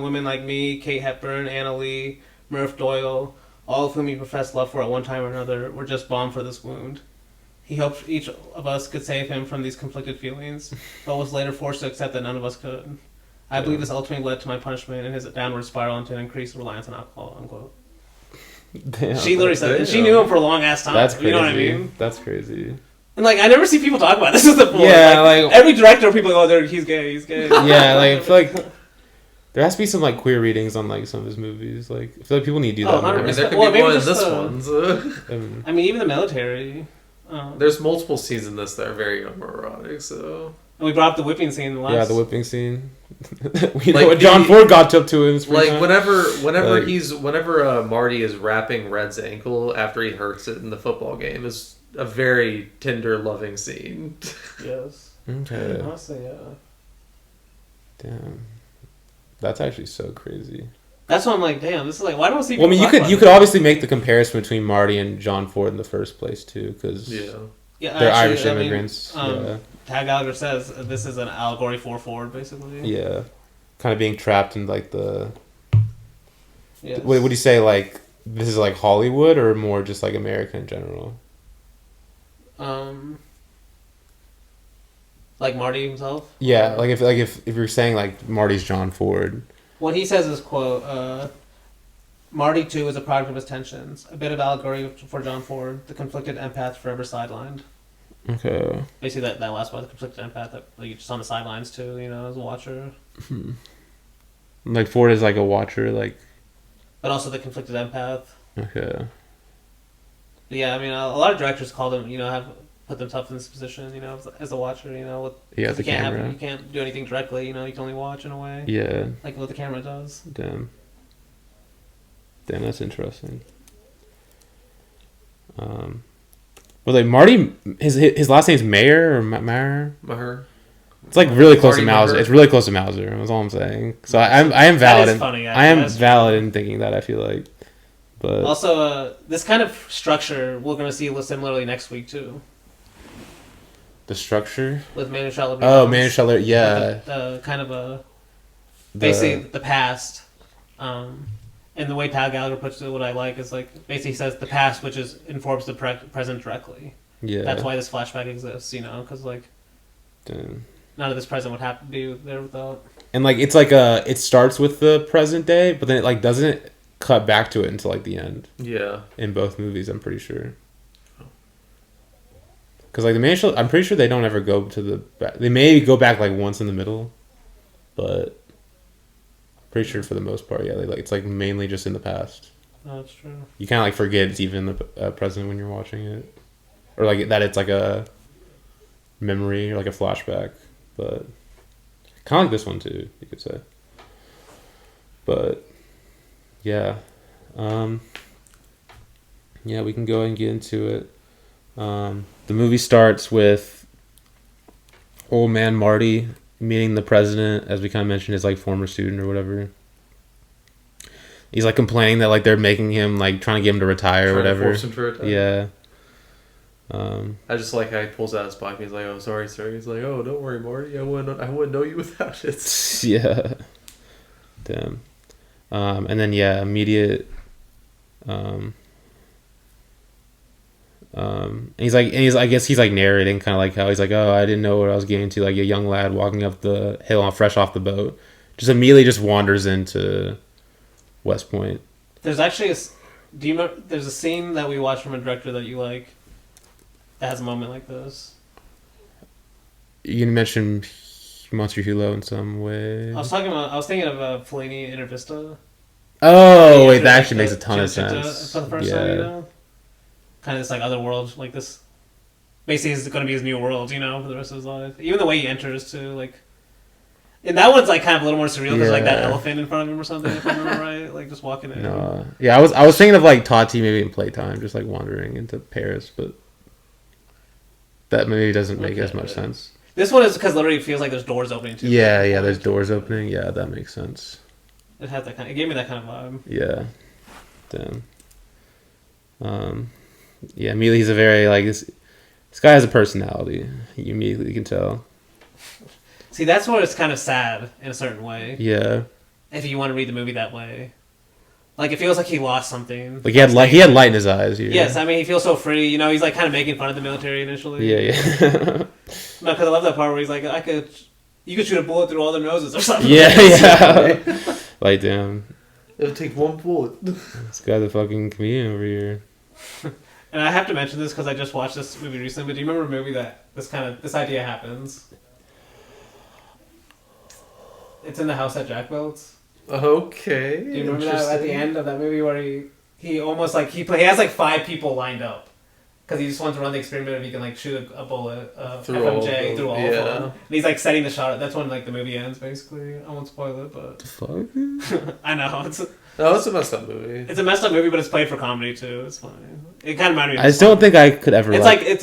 [SPEAKER 2] women like me, Kate Hepburn, Anna Lee, Murph Doyle, all of whom he professed love for at one time or another, were just balm for this wound. He hoped each of us could save him from these conflicted feelings, but was later forced to accept that none of us could. I believe this ultimately led to my punishment and his downward spiral into an increased reliance on alcohol, unquote.
[SPEAKER 1] Damn.
[SPEAKER 2] She literally said it. She knew him for a long ass time.
[SPEAKER 1] That's crazy.
[SPEAKER 2] You know what I mean?
[SPEAKER 1] That's crazy.
[SPEAKER 2] And, like, I never see people talk about it. This is the point.
[SPEAKER 1] Yeah, like
[SPEAKER 2] every director, people are like, oh, he's gay, he's gay.
[SPEAKER 1] Yeah, like, I feel like there has to be some, like, queer readings on, like, some of his movies. Like, I feel like people need to do that more.
[SPEAKER 3] There could be more in this one.
[SPEAKER 2] I mean, even the military.
[SPEAKER 3] There's multiple scenes in this that are very homoerotic, so...
[SPEAKER 2] And we brought up the whipping scene in the last...
[SPEAKER 1] Yeah, the whipping scene. We know what John Ford got up to in his free time.
[SPEAKER 3] Whenever Marty is wrapping Red's ankle after he hurts it in the football game is a very tender, loving scene.
[SPEAKER 2] Yes.
[SPEAKER 1] Okay.
[SPEAKER 2] Honestly, yeah.
[SPEAKER 1] Damn. That's actually so crazy.
[SPEAKER 2] That's why I'm like, damn, this is like, why don't I see
[SPEAKER 1] Well, I mean,
[SPEAKER 2] people talk
[SPEAKER 1] you
[SPEAKER 2] about
[SPEAKER 1] could
[SPEAKER 2] this?
[SPEAKER 1] obviously make the comparison between Marty and John Ford in the first place too, because
[SPEAKER 3] Yeah.
[SPEAKER 2] Yeah,
[SPEAKER 1] they're
[SPEAKER 2] actually,
[SPEAKER 1] Irish
[SPEAKER 2] I mean,
[SPEAKER 1] immigrants.
[SPEAKER 2] Tag Gallagher says this is an allegory for Ford, basically.
[SPEAKER 1] Yeah, kind of being trapped in like the.
[SPEAKER 2] Yes.
[SPEAKER 1] What would you say? Like this is like Hollywood, or more just like America in general?
[SPEAKER 2] Like Marty himself?
[SPEAKER 1] Yeah, like if you're saying like Marty's John Ford.
[SPEAKER 2] What he says is, quote, Marty, too, is a product of his tensions. A bit of allegory for John Ford, the conflicted empath forever sidelined.
[SPEAKER 1] Okay.
[SPEAKER 2] Basically, that last part, the conflicted empath, that like, you're just on the sidelines, too, you know, as a watcher.
[SPEAKER 1] Like Ford is like a watcher, like.
[SPEAKER 2] But also the conflicted empath.
[SPEAKER 1] Okay.
[SPEAKER 2] But yeah, I mean, a lot of directors call them, you know, have put themselves in this position, you know, as a watcher, you know.
[SPEAKER 1] Yeah, the camera.
[SPEAKER 2] You can't do anything directly, you know, you can only watch in a way.
[SPEAKER 1] Yeah.
[SPEAKER 2] Like what the camera does.
[SPEAKER 1] Damn. Damn, that's interesting. But like Marty, his last name's Mayer or Mayer.
[SPEAKER 3] Maher.
[SPEAKER 1] It's like really close to
[SPEAKER 3] Marty
[SPEAKER 1] Mauser.
[SPEAKER 3] Maher.
[SPEAKER 1] It's really close to Mauser. That's all I'm saying. So I am valid.
[SPEAKER 2] That is funny,
[SPEAKER 1] I am
[SPEAKER 2] actually.
[SPEAKER 1] valid in thinking that. I feel like, but
[SPEAKER 2] Also, this kind of structure we're going to see similarly next week too,
[SPEAKER 1] the structure.
[SPEAKER 2] with Manu Chalamet.
[SPEAKER 1] Oh, man, Scheller. Yeah.
[SPEAKER 2] The kind of a basically the past, and the way Tal Gallagher puts it, what I like is like basically he says the past, which informs the present directly.
[SPEAKER 1] Yeah.
[SPEAKER 2] That's why this flashback exists, you know, because like
[SPEAKER 1] Damn.
[SPEAKER 2] none of this present would have to be there without.
[SPEAKER 1] And like it's like it starts with the present day, but then it like doesn't cut back to it until like the end.
[SPEAKER 3] Yeah.
[SPEAKER 1] In both movies, I'm pretty sure. Because like the main show, I'm pretty sure they don't ever go to the back. They may go back like once in the middle, but pretty sure for the most part, yeah, it's like mainly just in the past.
[SPEAKER 2] Oh, that's true.
[SPEAKER 1] You kind of like forget it's even in the present when you're watching it, or like that it's like a memory or like a flashback, but kind of like this one too, you could say. But yeah, yeah, we can go ahead and get into it. The movie starts with old man Marty meeting the president, as we kind of mentioned, his like former student or whatever. He's like complaining that like they're making him like trying to get him to retire or whatever.
[SPEAKER 3] Force him to retire.
[SPEAKER 1] Yeah.
[SPEAKER 3] I just like how he pulls out his pocket. He's like, "Oh, sorry, sir." He's like, "Oh, don't worry, Marty. I wouldn't know you without it."
[SPEAKER 1] Yeah. Damn. And then yeah, immediate. I guess he's like narrating kind of like how he's like, oh, I didn't know what I was getting to, like a young lad walking up the hill fresh off the boat, just immediately just wanders into West Point.
[SPEAKER 2] There's actually do you remember? There's a scene that we watched from a director that you like that has a moment like this.
[SPEAKER 1] You can mention Monster Hulo in some way.
[SPEAKER 2] I was thinking of Fellini Intervista.
[SPEAKER 1] Oh
[SPEAKER 2] Yeah,
[SPEAKER 1] wait, that
[SPEAKER 2] like
[SPEAKER 1] actually makes a ton of
[SPEAKER 2] Cinecittà
[SPEAKER 1] sense.
[SPEAKER 2] for the first time, you know? Kind of this like other world, like this. Basically, it's going to be his new world, you know, for the rest of his life. Even the way he enters too, like. And that one's like kind of a little more surreal because like that elephant in front of him or something, if I remember right, like just walking in.
[SPEAKER 1] No, yeah, I was thinking of like Tati maybe in Playtime, just like wandering into Paris, but that maybe doesn't make as much sense.
[SPEAKER 2] This one is because literally it feels like there's doors opening too.
[SPEAKER 1] Yeah, there's doors opening. Yeah, that makes sense.
[SPEAKER 2] It had that kind. It gave me that kind of vibe.
[SPEAKER 1] Yeah, damn. Yeah, immediately he's a very like this guy has a personality. You immediately can tell.
[SPEAKER 2] See, that's where it's kind of sad in a certain way.
[SPEAKER 1] Yeah.
[SPEAKER 2] If you want to read the movie that way, like it feels like he lost something.
[SPEAKER 1] Like he had light in his eyes. Here.
[SPEAKER 2] Yes, I mean he feels so free. You know, he's like kind of making fun of the military initially.
[SPEAKER 1] Yeah.
[SPEAKER 2] No, because I love that part where he's like, you could shoot a bullet through all their noses or something.
[SPEAKER 1] Yeah. Like damn.
[SPEAKER 3] It'll take one bullet.
[SPEAKER 1] This guy's a fucking comedian over here.
[SPEAKER 2] And I have to mention this because I just watched this movie recently. But do you remember a movie that this idea happens? It's in the house that Jack built.
[SPEAKER 3] Okay.
[SPEAKER 2] Do you remember that at the end of that movie where he almost like he has like 5 people lined up because he just wants to run the experiment if he can like shoot a bullet
[SPEAKER 3] through
[SPEAKER 2] FMJ through all of them.
[SPEAKER 3] Yeah.
[SPEAKER 2] And he's like setting the shot. That's when like the movie ends basically. I won't spoil it, but
[SPEAKER 1] The fuck?
[SPEAKER 2] I know it's
[SPEAKER 3] No, it's a messed up movie.
[SPEAKER 2] It's a messed up movie, but it's played for comedy too. It's funny. It kind of reminded me.
[SPEAKER 1] I just don't think I could ever.
[SPEAKER 2] It's like it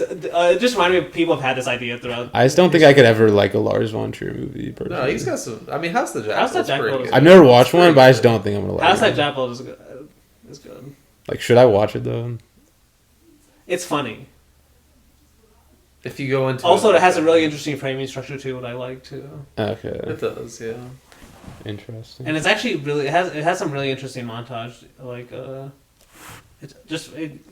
[SPEAKER 2] just reminded me of people have had this idea throughout.
[SPEAKER 1] I just don't think I could ever like a Lars von Trier movie. Personally.
[SPEAKER 3] No, he's got some. I mean, House of the
[SPEAKER 2] House of
[SPEAKER 3] Jackal
[SPEAKER 2] the
[SPEAKER 3] is pretty
[SPEAKER 2] Jackal
[SPEAKER 3] good.
[SPEAKER 1] I've never watched one, but I just don't think I'm gonna like
[SPEAKER 2] House
[SPEAKER 1] it.
[SPEAKER 2] of Jackal is good. It's good.
[SPEAKER 1] Like, should I watch it though?
[SPEAKER 2] It's funny.
[SPEAKER 3] If you go into
[SPEAKER 2] Also, it has a really interesting framing structure too, what I like too.
[SPEAKER 1] Okay,
[SPEAKER 3] It does, yeah.
[SPEAKER 1] interesting.
[SPEAKER 2] And it's actually really it has some really interesting montage. Like it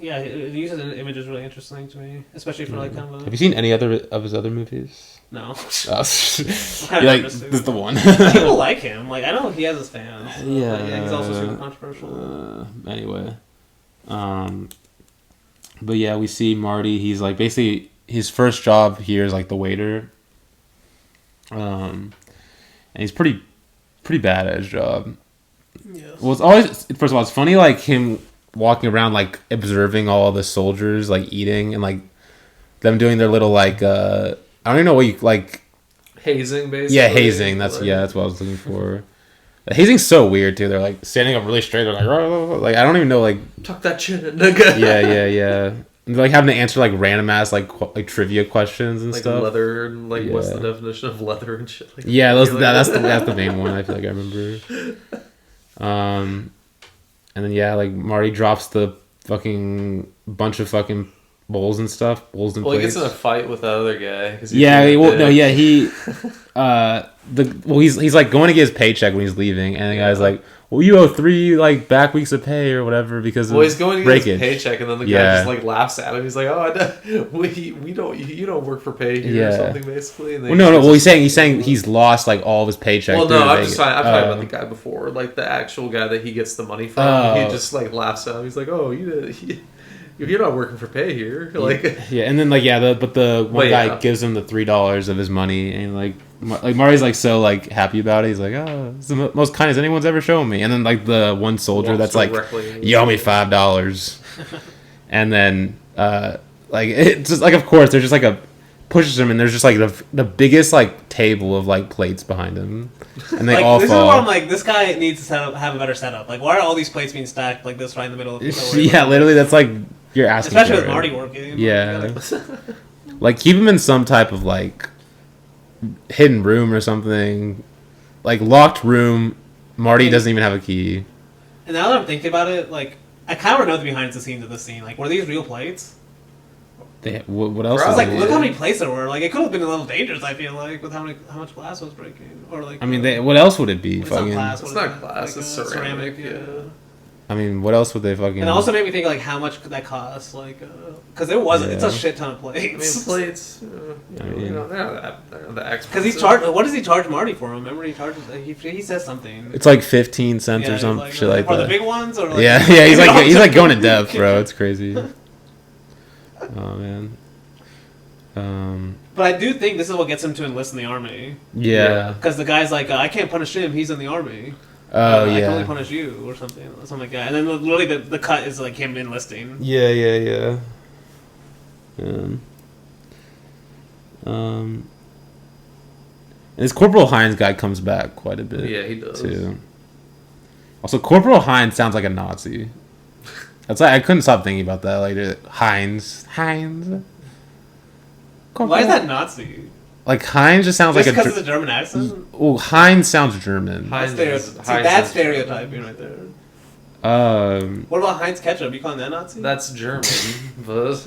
[SPEAKER 2] uses images really interesting to me, especially for like kind of
[SPEAKER 1] Have you seen any other of his other movies?
[SPEAKER 2] no.
[SPEAKER 1] Oh,
[SPEAKER 2] Kind
[SPEAKER 1] you're
[SPEAKER 2] of
[SPEAKER 1] like, this is the one.
[SPEAKER 2] People like him. Like I know he has his fans.
[SPEAKER 1] Yeah.
[SPEAKER 2] Like, he's also super controversial.
[SPEAKER 1] Anyway, but yeah, we see Marty. He's like basically his first job here is like the waiter. And he's pretty bad at his job.
[SPEAKER 2] Yes.
[SPEAKER 1] Well, it's always first of all, it's funny like him walking around like observing all the soldiers like eating and like them doing their little like I don't even know what you like.
[SPEAKER 3] Hazing, basically.
[SPEAKER 1] Yeah, hazing. That's what I was looking for. Hazing's so weird too. They're like standing up really straight. They're like, "Rah." Like I don't even know like.
[SPEAKER 3] Tuck that chin in, nigga.
[SPEAKER 1] Yeah. And they're, like having to answer like random ass like trivia questions and
[SPEAKER 3] like
[SPEAKER 1] stuff.
[SPEAKER 3] leather and like what's the
[SPEAKER 1] Yeah.
[SPEAKER 3] definition of leather and shit. Like
[SPEAKER 1] Yeah,
[SPEAKER 3] that.
[SPEAKER 1] that's the main one. I feel like I remember. And then yeah, like Marty drops the fucking bunch of fucking bowls and stuff, bowls and
[SPEAKER 3] Well, he
[SPEAKER 1] plates.
[SPEAKER 3] gets in a fight with that other guy. 'Cause he's
[SPEAKER 1] Yeah,
[SPEAKER 3] being a
[SPEAKER 1] well, no,
[SPEAKER 3] dick.
[SPEAKER 1] yeah, he, he's like going to get his paycheck when he's leaving, and the guy's like, well, you owe 3 like back weeks of pay or whatever because of
[SPEAKER 3] Well, he's going to get
[SPEAKER 1] breakage.
[SPEAKER 3] his paycheck, and then the guy
[SPEAKER 1] Yeah.
[SPEAKER 3] just like laughs at him. He's like, "Oh, we don't, you don't work for pay here or
[SPEAKER 1] Yeah.
[SPEAKER 3] something, basically." And then
[SPEAKER 1] Well, no.
[SPEAKER 3] just-
[SPEAKER 1] Well, he's saying he's lost like all of his paycheck.
[SPEAKER 3] Well,
[SPEAKER 1] through
[SPEAKER 3] no, I'm
[SPEAKER 1] Vegas.
[SPEAKER 3] just talking. I'm talking about the guy before, like the actual guy that he gets the money from.
[SPEAKER 1] Oh.
[SPEAKER 3] He just like laughs at him. He's like, "Oh, you're not working for pay here." Like,
[SPEAKER 1] Yeah, and then like but the one
[SPEAKER 3] But,
[SPEAKER 1] guy
[SPEAKER 3] yeah.
[SPEAKER 1] gives him the $3 of his money, and like Marty's like so like happy about it. He's like, oh, it's the most kindness anyone's ever shown me. And then like the one soldier
[SPEAKER 3] walks
[SPEAKER 1] that's like,
[SPEAKER 3] directly-
[SPEAKER 1] you owe me $5, and then like it's just like of course there's just like a pushes him, and there's just like the biggest like table of like plates behind him, and they
[SPEAKER 2] Like,
[SPEAKER 1] all
[SPEAKER 2] this
[SPEAKER 1] fall.
[SPEAKER 2] is where I'm like, this guy needs to have a better setup. Like, why are all these plates being stacked like this right in the middle of the
[SPEAKER 1] Yeah, literally, that's like you're asking.
[SPEAKER 2] Especially
[SPEAKER 1] for
[SPEAKER 2] with
[SPEAKER 1] it.
[SPEAKER 2] Marty working.
[SPEAKER 1] Yeah. Like keep him in some type of like hidden room or something, like locked room. Marty doesn't even have a key.
[SPEAKER 2] And now that I'm thinking about it, like, I kind of know the behind the scenes of this scene. Like, were these real plates?
[SPEAKER 1] What else?
[SPEAKER 2] I was
[SPEAKER 1] is
[SPEAKER 2] like,
[SPEAKER 1] it?
[SPEAKER 2] look how many plates there were. Like, it could have been a little dangerous. I feel like with how much glass was breaking, or like.
[SPEAKER 1] I mean, what else would it be?
[SPEAKER 2] It's not
[SPEAKER 1] Fucking.
[SPEAKER 2] glass.
[SPEAKER 3] It's
[SPEAKER 2] what
[SPEAKER 3] not
[SPEAKER 2] is it?
[SPEAKER 3] glass, it's ceramic, yeah.
[SPEAKER 1] I mean, what else would they fucking?
[SPEAKER 2] And it also made me think like how much could that cost? Like, because it wasn't. It's a
[SPEAKER 1] Yeah.
[SPEAKER 2] shit ton of
[SPEAKER 3] I mean,
[SPEAKER 2] plates.
[SPEAKER 3] plates.
[SPEAKER 1] I mean-
[SPEAKER 3] They're not that expensive.
[SPEAKER 2] Because he's charged. What does he charge Marty for? Remember, he charges. He says something.
[SPEAKER 1] It's like 15 cents
[SPEAKER 2] Yeah,
[SPEAKER 1] or
[SPEAKER 2] he's
[SPEAKER 1] some shit like
[SPEAKER 2] for
[SPEAKER 1] that.
[SPEAKER 2] the big ones, or like,
[SPEAKER 1] Yeah, he's like going to depth, bro. It's crazy. Oh man.
[SPEAKER 2] But I do think this is what gets him to enlist in the army.
[SPEAKER 1] Yeah.
[SPEAKER 2] Because the guy's like, I can't punish him. He's in the army.
[SPEAKER 1] Oh
[SPEAKER 2] I can only
[SPEAKER 1] yeah.
[SPEAKER 2] punish you, or something like that. And then literally the cut is like him enlisting.
[SPEAKER 1] Yeah. And this Corporal Hines guy comes back quite a bit.
[SPEAKER 3] Yeah, he does.
[SPEAKER 1] Too. Also, Corporal Hines sounds like a Nazi. That's like I couldn't stop thinking about that. Like Hines.
[SPEAKER 2] Why is that Nazi?
[SPEAKER 1] Like Hines just sounds
[SPEAKER 2] Just
[SPEAKER 1] like
[SPEAKER 2] because
[SPEAKER 1] a.
[SPEAKER 2] it's a German accent?
[SPEAKER 1] Well, Hines sounds German.
[SPEAKER 3] Heinz
[SPEAKER 2] That's,
[SPEAKER 3] is-
[SPEAKER 2] See,
[SPEAKER 3] Heinz
[SPEAKER 2] that's
[SPEAKER 3] is-
[SPEAKER 2] stereotyping right there. What about Heinz ketchup? You calling that Nazi?
[SPEAKER 3] That's German, but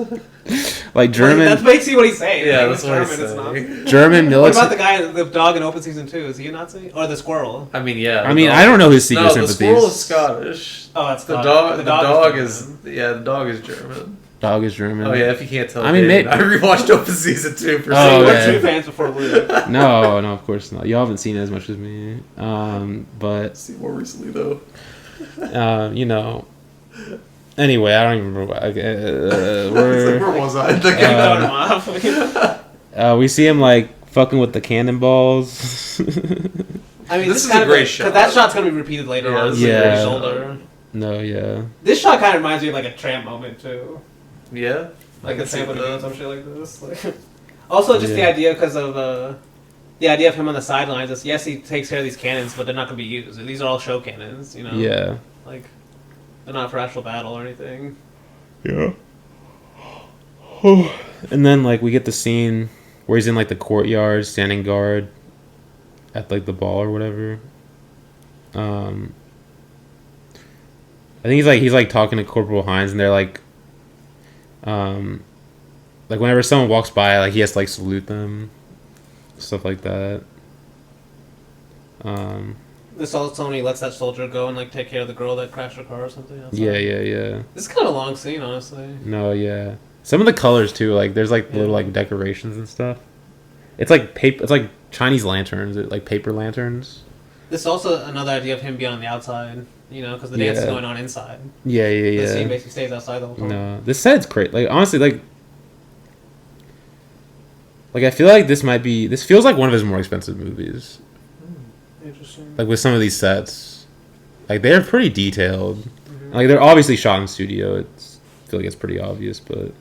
[SPEAKER 1] like German.
[SPEAKER 2] That's basically what he's saying.
[SPEAKER 3] yeah,
[SPEAKER 2] Like,
[SPEAKER 3] that's
[SPEAKER 2] it's
[SPEAKER 3] what
[SPEAKER 2] German.
[SPEAKER 3] he's
[SPEAKER 2] It's
[SPEAKER 3] saying.
[SPEAKER 2] Nazi.
[SPEAKER 1] German
[SPEAKER 2] What
[SPEAKER 1] military.
[SPEAKER 2] about the guy, the dog in Open Season 2? Is he a Nazi? Or the squirrel?
[SPEAKER 3] I mean, yeah.
[SPEAKER 1] I mean, I don't know his secret
[SPEAKER 3] No, the
[SPEAKER 1] sympathies.
[SPEAKER 3] squirrel is Scottish.
[SPEAKER 2] Oh, that's
[SPEAKER 3] The
[SPEAKER 2] Scottish.
[SPEAKER 3] dog. The dog
[SPEAKER 2] German.
[SPEAKER 3] is the dog is German.
[SPEAKER 1] Dog is German.
[SPEAKER 3] Oh yeah, if you can't tell.
[SPEAKER 1] I mean,
[SPEAKER 3] Dave,
[SPEAKER 1] maybe-
[SPEAKER 3] I rewatched Open Season 2 for
[SPEAKER 1] Oh,
[SPEAKER 2] So you
[SPEAKER 3] some
[SPEAKER 2] were
[SPEAKER 1] yeah.
[SPEAKER 2] true fans before Luke.
[SPEAKER 1] No, of course not. You haven't seen it as much as me. But
[SPEAKER 3] See more recently though.
[SPEAKER 1] you know. Anyway, I don't even remember.
[SPEAKER 3] Where was I?
[SPEAKER 2] Throwing him off.
[SPEAKER 1] We see him like fucking with the cannonballs.
[SPEAKER 2] I mean,
[SPEAKER 3] This is
[SPEAKER 2] kind
[SPEAKER 3] a
[SPEAKER 2] of
[SPEAKER 3] great shot.
[SPEAKER 2] Because that shot's gonna be repeated later
[SPEAKER 3] Yeah,
[SPEAKER 2] on.
[SPEAKER 3] this
[SPEAKER 1] is a
[SPEAKER 2] Yeah.
[SPEAKER 1] great
[SPEAKER 2] Shoulder.
[SPEAKER 1] No, yeah.
[SPEAKER 2] This shot kind of reminds me of like a tramp moment too.
[SPEAKER 3] Yeah.
[SPEAKER 2] Like
[SPEAKER 3] I
[SPEAKER 2] a
[SPEAKER 3] can see
[SPEAKER 2] tramp with
[SPEAKER 3] that.
[SPEAKER 2] some shit like this. Like, also, just the
[SPEAKER 1] Yeah.
[SPEAKER 2] idea because of the idea of him on the sidelines is yes, he takes care of these cannons, but they're not gonna be used. These are all show cannons, you know.
[SPEAKER 1] Yeah.
[SPEAKER 2] Like, they're not for actual battle or anything.
[SPEAKER 1] Yeah. And then like we get the scene where he's in like the courtyard, standing guard at like the ball or whatever. I think he's like talking to Corporal Hines, and they're like whenever someone walks by, like he has to like salute them, stuff like that.
[SPEAKER 2] This also when he lets that soldier go and like take care of the girl that crashed her car or something. Outside.
[SPEAKER 1] Yeah.
[SPEAKER 2] This is kind of a long scene, honestly.
[SPEAKER 1] No, yeah. Some of the colors too, like there's like little like decorations and stuff. It's like paper. It's like Chinese lanterns, like paper lanterns.
[SPEAKER 2] This is also another idea of him being on the outside, because the dance is going on inside.
[SPEAKER 1] Yeah.
[SPEAKER 2] The scene basically stays outside the whole time.
[SPEAKER 1] No, this set's great. Like honestly, like I feel like this feels like one of his more expensive movies.
[SPEAKER 2] Interesting.
[SPEAKER 1] Like with some of these sets, like they're pretty detailed. Mm-hmm. Like they're obviously shot in studio. I feel like it's pretty obvious, but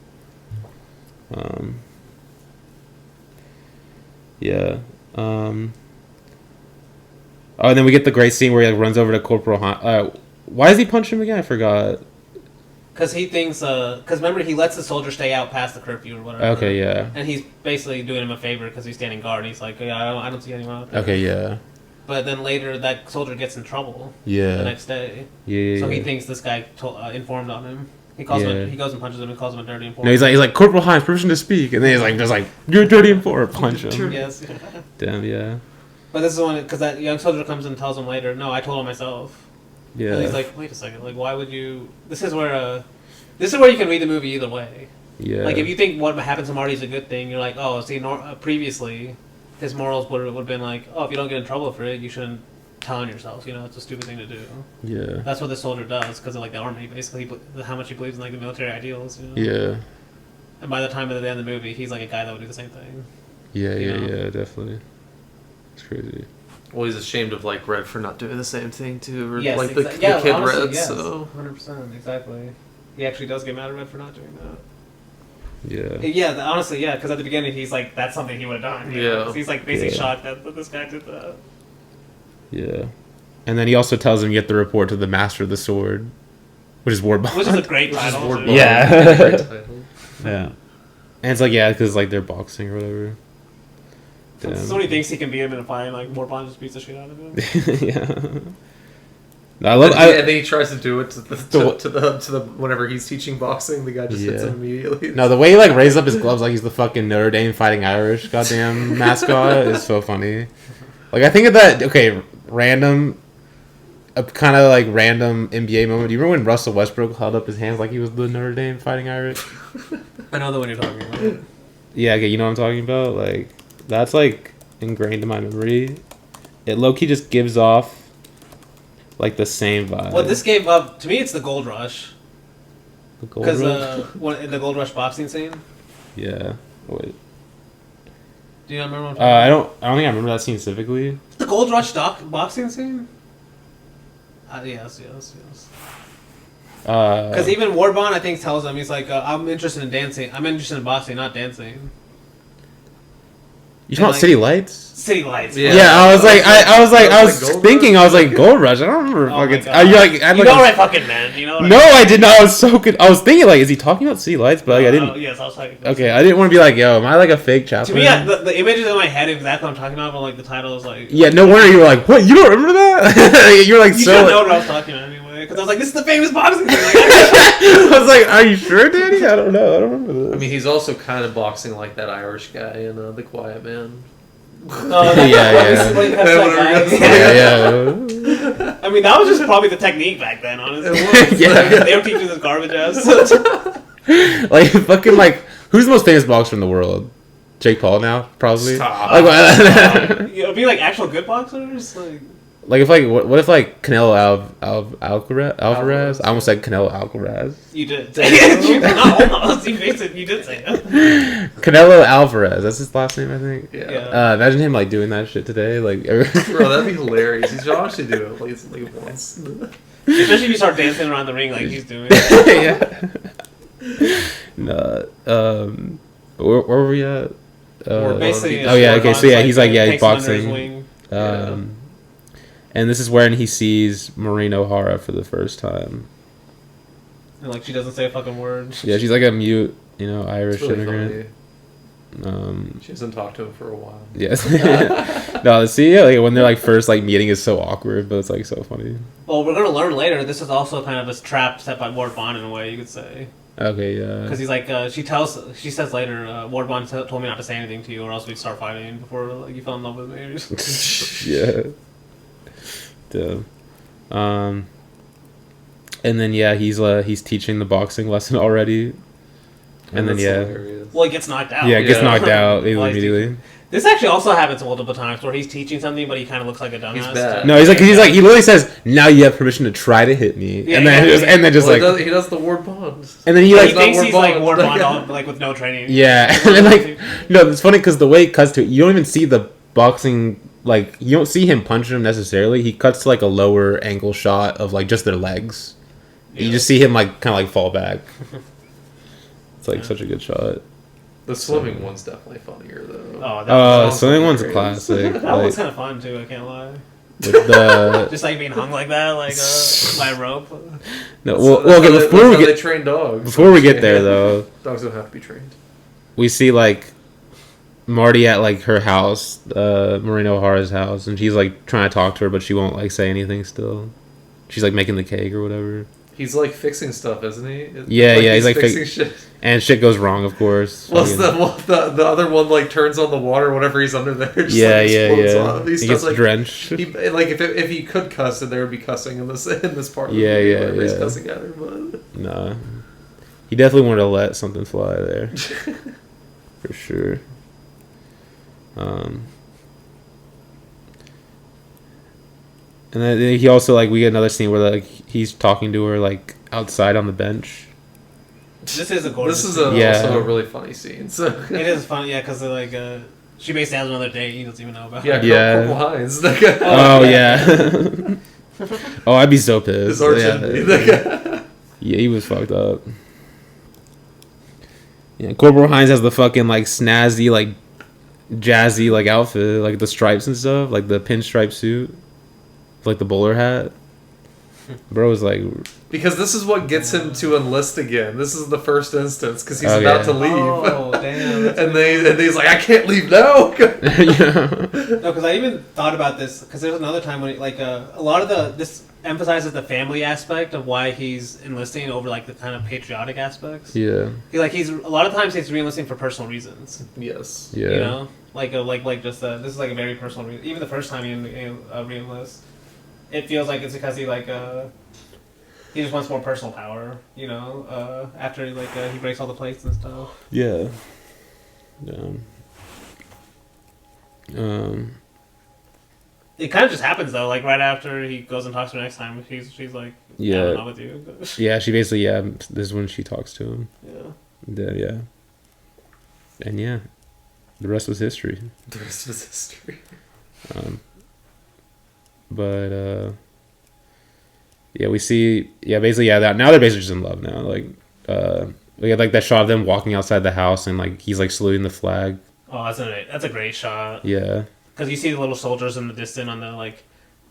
[SPEAKER 1] yeah. Oh, and then we get the great scene where he like runs over to Corporal why does he punch him again? I forgot.
[SPEAKER 2] Because he thinks, because remember he lets the soldier stay out past the curfew or whatever.
[SPEAKER 1] Okay, yeah.
[SPEAKER 2] And he's basically doing him a favor because he's standing guard. And he's like, yeah, I don't see anyone out there.
[SPEAKER 1] Okay, yeah.
[SPEAKER 2] But then later that soldier gets in trouble.
[SPEAKER 1] Yeah.
[SPEAKER 2] The next day.
[SPEAKER 1] Yeah.
[SPEAKER 2] So he thinks this guy informed on him. He calls him. He goes and punches him and calls him a dirty informant.
[SPEAKER 1] No, he's like Corporal Hines, permission to speak, and then he's like just like you're a dirty informant, punch him.
[SPEAKER 2] Yes.
[SPEAKER 1] Damn, yeah.
[SPEAKER 2] But this is when because that young soldier comes and tells him later, no, I told him myself.
[SPEAKER 1] Yeah.
[SPEAKER 2] And he's like, wait a second, like why would you? This is where you can read the movie either way.
[SPEAKER 1] Yeah.
[SPEAKER 2] Like if you think what happened to Marty is a good thing, you're like, oh, see, previously his morals would have been like, oh, if you don't get in trouble for it, you shouldn't tell on yourself. It's a stupid thing to do.
[SPEAKER 1] Yeah.
[SPEAKER 2] That's what this soldier does because of like the army, basically, how much he believes in like the military ideals.
[SPEAKER 1] Yeah.
[SPEAKER 2] And by the time of the end of the movie, he's like a guy that would do the same thing.
[SPEAKER 1] Yeah, definitely. It's crazy.
[SPEAKER 3] Well, he's ashamed of like Red for not doing the same thing too, or
[SPEAKER 2] Yes,
[SPEAKER 3] like the kid
[SPEAKER 2] honestly,
[SPEAKER 3] Red.
[SPEAKER 2] Yes,
[SPEAKER 3] so
[SPEAKER 2] 100%, exactly. He actually does get mad at Red for not doing that.
[SPEAKER 1] Yeah.
[SPEAKER 2] Yeah, honestly, yeah, because at the beginning he's like, that's something he would have done.
[SPEAKER 3] Yeah.
[SPEAKER 2] He's like basically shocked that this guy did that.
[SPEAKER 1] Yeah. And then he also tells him you have to report to the Master of the Sword, which is Warbond.
[SPEAKER 2] Which is a great title.
[SPEAKER 1] Yeah.
[SPEAKER 3] Great title.
[SPEAKER 1] Yeah. And it's like, yeah, because like they're boxing or whatever.
[SPEAKER 2] So he thinks he can beat him in a fight, and like Warbond just beats the shit out of him.
[SPEAKER 1] Yeah.
[SPEAKER 3] And then he tries to do it to the whenever he's teaching boxing, the guy just hits him immediately.
[SPEAKER 1] No, the way he like raises up his gloves like he's the fucking Notre Dame Fighting Irish goddamn mascot is so funny. Like I think of that kind of like random NBA moment. Do you remember when Russell Westbrook held up his hands like he was the Notre Dame Fighting Irish?
[SPEAKER 2] I know the one you're talking about.
[SPEAKER 1] Yeah, okay, you know what I'm talking about? Like that's like ingrained in my memory. It low-key just gives off like the same vibe.
[SPEAKER 2] Well, this gave up to me. It's the Gold Rush.
[SPEAKER 1] The Gold Rush?
[SPEAKER 2] Because in the Gold Rush boxing scene.
[SPEAKER 1] Yeah. Wait.
[SPEAKER 2] Do you not remember? What I'm
[SPEAKER 1] I don't think I remember that scene specifically.
[SPEAKER 2] the Gold Rush boxing scene. Yes. Because even Warbond, I think, tells him he's like, I'm interested in dancing. I'm interested in boxing, not dancing.
[SPEAKER 1] You talking about City Lights?
[SPEAKER 2] City Lights.
[SPEAKER 1] Yeah, I was thinking, Gold Rush. I don't remember.
[SPEAKER 2] Oh
[SPEAKER 1] Fucking.
[SPEAKER 2] my God. You know what I fucking meant. You know.
[SPEAKER 1] No, I did not. I was so good. I was thinking like, is he talking about City Lights? But like, I didn't.
[SPEAKER 2] Yes, I was talking.
[SPEAKER 1] Okay, I didn't want to be like, yo, am I like a fake Chaplin?
[SPEAKER 2] To me, the images in my head is exactly what I'm talking about. But like the title is like.
[SPEAKER 1] Yeah, no wonder you were like, what? You don't remember that? You were like,
[SPEAKER 2] you
[SPEAKER 1] so.
[SPEAKER 2] should know what I was talking about anyway. Because I was like, this is the famous boxing thing.
[SPEAKER 1] I was like, are you sure, Danny? I don't know. I don't remember that.
[SPEAKER 3] I mean, he's also kind of boxing like that Irish guy in The Quiet Man.
[SPEAKER 1] Yeah.
[SPEAKER 2] I mean, that was just probably the technique back then, honestly.
[SPEAKER 1] Yeah.
[SPEAKER 2] They were teaching this garbage ass.
[SPEAKER 1] Like, fucking, like, who's the most famous boxer in the world? Jake Paul now, probably.
[SPEAKER 3] Stop.
[SPEAKER 2] It'd be like actual good boxers,
[SPEAKER 1] like if like what if like Canelo Alvarez? I almost said Canelo Alcaraz.
[SPEAKER 2] You did. Not almost. You did say that.
[SPEAKER 1] Canelo Alvarez. That's his last name, I think.
[SPEAKER 3] Yeah.
[SPEAKER 1] Imagine him like doing that shit today. Like,
[SPEAKER 3] bro, that'd be hilarious. He should honestly do it like once.
[SPEAKER 2] Especially if you start dancing around the ring like he's doing.
[SPEAKER 1] Yeah. No. Where were we at?
[SPEAKER 2] Basically.
[SPEAKER 1] Oh yeah. Okay. So yeah, he's like he's
[SPEAKER 2] takes him under his
[SPEAKER 1] boxing.
[SPEAKER 2] wing.
[SPEAKER 1] And this is when he sees Maureen O'Hara for the first time.
[SPEAKER 2] And like she doesn't say a fucking word.
[SPEAKER 1] Yeah, she's like a mute, Irish
[SPEAKER 3] It's really
[SPEAKER 1] immigrant.
[SPEAKER 3] She hasn't talked to him for a while.
[SPEAKER 1] Yes. No, see, yeah, like when they're like first like meeting is so awkward, but it's like so funny.
[SPEAKER 2] Well, we're gonna learn later. This is also kind of a trap set by Ward Bond in a way, you could say.
[SPEAKER 1] Okay, yeah.
[SPEAKER 2] Because he's like, she says later, Ward Bond told me not to say anything to you, or else we'd start fighting before like you fell in love with me.
[SPEAKER 1] Yeah. Damn. And then he's teaching the boxing lesson already. And then
[SPEAKER 3] hilarious.
[SPEAKER 2] Well, he gets knocked out.
[SPEAKER 1] Yeah, gets
[SPEAKER 3] Yeah.
[SPEAKER 1] knocked out
[SPEAKER 2] While he's
[SPEAKER 1] immediately.
[SPEAKER 2] This actually also happens multiple times where he's teaching something, but he kind of looks like a dumbass.
[SPEAKER 3] He's bad.
[SPEAKER 1] No, he literally says, "Now you have permission to try to hit me,"
[SPEAKER 2] Yeah,
[SPEAKER 1] and then
[SPEAKER 3] Well, he does the Ward Bond.
[SPEAKER 1] and then he
[SPEAKER 2] He
[SPEAKER 1] like,
[SPEAKER 2] thinks
[SPEAKER 3] Ward
[SPEAKER 2] he's like
[SPEAKER 3] Bond.
[SPEAKER 2] Ward Bond, all, like with no training.
[SPEAKER 1] yeah, and then like, no, it's funny because the way it cuts to it, you don't even see the boxing, like you don't see him punching him necessarily. He cuts to like a lower angle shot of like just their legs. You just see him like kind of like fall back. It's like such a good shot.
[SPEAKER 3] The swimming one's definitely funnier though.
[SPEAKER 2] Oh,
[SPEAKER 1] Oh,
[SPEAKER 3] was
[SPEAKER 1] swimming one's a
[SPEAKER 3] hilarious.
[SPEAKER 1] classic.
[SPEAKER 2] that
[SPEAKER 1] Like,
[SPEAKER 2] one's kind of fun too. I can't lie.
[SPEAKER 1] with the
[SPEAKER 2] Just like being hung like that, like by a rope.
[SPEAKER 1] no,
[SPEAKER 3] That's
[SPEAKER 1] well,
[SPEAKER 3] how
[SPEAKER 1] okay.
[SPEAKER 3] they-
[SPEAKER 1] Before
[SPEAKER 3] that's
[SPEAKER 1] we
[SPEAKER 3] how they
[SPEAKER 1] get
[SPEAKER 3] train dogs.
[SPEAKER 1] before we get there though,
[SPEAKER 3] Dogs don't have to be trained.
[SPEAKER 1] we see like Marty at like her house, Maureen O'Hara's house, and she's like trying to talk to her, but she won't like say anything. Still, she's like making the cake or whatever,
[SPEAKER 3] He's like fixing stuff, isn't he?
[SPEAKER 1] Yeah, yeah, he's, like,
[SPEAKER 3] fixing shit.
[SPEAKER 1] and shit goes wrong, of course.
[SPEAKER 3] Well,
[SPEAKER 1] Fucking-
[SPEAKER 3] the other one like turns on the water whenever he's under there. Just,
[SPEAKER 1] yeah,
[SPEAKER 3] like,
[SPEAKER 1] yeah,
[SPEAKER 3] explodes
[SPEAKER 1] yeah.
[SPEAKER 3] on.
[SPEAKER 1] He
[SPEAKER 3] He
[SPEAKER 1] gets
[SPEAKER 3] starts, like,
[SPEAKER 1] drenched.
[SPEAKER 3] he, like if he could cuss, then there would be cussing in this part. Of
[SPEAKER 1] Yeah,
[SPEAKER 3] the movie
[SPEAKER 1] yeah,
[SPEAKER 3] whenever he's
[SPEAKER 1] yeah.
[SPEAKER 3] cussing at her, but
[SPEAKER 1] Nah, he definitely wanted to let something fly there, for sure. And then he also like we get another scene where like he's talking to her like outside on the bench.
[SPEAKER 2] This is a gorgeous.
[SPEAKER 3] this is
[SPEAKER 2] scene.
[SPEAKER 1] Yeah.
[SPEAKER 3] also a really funny scene. So
[SPEAKER 2] It is funny, yeah, because like she basically has another date he doesn't even know about.
[SPEAKER 3] yeah,
[SPEAKER 1] Yeah.
[SPEAKER 3] Corporal Hines.
[SPEAKER 1] Oh yeah. Oh, I'd be so pissed.
[SPEAKER 3] His arch
[SPEAKER 1] Yeah.
[SPEAKER 3] enemy.
[SPEAKER 1] Yeah, he was fucked up. Yeah, Corporal Hines has the fucking like snazzy, like jazzy, like outfit, like the stripes and stuff, like the pinstripe suit, like the bowler hat. Bro was like,
[SPEAKER 3] Because this is what gets him to enlist again. This is the first instance because he's
[SPEAKER 1] Oh,
[SPEAKER 3] about
[SPEAKER 1] yeah.
[SPEAKER 3] to leave.
[SPEAKER 2] Oh damn! that's
[SPEAKER 3] and he's like, I can't leave now.
[SPEAKER 1] yeah,
[SPEAKER 2] No, because I even thought about this. Because there's another time when, like, a lot of this emphasizes the family aspect of why he's enlisting over like the kind of patriotic aspects.
[SPEAKER 1] yeah,
[SPEAKER 2] He's a lot of times he's re-enlisting for personal reasons.
[SPEAKER 3] Yes.
[SPEAKER 2] You know, like just this is like a very personal reason. Even the first time he re-enlists, it feels like it's because he just wants more personal power. You know, after he breaks all the plates and stuff.
[SPEAKER 1] yeah.
[SPEAKER 2] It kind of just happens though. Like right after he goes and talks to her next time, she's like,
[SPEAKER 1] Yeah.
[SPEAKER 2] I'm not with you.
[SPEAKER 1] Yeah, she basically, this is when she talks to him.
[SPEAKER 2] Yeah.
[SPEAKER 1] Yeah. And yeah, the rest was history.
[SPEAKER 3] The rest was history.
[SPEAKER 1] But yeah, we see, basically, that now they're basically just in love now. Like, we had like that shot of them walking outside the house and like he's like saluting the flag.
[SPEAKER 2] Oh, that's a great shot.
[SPEAKER 1] Yeah.
[SPEAKER 2] Because you see the little soldiers in the distance on the like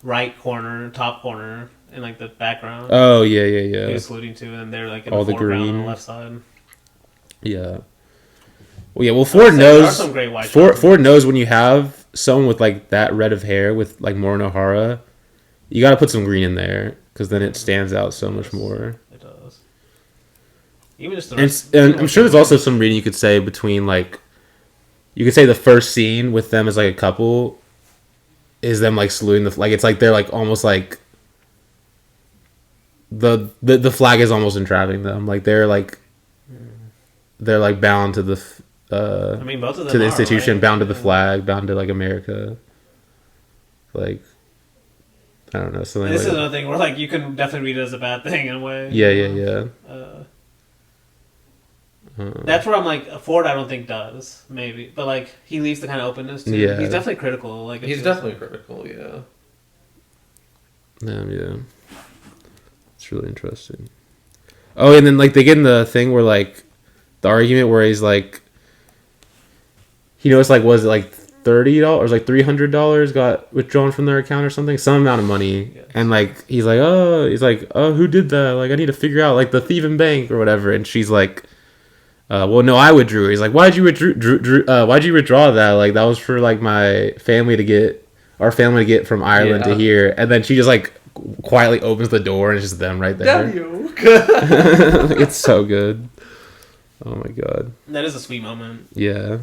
[SPEAKER 2] right corner, top corner, in like the background.
[SPEAKER 1] Oh yeah,
[SPEAKER 2] He
[SPEAKER 1] yeah.
[SPEAKER 2] was saluting to, and they're like in
[SPEAKER 1] All
[SPEAKER 2] the
[SPEAKER 1] the
[SPEAKER 2] foreground on
[SPEAKER 1] green.
[SPEAKER 2] the left side.
[SPEAKER 1] Yeah. Well, yeah. Well, Ford
[SPEAKER 2] There are
[SPEAKER 1] knows.
[SPEAKER 2] some great white
[SPEAKER 1] Ford,
[SPEAKER 2] shots.
[SPEAKER 1] Ford knows when you have someone with like that red of hair with like Maureen O'Hara, you got to put some green in there because then it stands out so much more.
[SPEAKER 2] It does. Even just the
[SPEAKER 1] And,
[SPEAKER 2] rest,
[SPEAKER 1] and I'm sure there's also some reading you could say between like, you could say the first scene with them as like a couple is them like saluting the like it's like they're like almost like the flag is almost entrapping them, like they're like bound to the
[SPEAKER 2] I mean, both of them
[SPEAKER 1] to the
[SPEAKER 2] are,
[SPEAKER 1] institution,
[SPEAKER 2] right?
[SPEAKER 1] bound to the
[SPEAKER 2] Yeah.
[SPEAKER 1] flag, bound to like America, like I don't know something
[SPEAKER 2] This
[SPEAKER 1] like
[SPEAKER 2] is another thing where like you can definitely read it as a bad thing in a way.
[SPEAKER 1] yeah.
[SPEAKER 2] That's where I'm like Ford. I don't think does maybe, but like he leaves the kind of openness to.
[SPEAKER 1] Yeah.
[SPEAKER 2] He's definitely critical. Like
[SPEAKER 3] He's definitely critical, yeah.
[SPEAKER 1] Yeah. It's really interesting. Oh, and then like they get in the thing where like the argument where he's like, he knows like was it like $30 like $300 got withdrawn from their account or something, some amount of money.
[SPEAKER 3] Yes.
[SPEAKER 1] And like he's like, oh, who did that? Like I need to figure out like the thieving bank or whatever. And she's like, well, no, I withdrew. He's like, why'd you withdraw that? Like that was for like our family to get from Ireland to here. And then she just like quietly opens the door and it's just them right there. It's so good. Oh my god.
[SPEAKER 2] That is a sweet moment.
[SPEAKER 1] Yeah.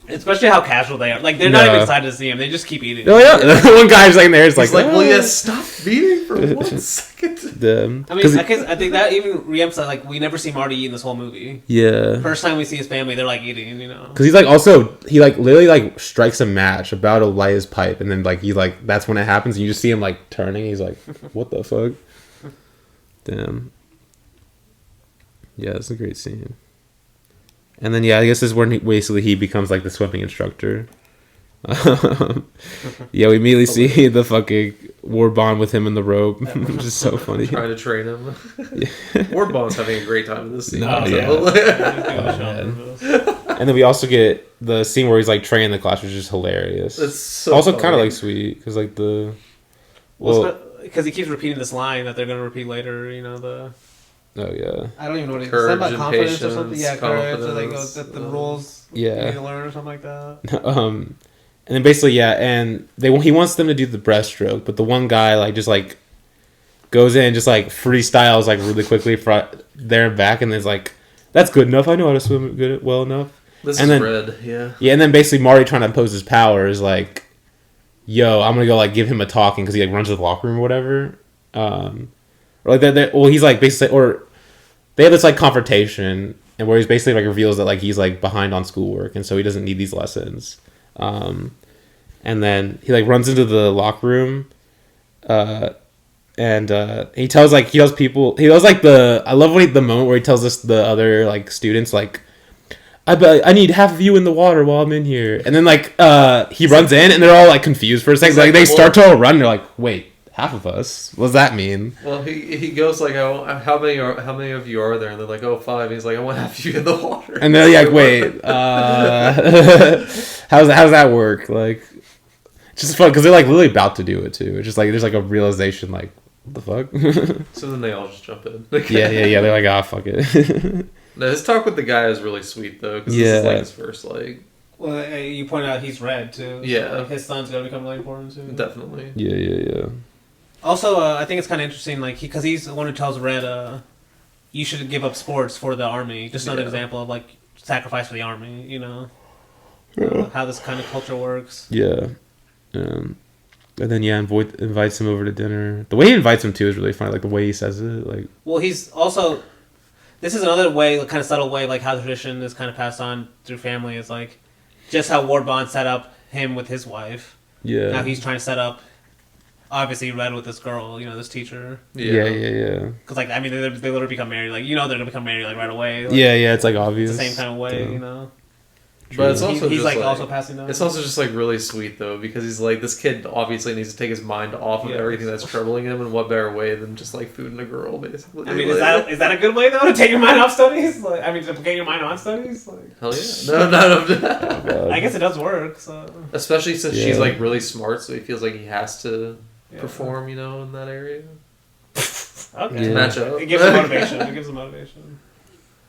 [SPEAKER 2] Especially how casual they are. Like, they're not even excited to see him. They just keep eating.
[SPEAKER 1] Oh, yeah. One guy's like there. It's like,
[SPEAKER 3] well, yeah, stop feeding for 1 second.
[SPEAKER 2] I mean, I think that even re-emphasizes, like, we never see Marty eat in this whole movie.
[SPEAKER 1] Yeah.
[SPEAKER 2] First time we see his family, they're, like, eating, you know?
[SPEAKER 1] Because he's, like, he, like, literally, like, strikes a match about to light his pipe. And then, like, he's, like, that's when it happens. And you just see him, like, turning. He's like, what the fuck? Damn. Yeah, it's a great scene. And then, yeah, I guess this is when he becomes, like, the swimming instructor. Yeah, we immediately see the fucking war bond with him in the rope, which is so funny.
[SPEAKER 3] Trying to train him.
[SPEAKER 1] Yeah.
[SPEAKER 3] War bond's having a great time in this scene.
[SPEAKER 1] No, and then we also get the scene where he's, like, training the class, which is hilarious.
[SPEAKER 3] It's so
[SPEAKER 1] also kind of, like, sweet, because, like,
[SPEAKER 2] because he keeps repeating this line that they're going to repeat later, you know,
[SPEAKER 1] oh, yeah.
[SPEAKER 2] I don't even know what it is.
[SPEAKER 3] Courage
[SPEAKER 2] about
[SPEAKER 3] and
[SPEAKER 2] confidence or something? Yeah,
[SPEAKER 3] confidence,
[SPEAKER 2] courage. Or they go, that the rules
[SPEAKER 1] yeah.
[SPEAKER 2] you need to learn or something like that.
[SPEAKER 1] And then basically, yeah, and he wants them to do the breaststroke, but the one guy, like, just, like, goes in and just, like, freestyles, like, really quickly there and back, and is like, that's good enough. I know how to swim well enough.
[SPEAKER 3] This
[SPEAKER 1] and
[SPEAKER 3] is
[SPEAKER 1] then,
[SPEAKER 3] red, yeah.
[SPEAKER 1] Yeah, and then basically Marty trying to impose his power is like, yo, I'm gonna go, like, give him a talking because he, like, runs to the locker room or whatever. Or like that. Well, he's like basically, or they have this, like, confrontation, and where he's basically, like, reveals that, like, he's, like, behind on schoolwork, and so he doesn't need these lessons. And then he, like, runs into the locker room, and he tells people, I love the moment where he tells us the other, like, students, like, I need half of you in the water while I'm in here. And then, like, he runs in, and they're all, like, confused for a second. Like, they start to all run, and they're like, wait, half of us? What does that mean?
[SPEAKER 3] Well, he goes, like, oh, how many of you are there? And they're like, oh, 5. He's like, I want half of you in the water.
[SPEAKER 1] And they're like, wait, how's that work? Like, it's just fun, because they're, like, literally about to do it, too. It's just, like, there's, like, a realization, like, what the fuck?
[SPEAKER 3] So then they all just jump in.
[SPEAKER 1] Yeah. They're like, ah, fuck it.
[SPEAKER 3] No, his talk with the guy is really sweet, though, because this is, like, his first, like...
[SPEAKER 2] Well, you pointed out he's red, too.
[SPEAKER 3] Yeah.
[SPEAKER 2] So, like, his son's going to become really important, too.
[SPEAKER 3] Definitely.
[SPEAKER 1] Yeah.
[SPEAKER 2] Also, I think it's kind of interesting, like, because he's the one who tells Red, you should give up sports for the army. Just another example of, like, sacrifice for the army, you know? How this kind of culture works.
[SPEAKER 1] Yeah. And then, yeah, invites him over to dinner. The way he invites him, too, is really funny. Like, the way he says it. Like,
[SPEAKER 2] well, he's also... This is another way, like, kind of subtle way, like, how the tradition is kind of passed on through family is, like, just how Ward Bond set up him with his wife.
[SPEAKER 1] Yeah.
[SPEAKER 2] Now he's trying to set up, obviously, Red with this girl, you know, this teacher.
[SPEAKER 1] Yeah.
[SPEAKER 2] Because, like, I mean, they literally become married. Like, you know they're going to become married, like, right away. Like,
[SPEAKER 1] yeah, it's, like, obvious.
[SPEAKER 2] It's the same kind of way, you know?
[SPEAKER 3] But it's also
[SPEAKER 2] he's
[SPEAKER 3] just,
[SPEAKER 2] like, also passing down.
[SPEAKER 3] It's also just, like, really sweet, though, because he's like, this kid obviously needs to take his mind off of everything that's troubling him, and what better way than just, like, food and a girl, basically.
[SPEAKER 2] I mean, is that a good way, though, to take your mind off studies? Like, I mean, to get your mind on studies? Like,
[SPEAKER 3] hell yeah. No.
[SPEAKER 2] I guess it does work, so...
[SPEAKER 3] Especially since she's, like, really smart, so he feels like he has to perform, you know, in that area.
[SPEAKER 2] Okay.
[SPEAKER 3] To match up.
[SPEAKER 2] It gives him motivation.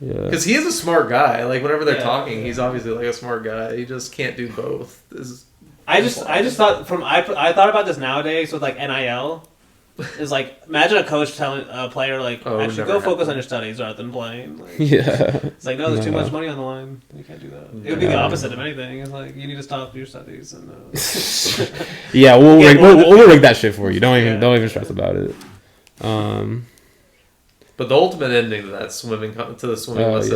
[SPEAKER 1] Yeah.
[SPEAKER 3] Because he is a smart guy. Like, whenever they're talking, he's obviously, like, a smart guy. He just can't do both.
[SPEAKER 2] I just thought I thought about this nowadays with, like, NIL. Is like, imagine a coach telling a player, like, actually go focus on your studies rather than playing. Like, it's like, no, there's too much money on the line. You can't do that. It would be the opposite of anything. It's like, you need to stop your studies. And
[SPEAKER 1] yeah, we'll rig that shit for you. Don't even stress about it.
[SPEAKER 3] But the ultimate ending to that swimming lesson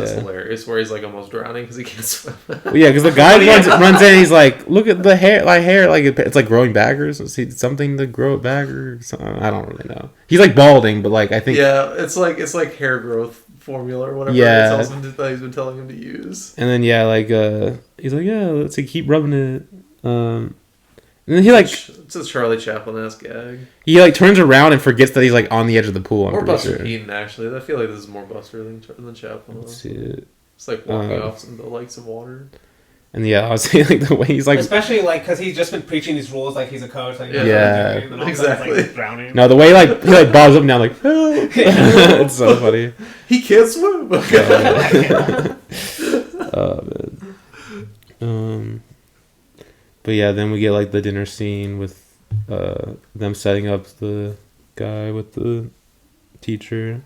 [SPEAKER 3] is hilarious, where he's, like, almost drowning because he can't swim.
[SPEAKER 1] Yeah, because the guy runs in, and he's like, "Look at the hair, like it's like growing back or something to grow it back or something." I don't really know. He's, like, balding, but, like, I think
[SPEAKER 3] it's like hair growth formula or whatever.
[SPEAKER 1] Yeah,
[SPEAKER 3] he's been telling him to use.
[SPEAKER 1] And then he's like, "Yeah, let's see, keep rubbing it." And then he, like...
[SPEAKER 3] It's a Charlie Chaplin-esque gag.
[SPEAKER 1] He, like, turns around and forgets that he's, like, on the edge of the pool,
[SPEAKER 3] or Buster Keaton, actually. I feel like this is more Buster than Chaplin.
[SPEAKER 1] Let's see it.
[SPEAKER 3] It's like walking off into, like, some water.
[SPEAKER 1] And yeah, I was saying like the way he's like,
[SPEAKER 2] especially like because he's just been preaching these rules like he's a coach. Like,
[SPEAKER 1] Yeah.
[SPEAKER 2] and all of a sudden
[SPEAKER 3] Exactly.
[SPEAKER 2] he's, like, drowning.
[SPEAKER 1] no, the way he like bobs up and down like, "Help." It's so funny.
[SPEAKER 3] He can't swim.
[SPEAKER 1] Oh man. But yeah, then we get like the dinner scene with them setting up the guy with the teacher.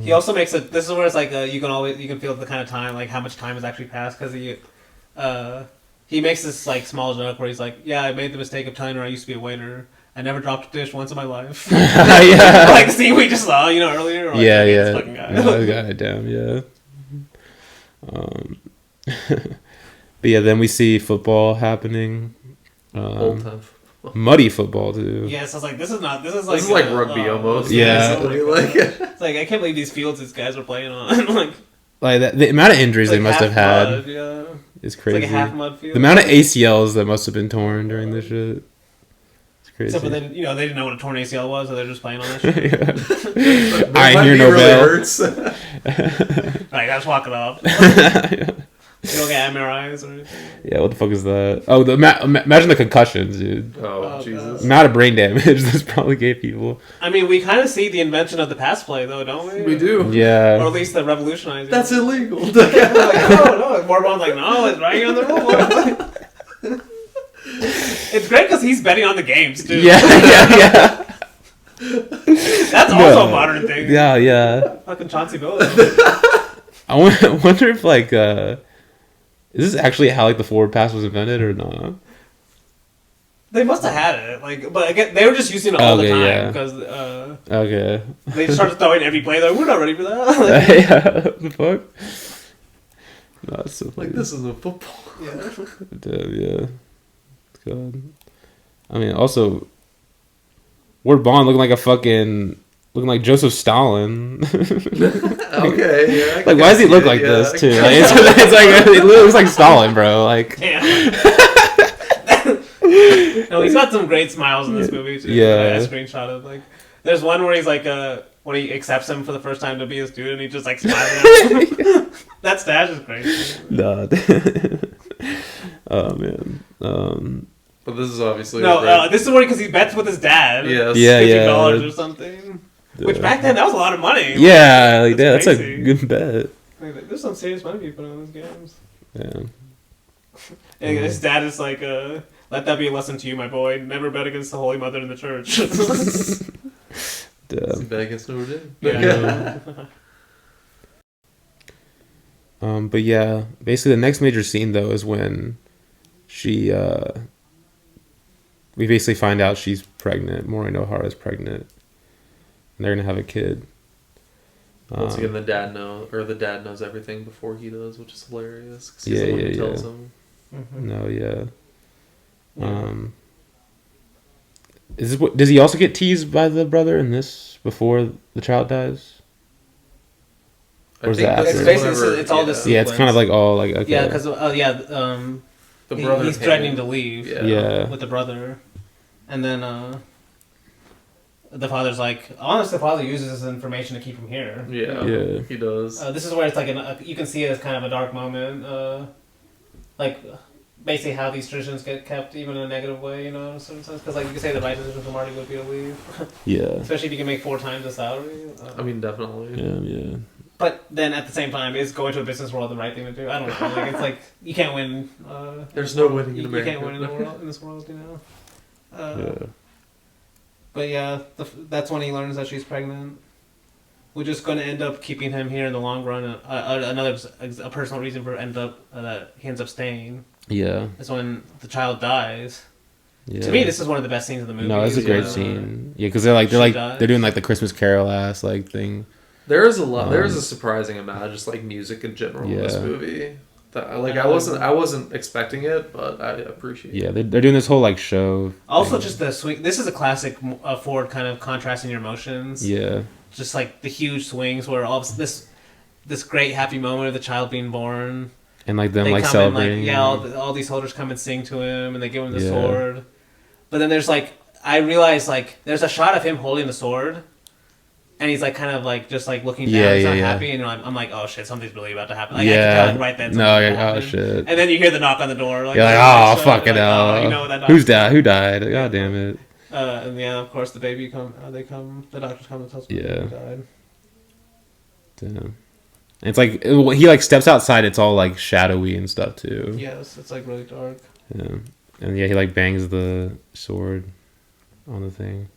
[SPEAKER 2] He also makes it. This is where it's like you can feel the kind of time, like how much time has actually passed, because he makes this like small joke where he's like, "Yeah, I made the mistake of telling her I used to be a waiter. I never dropped a dish once in my life."
[SPEAKER 1] Yeah.
[SPEAKER 2] Like the scene we just saw, earlier. Like,
[SPEAKER 1] Yeah,
[SPEAKER 2] this
[SPEAKER 1] yeah.
[SPEAKER 2] fucking guy.
[SPEAKER 1] No, goddamn, yeah. But yeah, then we see football happening.
[SPEAKER 3] Old time.
[SPEAKER 1] Muddy football too.
[SPEAKER 2] Yeah, so it's like this is like
[SPEAKER 3] This is like rugby almost.
[SPEAKER 1] Yeah.
[SPEAKER 3] basically, like
[SPEAKER 2] It's like I can't believe these fields these guys are playing on.
[SPEAKER 1] Like the amount of injuries
[SPEAKER 2] like
[SPEAKER 1] they must
[SPEAKER 2] half
[SPEAKER 1] have had
[SPEAKER 2] mud, yeah.
[SPEAKER 1] is
[SPEAKER 2] It's
[SPEAKER 1] crazy.
[SPEAKER 2] like a half mud field.
[SPEAKER 1] The amount of ACLs that must have been torn during this shit. It's crazy.
[SPEAKER 2] Except for then, they didn't know what a torn ACL was, so they're just playing on that shit.
[SPEAKER 1] Yeah.
[SPEAKER 3] That
[SPEAKER 1] I
[SPEAKER 3] might
[SPEAKER 1] hear
[SPEAKER 3] be
[SPEAKER 1] no
[SPEAKER 3] really
[SPEAKER 1] bell.
[SPEAKER 3] hurts.
[SPEAKER 2] Like, I just walk it up. You don't get MRIs or anything.
[SPEAKER 1] Yeah, what the fuck is that? Oh, imagine the concussions, dude.
[SPEAKER 3] Oh,
[SPEAKER 2] Oh,
[SPEAKER 3] Jesus.
[SPEAKER 2] God.
[SPEAKER 1] Amount of brain damage this probably gave people.
[SPEAKER 2] I mean, we kind of see the invention of the pass play, though, don't we?
[SPEAKER 3] We do.
[SPEAKER 2] Or at
[SPEAKER 1] Yeah.
[SPEAKER 2] least the revolutionizing.
[SPEAKER 3] That's illegal.
[SPEAKER 2] Like, no. Morbon's like, no, it's right on the rule. It's great because he's betting on the games, too.
[SPEAKER 1] Yeah, yeah.
[SPEAKER 2] That's also a modern thing.
[SPEAKER 1] Yeah.
[SPEAKER 2] Fucking Chauncey Billups.
[SPEAKER 1] I wonder if like is this actually how like the forward pass was invented or not?
[SPEAKER 2] They must have had it, but again, they were just using it all the
[SPEAKER 1] Okay,
[SPEAKER 2] time
[SPEAKER 1] yeah.
[SPEAKER 2] because
[SPEAKER 1] Okay.
[SPEAKER 2] they just started throwing every play. Like, we're not ready for that.
[SPEAKER 1] Yeah. What the fuck? No, that's so funny.
[SPEAKER 3] Like, this isn't football.
[SPEAKER 2] Yeah.
[SPEAKER 1] Damn, yeah. God. I mean, also, Ward Bond looking like Joseph Stalin.
[SPEAKER 3] Okay, yeah.
[SPEAKER 1] Like, why does he look like this too? Like, it's like it looks like Stalin, bro. Like,
[SPEAKER 2] Damn. No, he's got some great smiles in this movie too.
[SPEAKER 1] Yeah.
[SPEAKER 2] I screenshot of there's one where he's like when he accepts him for the first time to be his dude, and he just like smiling at him. That stash is great.
[SPEAKER 1] nah. Oh man.
[SPEAKER 3] But this is obviously
[SPEAKER 2] No, this is where because he bets with his dad.
[SPEAKER 3] Yes.
[SPEAKER 1] Yeah,
[SPEAKER 2] $50 or something. Which back then that was a lot of money.
[SPEAKER 1] Yeah, like that.
[SPEAKER 2] That's
[SPEAKER 1] That's a
[SPEAKER 2] crazy.
[SPEAKER 1] good bet.
[SPEAKER 2] Like, there's some serious money being put on these games.
[SPEAKER 1] Yeah.
[SPEAKER 2] And his dad is like, let that be a lesson to you, my boy. Never bet against the Holy Mother in the church.
[SPEAKER 3] Is bet against Notre Dame?
[SPEAKER 2] Yeah.
[SPEAKER 1] But yeah, basically the next major scene though is when we basically find out she's pregnant. Maureen O'Hara's pregnant, and they're gonna have a kid.
[SPEAKER 3] Once again, the dad knows everything before he does, which is hilarious. 'Cause he's
[SPEAKER 1] Yeah,
[SPEAKER 3] the one
[SPEAKER 1] yeah,
[SPEAKER 3] who tells
[SPEAKER 1] yeah.
[SPEAKER 3] him.
[SPEAKER 1] No, yeah.
[SPEAKER 2] Yeah.
[SPEAKER 1] Does he also get teased by the brother in this before the child dies? Or is that
[SPEAKER 2] It's
[SPEAKER 1] after?
[SPEAKER 2] basically it's all this.
[SPEAKER 1] Yeah, it's kind of like all like okay.
[SPEAKER 2] Yeah, because
[SPEAKER 3] The brother
[SPEAKER 2] he's threatening to leave.
[SPEAKER 1] Yeah.
[SPEAKER 2] With the brother, and then the father's like, honestly, the father uses this information to keep him here.
[SPEAKER 3] Yeah,
[SPEAKER 1] Yeah.
[SPEAKER 3] he does.
[SPEAKER 2] This is where it's like you can see it as kind of a dark moment, like basically how these traditions get kept even in a negative way, in a certain sense. Because like you can say the right decision for Marty would be to leave,
[SPEAKER 1] Yeah.
[SPEAKER 2] especially if you can make 4 times the salary.
[SPEAKER 3] I mean, definitely.
[SPEAKER 1] Yeah.
[SPEAKER 2] But then at the same time, is going to a business world the right thing to do? I don't know. Like it's like you can't win.
[SPEAKER 3] There's no winning in
[SPEAKER 2] You
[SPEAKER 3] America.
[SPEAKER 2] can't win in the world in this world,
[SPEAKER 1] Yeah.
[SPEAKER 2] But yeah, that's when he learns that she's pregnant, which is going to end up keeping him here in the long run. A personal reason for that he ends up staying
[SPEAKER 1] Yeah.
[SPEAKER 2] is when the child dies.
[SPEAKER 1] Yeah.
[SPEAKER 2] To me, this is one of the best scenes of the movie.
[SPEAKER 1] No, it's a great scene. Yeah, because they're doing like the Christmas Carol ass like thing.
[SPEAKER 3] There is a lot. There is a surprising amount of just like music in general in this
[SPEAKER 1] Yeah.
[SPEAKER 3] movie. That, like I wasn't expecting it, but I appreciate.
[SPEAKER 1] Yeah, they're doing this whole like show.
[SPEAKER 2] Also,
[SPEAKER 1] thing.
[SPEAKER 2] just the swing. This is a classic Ford kind of contrasting your emotions.
[SPEAKER 1] Yeah.
[SPEAKER 2] Just like the huge swings where all of this great happy moment of the child being born.
[SPEAKER 1] And like them
[SPEAKER 2] They
[SPEAKER 1] like
[SPEAKER 2] come
[SPEAKER 1] celebrating.
[SPEAKER 2] and all these soldiers come and sing to him, and they give him the
[SPEAKER 1] Yeah.
[SPEAKER 2] sword. But then there's I realized there's a shot of him holding the sword, and he's like kind of like just like looking down,
[SPEAKER 1] Yeah,
[SPEAKER 2] he's not
[SPEAKER 1] yeah.
[SPEAKER 2] happy, and I'm like, oh shit, something's really about to happen. Like, I
[SPEAKER 1] Yeah.
[SPEAKER 2] can tell, like, right then.
[SPEAKER 1] No,
[SPEAKER 2] something's
[SPEAKER 1] like,
[SPEAKER 2] gonna
[SPEAKER 1] oh
[SPEAKER 2] happen.
[SPEAKER 1] shit.
[SPEAKER 2] And then you hear the knock on the door. Like,
[SPEAKER 1] You're like,
[SPEAKER 2] oh,
[SPEAKER 1] oh fucking hell.
[SPEAKER 2] you know that
[SPEAKER 1] Who's died? Who died? God damn it.
[SPEAKER 2] And yeah, of course, the baby the doctors come and tell us the baby died.
[SPEAKER 1] Damn. It's like he like steps outside. It's all like shadowy and stuff too.
[SPEAKER 2] Yes, it's like really dark.
[SPEAKER 1] Yeah, and yeah, he like bangs the sword on the thing,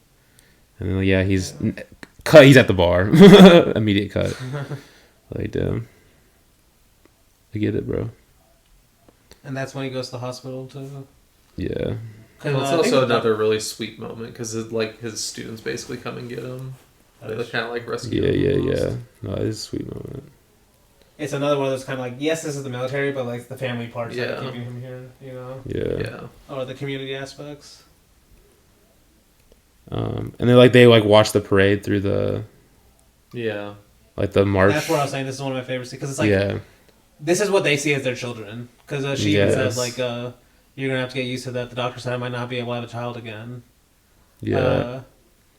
[SPEAKER 1] and then yeah, he's cut. He's at the bar. Immediate cut. Like damn. I get it, bro.
[SPEAKER 2] And that's when he goes to the hospital too.
[SPEAKER 1] Yeah.
[SPEAKER 3] Well, it's also another really sweet moment because like his students basically come and get him. They kind of like rescue him.
[SPEAKER 1] Yeah. No, it's a sweet moment.
[SPEAKER 2] It's another one of those kind of like, yes, this is the military, but like the family parts that are keeping him here, you know?
[SPEAKER 1] Yeah.
[SPEAKER 2] Or the community aspects.
[SPEAKER 1] And then like they like watch the parade through the like the march.
[SPEAKER 2] That's where I was saying this is one of my favorites because it's like this is what they see as their children. Because she even says like you're gonna have to get used to that. The doctor said I might not be able to have a child again.
[SPEAKER 1] Yeah.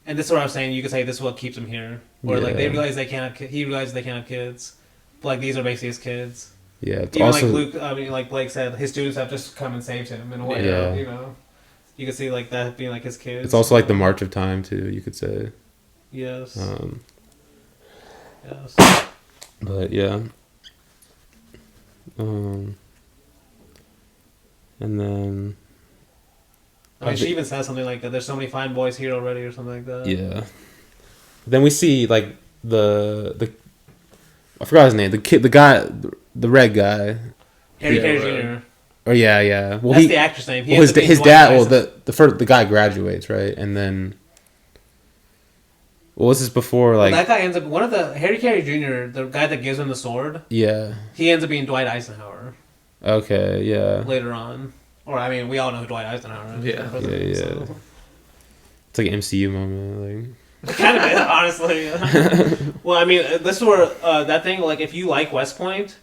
[SPEAKER 2] And this is what I was saying. You could say this is what keeps him here. Where like they realize they can't have he realizes they can't have kids. But like these are basically his kids.
[SPEAKER 1] Yeah. It's
[SPEAKER 2] even
[SPEAKER 1] also,
[SPEAKER 2] like Luke, I mean, like Blake said, his students have just come and saved him in a way.
[SPEAKER 1] Yeah.
[SPEAKER 2] You know, you can see like that being like his kids.
[SPEAKER 1] it's also like the march of time too. You could say.
[SPEAKER 2] Yes. Yes.
[SPEAKER 1] But yeah. And then.
[SPEAKER 2] I mean, she even says something like that. There's so many fine boys here already, or something like that.
[SPEAKER 1] Yeah. Then we see like the I forgot his name. The guy, the red guy.
[SPEAKER 2] Harry Carey Jr.
[SPEAKER 1] Oh yeah. Well,
[SPEAKER 2] that's the actor's name.
[SPEAKER 1] His dad. Well, the guy graduates, right, and then. What was this before? Like
[SPEAKER 2] that guy ends up one of the Harry Carey Jr. The guy that gives him the sword.
[SPEAKER 1] Yeah.
[SPEAKER 2] He ends up being Dwight Eisenhower.
[SPEAKER 1] Okay. Yeah.
[SPEAKER 2] Later on, or I mean, we all know who Dwight Eisenhower is.
[SPEAKER 1] Yeah. So. It's like an MCU moment, like.
[SPEAKER 2] Kind of is, honestly. Well, I mean, this is where that thing. Like, if you like West Point,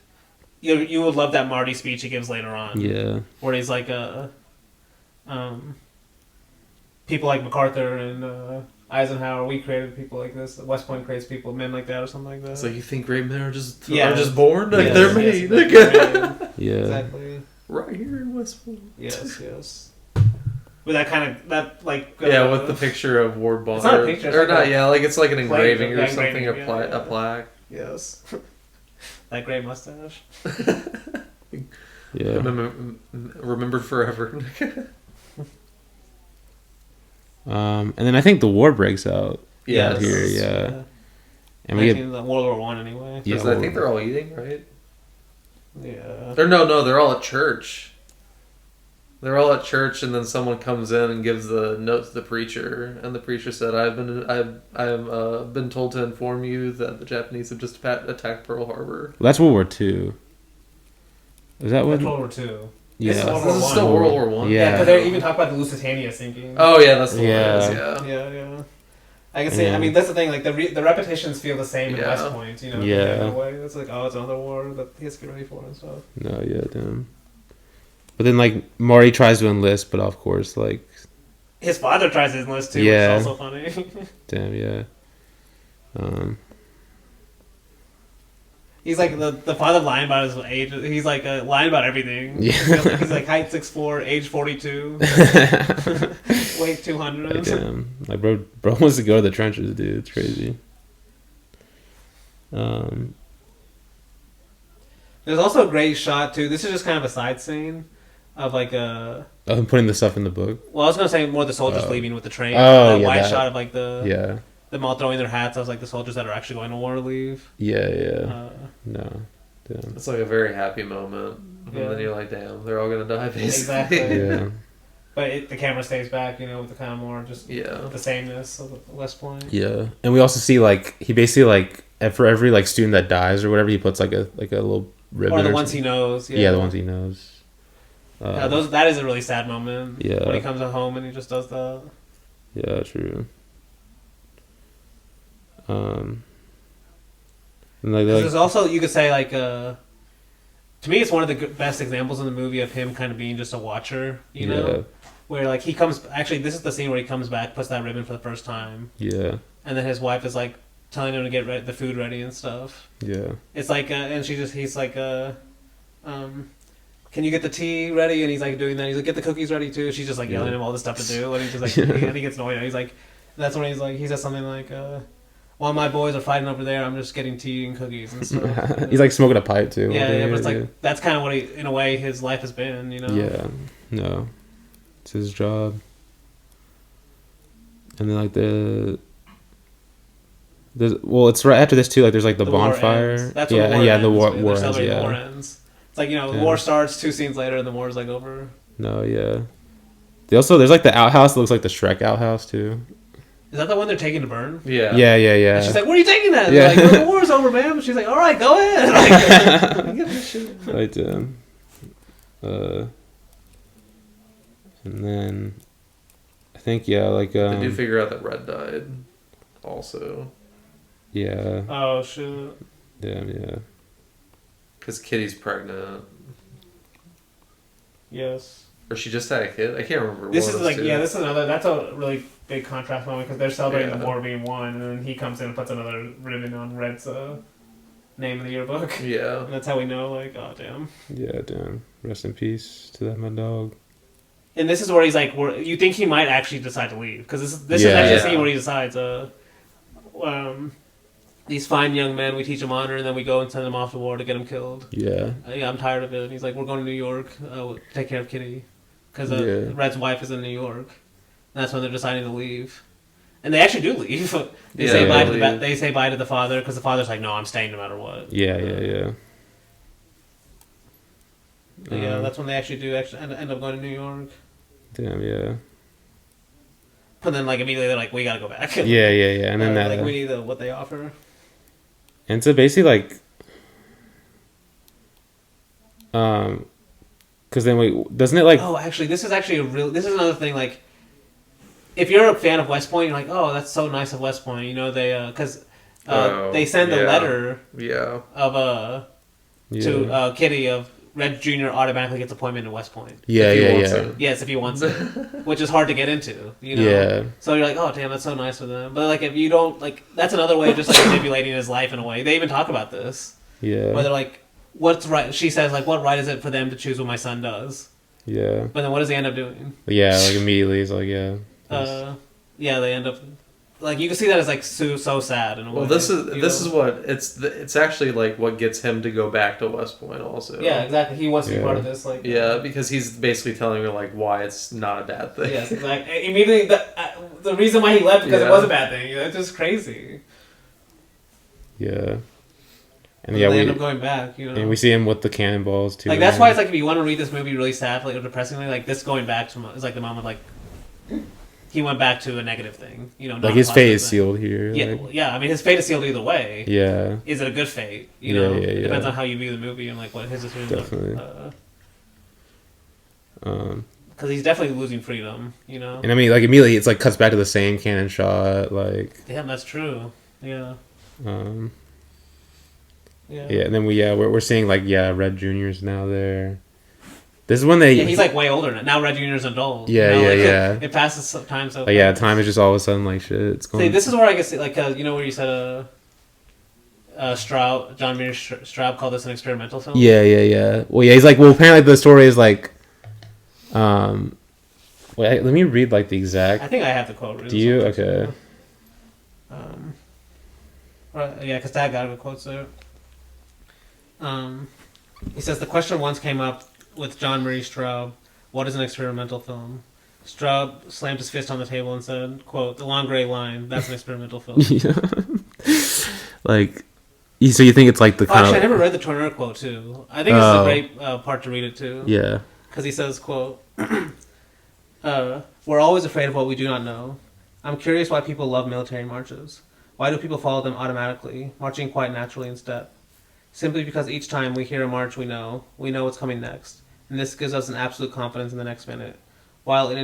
[SPEAKER 2] you would love that Marty speech he gives later on.
[SPEAKER 1] Yeah.
[SPEAKER 2] Where he's like, people like MacArthur and Eisenhower, we created people like this. West Point creates people, men like that, or something like that.
[SPEAKER 3] It's like you think great men are just born,
[SPEAKER 2] like
[SPEAKER 3] they're made.
[SPEAKER 1] Yeah.
[SPEAKER 2] Exactly.
[SPEAKER 3] Right here in West Point.
[SPEAKER 2] Yes. With that kind of with
[SPEAKER 3] the picture of Ward Bond.
[SPEAKER 2] It's not a picture, it's
[SPEAKER 3] or
[SPEAKER 2] like
[SPEAKER 3] not.
[SPEAKER 2] a
[SPEAKER 3] Yeah, like it's like an engraving or something,
[SPEAKER 2] engraving,
[SPEAKER 3] a plaque.
[SPEAKER 2] Yes. That gray mustache.
[SPEAKER 1] Yeah.
[SPEAKER 3] Remembered forever.
[SPEAKER 1] And then I think the war breaks out.
[SPEAKER 3] Yeah.
[SPEAKER 1] Here, yeah. And we get
[SPEAKER 2] World War I anyway.
[SPEAKER 3] Yeah, I think they're all eating, right?
[SPEAKER 2] Yeah.
[SPEAKER 3] No, they're all at church. They're all at church, and then someone comes in and gives the note to the preacher, and the preacher said, "I've been told to inform you that the Japanese have just attacked Pearl Harbor."
[SPEAKER 1] Well, that's World War II. Is that what?
[SPEAKER 2] That's World War II.
[SPEAKER 1] Yeah.
[SPEAKER 2] This is
[SPEAKER 3] still World War One.
[SPEAKER 2] Yeah, because they even talk about the Lusitania sinking.
[SPEAKER 3] Oh yeah, that's the one.
[SPEAKER 2] Yeah. I can say. I mean, that's the thing. Like the repetitions feel the same in West Point. You know.
[SPEAKER 1] Yeah.
[SPEAKER 2] In a way, it's like, oh, it's another war that he has to get ready for and stuff.
[SPEAKER 1] No, yeah, damn. But then, like, Marty tries to enlist, but of course, like...
[SPEAKER 2] His father tries to enlist, too, which is also funny.
[SPEAKER 1] Damn, yeah.
[SPEAKER 2] He's like, the father lying about his age. He's like, lying about everything.
[SPEAKER 1] Yeah.
[SPEAKER 2] He's like, height 6'4", age 42. Weight 200.
[SPEAKER 1] Like, damn. Like, bro wants to go to the trenches, dude. It's crazy.
[SPEAKER 2] There's also a great shot, too. This is just kind of a side scene. Of like a...
[SPEAKER 1] I'm putting the stuff in the book.
[SPEAKER 2] Well, I was going to say more the soldiers leaving with the train.
[SPEAKER 1] Oh, yeah.
[SPEAKER 2] Wide shot of like the...
[SPEAKER 1] Yeah.
[SPEAKER 2] Them all throwing their hats. I was like the soldiers that are actually going to war leave.
[SPEAKER 1] Yeah. No. Damn.
[SPEAKER 3] It's like a very happy moment. And then you're like, damn, they're all going to die, basically.
[SPEAKER 2] Exactly.
[SPEAKER 1] Yeah.
[SPEAKER 2] But the camera stays back, you know, with the kind of more just the sameness of West Point.
[SPEAKER 1] Yeah. And we also see, like, he basically, like, for every, like, student that dies or whatever, he puts, like, a little ribbon.
[SPEAKER 2] Or the ones he knows.
[SPEAKER 1] Yeah, the ones he knows.
[SPEAKER 2] That is a really sad moment.
[SPEAKER 1] Yeah.
[SPEAKER 2] When he comes home and he just does that.
[SPEAKER 1] Yeah, true. And like
[SPEAKER 2] there's also, you could say, like, to me, it's one of the best examples in the movie of him kind of being just a watcher, you know? Where, like, he comes... Actually, this is the scene where he comes back, puts that ribbon for the first time.
[SPEAKER 1] Yeah.
[SPEAKER 2] And then his wife is like, telling him to get the food ready and stuff.
[SPEAKER 1] Yeah.
[SPEAKER 2] It's like, and he's like, can you get the tea ready? And he's like doing that. He's like, get the cookies ready too. She's just like yelling at him all this stuff to do, and he's just like, and he gets annoyed. He's like, that's when he's like, he says something like, while my boys are fighting over there, I'm just getting tea and cookies and stuff.
[SPEAKER 1] He's like smoking a pipe too.
[SPEAKER 2] Yeah, but it's like that's kind of what in a way his life has been, you know.
[SPEAKER 1] Yeah, no, it's his job. And then like it's right after this too. Like there's like the bonfire.
[SPEAKER 2] That's when the war ends.
[SPEAKER 1] The war
[SPEAKER 2] ends.
[SPEAKER 1] ends.
[SPEAKER 2] The war ends. It's like the war starts 2 scenes later, and the war's like over.
[SPEAKER 1] No, yeah. There's like the outhouse that looks like the Shrek outhouse too.
[SPEAKER 2] Is that the one they're taking to burn?
[SPEAKER 3] Yeah.
[SPEAKER 1] Yeah.
[SPEAKER 2] And she's like, "Where are you taking that?"
[SPEAKER 1] Yeah.
[SPEAKER 2] Like, the war's over, ma'am. She's like, "All right, go ahead."
[SPEAKER 1] Like, and then I think like
[SPEAKER 3] they do figure out that Red died, also.
[SPEAKER 1] Yeah.
[SPEAKER 2] Oh shoot.
[SPEAKER 1] Yeah.
[SPEAKER 3] Because Kitty's pregnant.
[SPEAKER 2] Yes.
[SPEAKER 3] Or she just had a kid. I can't remember.
[SPEAKER 2] This is like this is another. That's a really big contrast moment because they're celebrating the war being won, and then he comes in and puts another ribbon on Red's name in the yearbook.
[SPEAKER 3] Yeah.
[SPEAKER 2] And that's how we know, like, oh damn.
[SPEAKER 1] Yeah, damn. Rest in peace to that my dog.
[SPEAKER 2] And this is where he's like, you think he might actually decide to leave because this is actually the scene where he decides, these fine young men, we teach them honor, and then we go and send them off to war to get them killed.
[SPEAKER 1] Yeah.
[SPEAKER 2] I'm tired of it. And he's like, we're going to New York, take care of Kitty, because Red's wife is in New York. And that's when they're deciding to leave, and they actually do leave. They say bye to they say bye to the father because the father's like, no, I'm staying no matter what.
[SPEAKER 1] Yeah.
[SPEAKER 2] But yeah, that's when they actually end up going to New York.
[SPEAKER 1] Damn, yeah.
[SPEAKER 2] But then, like, immediately they're like, we gotta go back.
[SPEAKER 1] Yeah. And then
[SPEAKER 2] like, we need what they offer.
[SPEAKER 1] And so basically, like, because then doesn't it like?
[SPEAKER 2] Oh, actually, this is another thing. Like, if you're a fan of West Point, you're like, oh, that's so nice of West Point. You know, they because they send a letter.
[SPEAKER 3] Yeah.
[SPEAKER 2] Of to Kitty of Red Jr. automatically gets appointment in West Point.
[SPEAKER 1] Yeah.
[SPEAKER 2] Yes, if he wants it, which is hard to get into, you know.
[SPEAKER 1] Yeah. So
[SPEAKER 2] you're like, oh damn, that's so nice of them. But like, if you don't like, that's another way of just like manipulating his life in a way. They even talk about this.
[SPEAKER 1] Yeah.
[SPEAKER 2] Where they're like, what's right? She says like, what right is it for them to choose what my son does?
[SPEAKER 1] Yeah.
[SPEAKER 2] But then what does he end up doing?
[SPEAKER 1] Yeah, like immediately he's like, yeah.
[SPEAKER 2] Yeah, they end up. Like you can see that as like so sad in a way.
[SPEAKER 3] Well, this is what it's actually like what gets him to go back to West Point also.
[SPEAKER 2] Yeah, exactly. He wants to be part of this. Like
[SPEAKER 3] because he's basically telling her like why it's not a bad thing.
[SPEAKER 2] Yes, exactly. Immediately the reason why he left because it was a bad thing. It's just crazy.
[SPEAKER 1] Yeah. And
[SPEAKER 2] we end up going back. You know,
[SPEAKER 1] and we see him with the cannonballs too.
[SPEAKER 2] Like that's why it's like if you want to read this movie really sadly or depressingly, like this going back to is like the moment like. He went back to a negative thing, you know.
[SPEAKER 1] Like his fate is sealed here.
[SPEAKER 2] Yeah. I mean, his fate is sealed either way.
[SPEAKER 1] Yeah.
[SPEAKER 2] Is it a good fate? You know,
[SPEAKER 1] it
[SPEAKER 3] depends
[SPEAKER 2] on how you view the movie and like what his decisions
[SPEAKER 1] definitely.
[SPEAKER 2] Because he's definitely losing freedom, you know.
[SPEAKER 1] And I mean, like immediately, it's like cuts back to the same cannon shot, like.
[SPEAKER 2] Damn, that's true. Yeah.
[SPEAKER 1] Yeah, and then we're seeing like Red Junior's now there. This is when he's
[SPEAKER 2] like way older now. Now Red Junior's an adult.
[SPEAKER 1] Yeah,
[SPEAKER 2] yeah. It passes time so.
[SPEAKER 1] Time is just all of a sudden like shit. It's going.
[SPEAKER 2] See, this is where I guess like you know where you said John Mears Straub called this an experimental film.
[SPEAKER 1] Yeah. Well, he's like, apparently the story is like, wait, let me read like the exact.
[SPEAKER 2] I think I have the quote.
[SPEAKER 1] Do you? Okay.
[SPEAKER 2] Yeah, because Dad got the quotes there. He says the question once came up with John Murray Straub, what is an experimental film? Straub slammed his fist on the table and said, quote, the long gray line, that's an experimental film.
[SPEAKER 1] Like, so you think it's like the kind
[SPEAKER 2] actually, I never read the Turner quote, too. I think this is a great part to read it, too.
[SPEAKER 1] Yeah.
[SPEAKER 2] Because he says, quote, we're always afraid of what we do not know. I'm curious why people love military marches. Why do people follow them automatically, marching quite naturally in step? Simply because each time we hear a march we know what's coming next. And this gives us an absolute confidence in the next minute. While in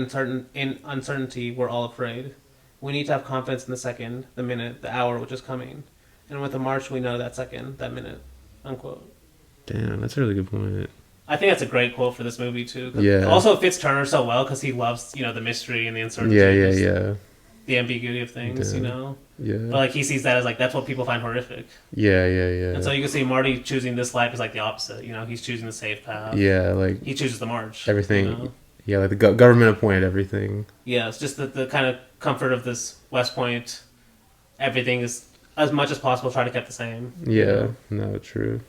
[SPEAKER 2] uncertainty, we're all afraid. We need to have confidence in the second, the minute, the hour which is coming. And with a march, we know that second, that minute. Unquote.
[SPEAKER 1] Damn, that's a really good point.
[SPEAKER 2] I think that's a great quote for this movie, too.
[SPEAKER 1] Yeah.
[SPEAKER 2] Also, it fits Turner so well because he loves, the mystery and the uncertainty.
[SPEAKER 1] Yeah.
[SPEAKER 2] The ambiguity of things,
[SPEAKER 1] Damn.
[SPEAKER 2] you know?
[SPEAKER 1] Yeah.
[SPEAKER 2] But like he sees that as like that's what people find horrific.
[SPEAKER 1] Yeah.
[SPEAKER 2] And so you can see Marty choosing this life is like the opposite. He's choosing the safe path.
[SPEAKER 1] Yeah, like
[SPEAKER 2] He chooses the march.
[SPEAKER 1] everything. Yeah, like the government appointed everything.
[SPEAKER 2] Yeah, it's just the kind of comfort of this West Point. Everything is as much as possible try to keep the same.
[SPEAKER 1] Yeah, no, true.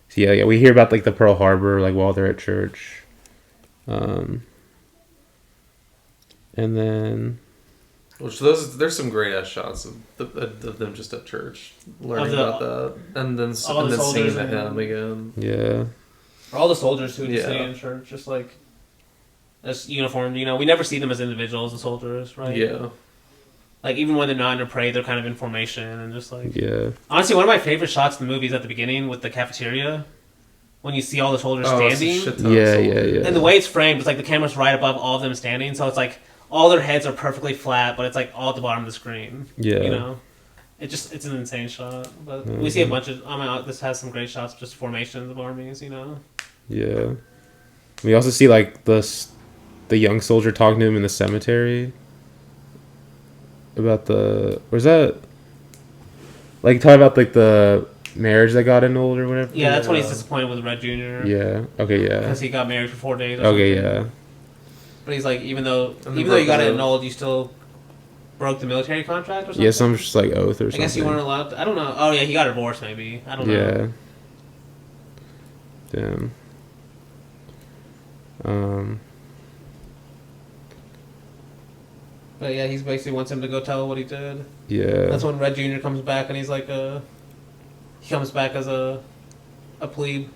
[SPEAKER 1] So yeah, we hear about like the Pearl Harbor, like while they're at church, and then
[SPEAKER 3] Which there's some great ass shots of them just at church learning about that, and then seeing him again.
[SPEAKER 1] Yeah,
[SPEAKER 2] all the soldiers who
[SPEAKER 3] Yeah.
[SPEAKER 2] stay in church, just like as uniformed. We never see them as individuals, the soldiers, right?
[SPEAKER 3] Yeah.
[SPEAKER 2] Like even when they're not in a parade, they're kind of in formation and just like.
[SPEAKER 1] yeah,
[SPEAKER 2] Honestly, one of my favorite shots in the movie is at the beginning with the cafeteria, when you see all the soldiers standing.
[SPEAKER 1] yeah.
[SPEAKER 2] And the way it's framed, it's like the camera's right above all of them standing, so it's like all their heads are perfectly flat, but it's like all at the bottom of the screen.
[SPEAKER 1] Yeah.
[SPEAKER 2] It's an insane shot. But we see a bunch of. This has some great shots, just formations of armies.
[SPEAKER 1] Yeah. We also see like the young soldier talking to him in the cemetery about was that like talking about like the marriage that got annulled or whatever.
[SPEAKER 2] Yeah, that's when he's disappointed with Red Jr.
[SPEAKER 1] Yeah. Okay. Yeah.
[SPEAKER 2] Because he got married for 4 days.
[SPEAKER 1] Okay. Yeah.
[SPEAKER 2] But he's like, even though you got it annulled, you still broke the military contract or something.
[SPEAKER 1] Yeah. Some just like oath or something.
[SPEAKER 2] I guess you weren't allowed. I don't know. Oh yeah, he got a divorce maybe. I don't know.
[SPEAKER 1] Yeah. Damn.
[SPEAKER 2] But yeah, he basically wants him to go tell what he did.
[SPEAKER 1] Yeah.
[SPEAKER 2] That's when Red Jr. comes back and he's like he comes back as a plebe.